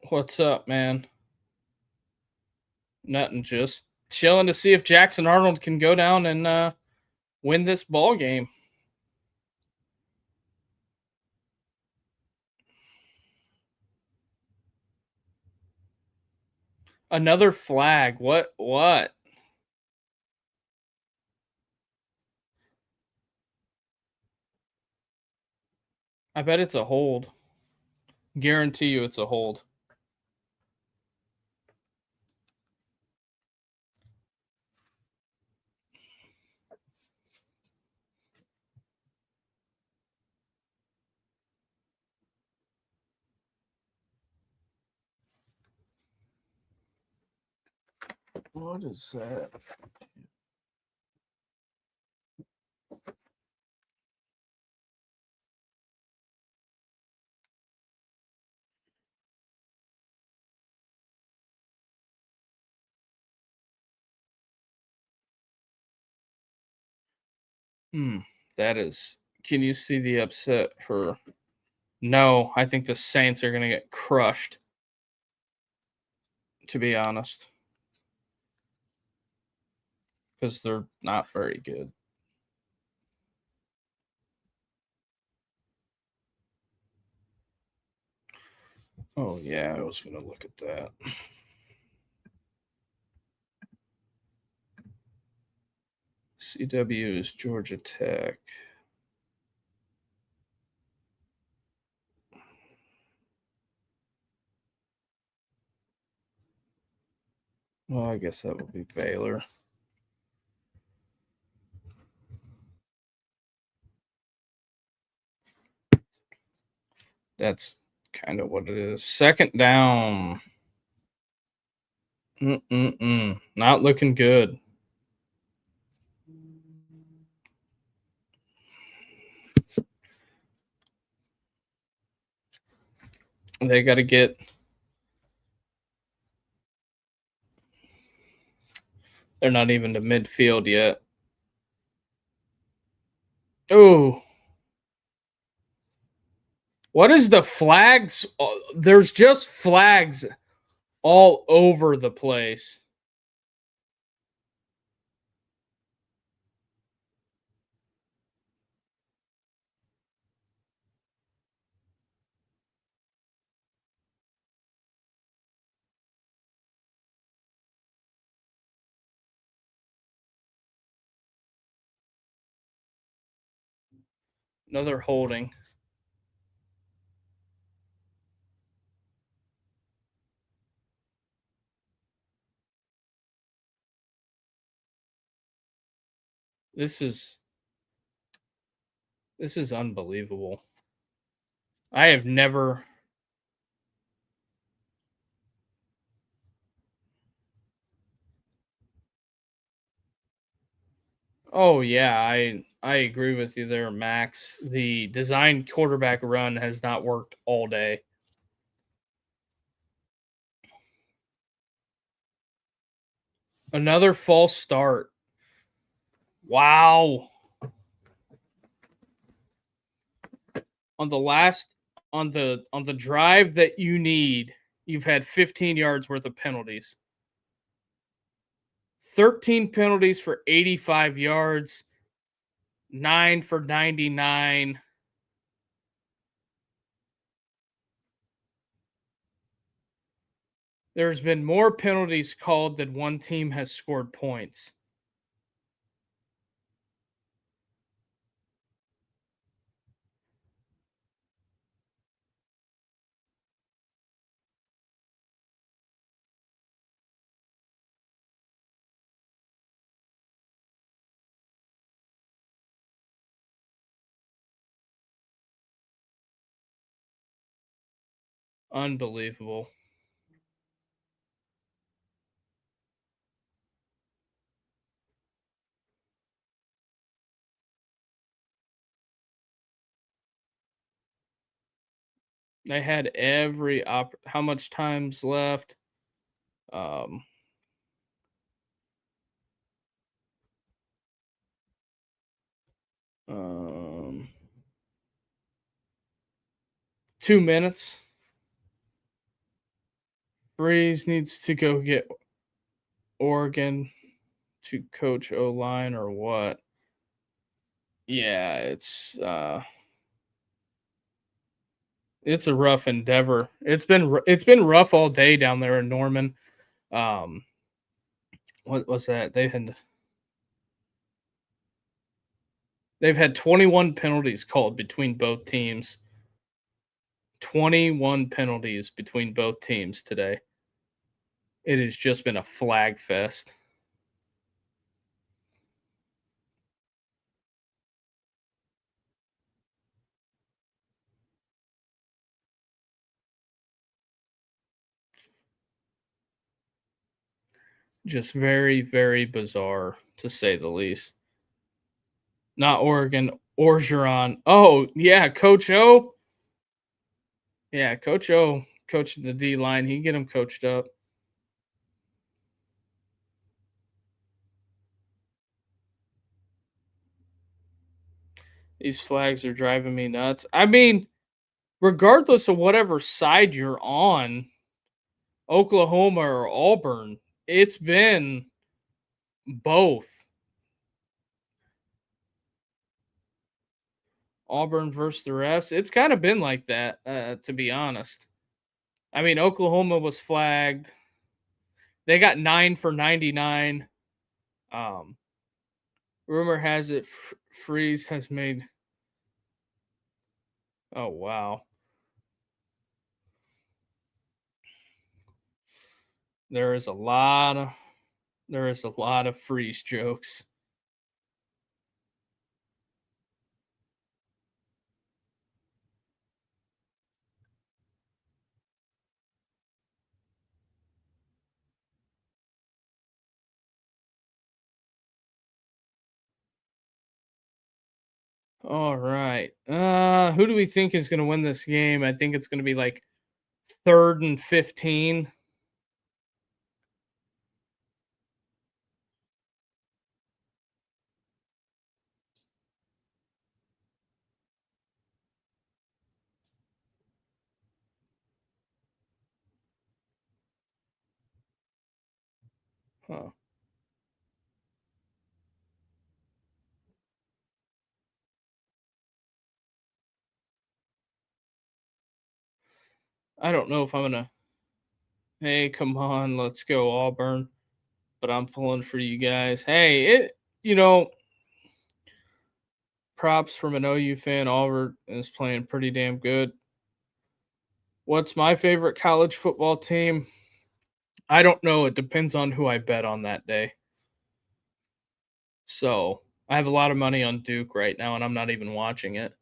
What's up, man? Nothing. Just chilling to see if Jackson Arnold can go down and win this ball game. Another flag. What? What? I bet it's a hold. Guarantee you it's a hold. What is that? That is. Can you see the upset for? No, I think the Saints are going to get crushed. To be honest, because they're not very good. Oh yeah, I was going to look at that. CW is Georgia Tech. Well, I guess that would be Baylor. That's kind of what it is. Second down. Not looking good. They got to get. They're not even to midfield yet. Oh. What is the flags? There's just flags all over the place. Another holding. This is unbelievable. I have never. Oh yeah, I agree with you there, Max. The design quarterback run has not worked all day. Another false start. Wow. On the last on the drive that you need, you've had 15 yards worth of penalties. 13 penalties for 85 yards, 9 for 99. There's been more penalties called than one team has scored points. Unbelievable. They had every how much time's left? Um um 2 minutes. Breeze needs to go get Oregon to coach O line or what? Yeah, it's a rough endeavor. It's been rough all day down there in Norman. Um, what was that? They've had 21 penalties called between both teams. 21 penalties between both teams today. It has just been a flag fest. Just very, very bizarre to say the least. Not Oregon, Orgeron. Oh, yeah, Coach O. Yeah, Coach O coaching the D line. He can get him coached up. These flags are driving me nuts. I mean, regardless of whatever side you're on, Oklahoma or Auburn, it's been both. Auburn versus the refs. It's kind of been like that, to be honest. I mean, Oklahoma was flagged. They got 9 for 99. Um, rumor has it Freeze has made. Oh, wow. There is a lot of Freeze jokes. All right. Who do we think is going to win this game? I think it's going to be like 3rd and 15. Huh. I don't know if I'm going to. Hey, come on, let's go Auburn. But I'm pulling for you guys. Hey, you know, Props from an OU fan. Auburn is playing pretty damn good. What's my favorite college football team? I don't know. It depends on who I bet on that day. So I have a lot of money on Duke right now, and I'm not even watching it.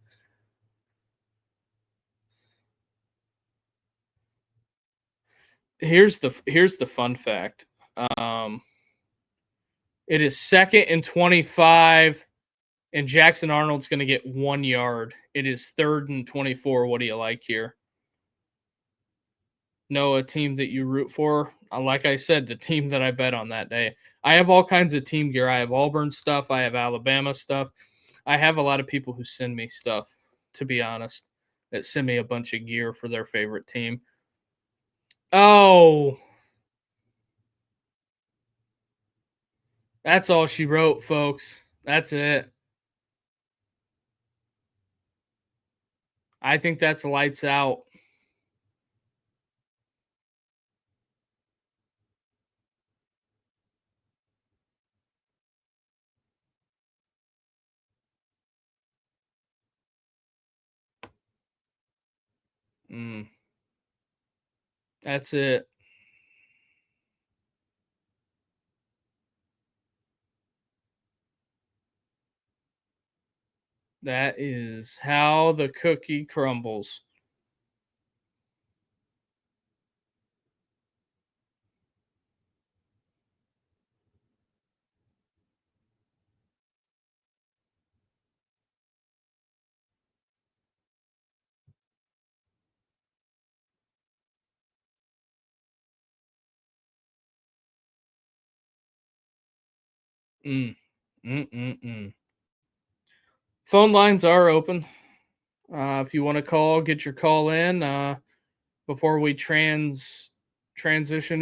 Here's the fun fact. Um, it is 2nd and 25, and Jackson Arnold's going to get 1 yard. It is 3rd and 24. What do you like here? Know a team that you root for? Like I said, the team that I bet on that day. I have all kinds of team gear. I have Auburn stuff. I have Alabama stuff. I have a lot of people who send me stuff, to be honest, that send me a bunch of gear for their favorite team. Oh, that's all she wrote, folks. That's it. I think that's lights out. Mm, that's it. That is how the cookie crumbles. Mm. Mm-mm-mm. Phone lines are open. If you want to call, get your call in before we transition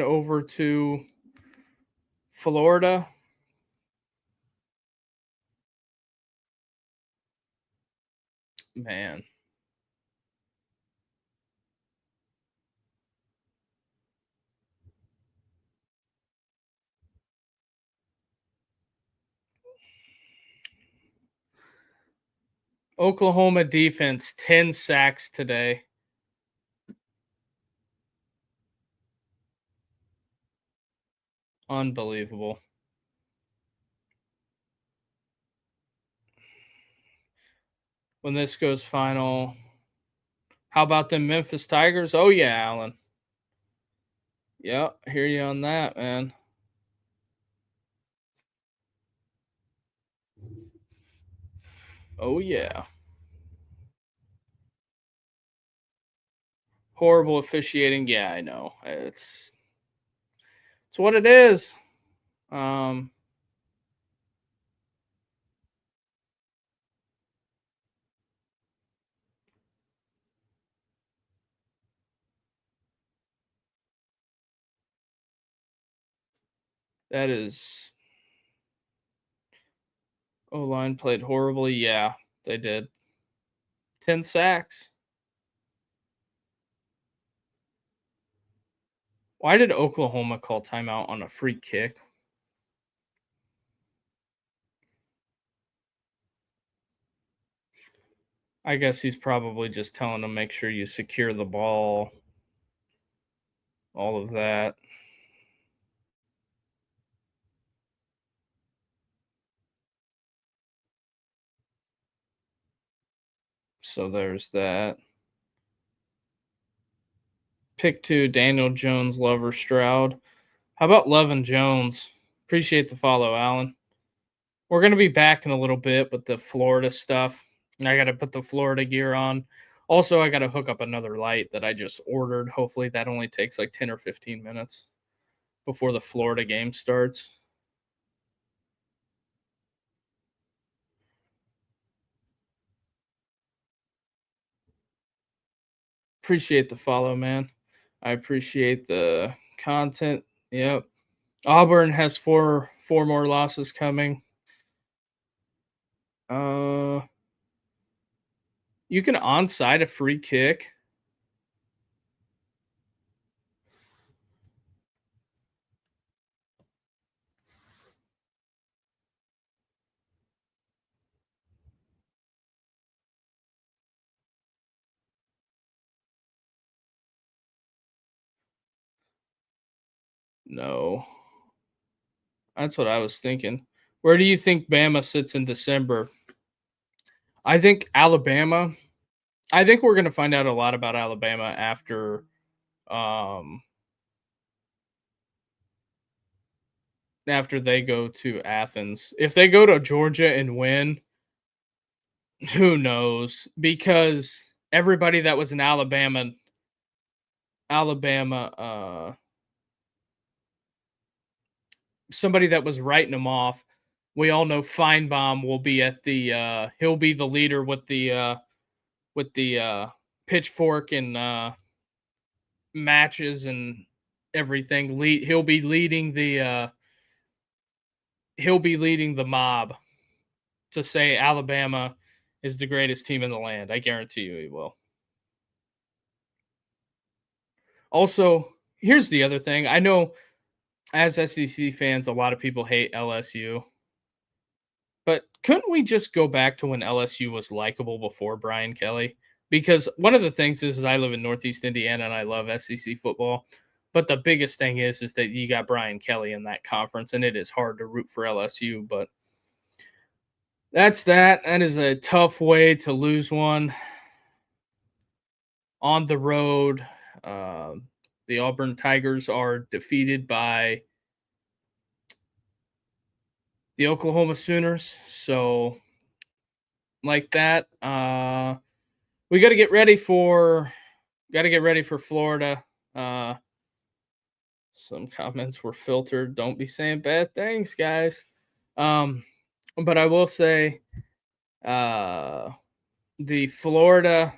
over to Florida. Man, Oklahoma defense 10 sacks today. Unbelievable. When this goes final, how about the Memphis Tigers? Oh yeah, Alan. Yep, hear you on that, man. Oh yeah. Horrible officiating. Yeah, I know. It's what it is. Um, that is O line played horribly. Yeah, they did. 10 sacks. Why did Oklahoma call timeout on a free kick? I guess he's probably just telling them make sure you secure the ball, all of that. So there's that. Pick 2, Daniel Jones, Lover Stroud. How about Levin Jones? Appreciate the follow, Alan. We're going to be back in a little bit with the Florida stuff. I got to put the Florida gear on. Also, I got to hook up another light that I just ordered. Hopefully, that only takes like 10 or 15 minutes before the Florida game starts. Appreciate the follow, man. I appreciate the content. Yep. Auburn has four more losses coming. Uh, you can onside a free kick. No. That's what I was thinking. Where do you think Bama sits in December? I think Alabama. I think we're going to find out a lot about Alabama um after they go to Athens. If they go to Georgia and win, who knows? Because everybody that was in Alabama, somebody that was writing them off. We all know Feinbaum will be at the. He'll be the leader with the pitchfork and matches and everything. He'll be leading the. He'll be leading the mob to say Alabama is the greatest team in the land. I guarantee you he will. Also, here's the other thing. I know as SEC fans, a lot of people hate LSU. But couldn't we just go back to when LSU was likable before Brian Kelly? Because one of the things is I live in Northeast Indiana and I love SEC football. But the biggest thing is that you got Brian Kelly in that conference, and it is hard to root for LSU. But that's that. That is a tough way to lose one on the road. The Auburn Tigers are defeated by the Oklahoma Sooners. So, like that, we got to get ready for Florida. Some comments were filtered. Don't be saying bad things, guys. But I will say, the Florida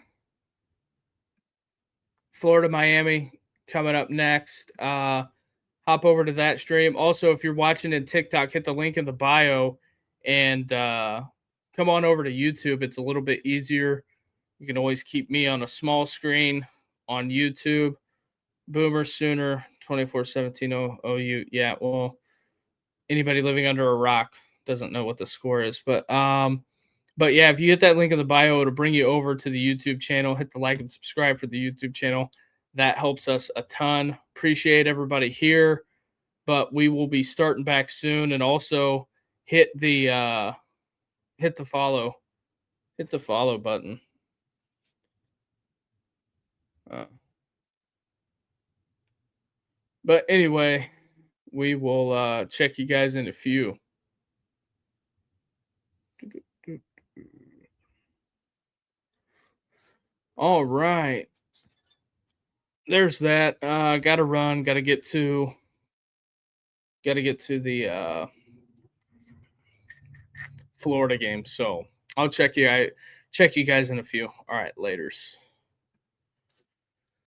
Miami coming up next. Hop over to that stream. Also, if you're watching in TikTok, hit the link in the bio and come on over to YouTube. It's a little bit easier. You can always keep me on a small screen on YouTube. Boomer Sooner 2417 OU. Yeah, well, anybody living under a rock doesn't know what the score is, but yeah, if you hit that link in the bio, it'll bring you over to the YouTube channel. Hit the like and subscribe for the YouTube channel. That helps us a ton. Appreciate everybody here, but we will be starting back soon. And also hit the follow button. But anyway, we will check you guys in a few. All right. There's that. Gotta run, gotta get to the Florida game. So I'll check you guys in a few. All right, laters.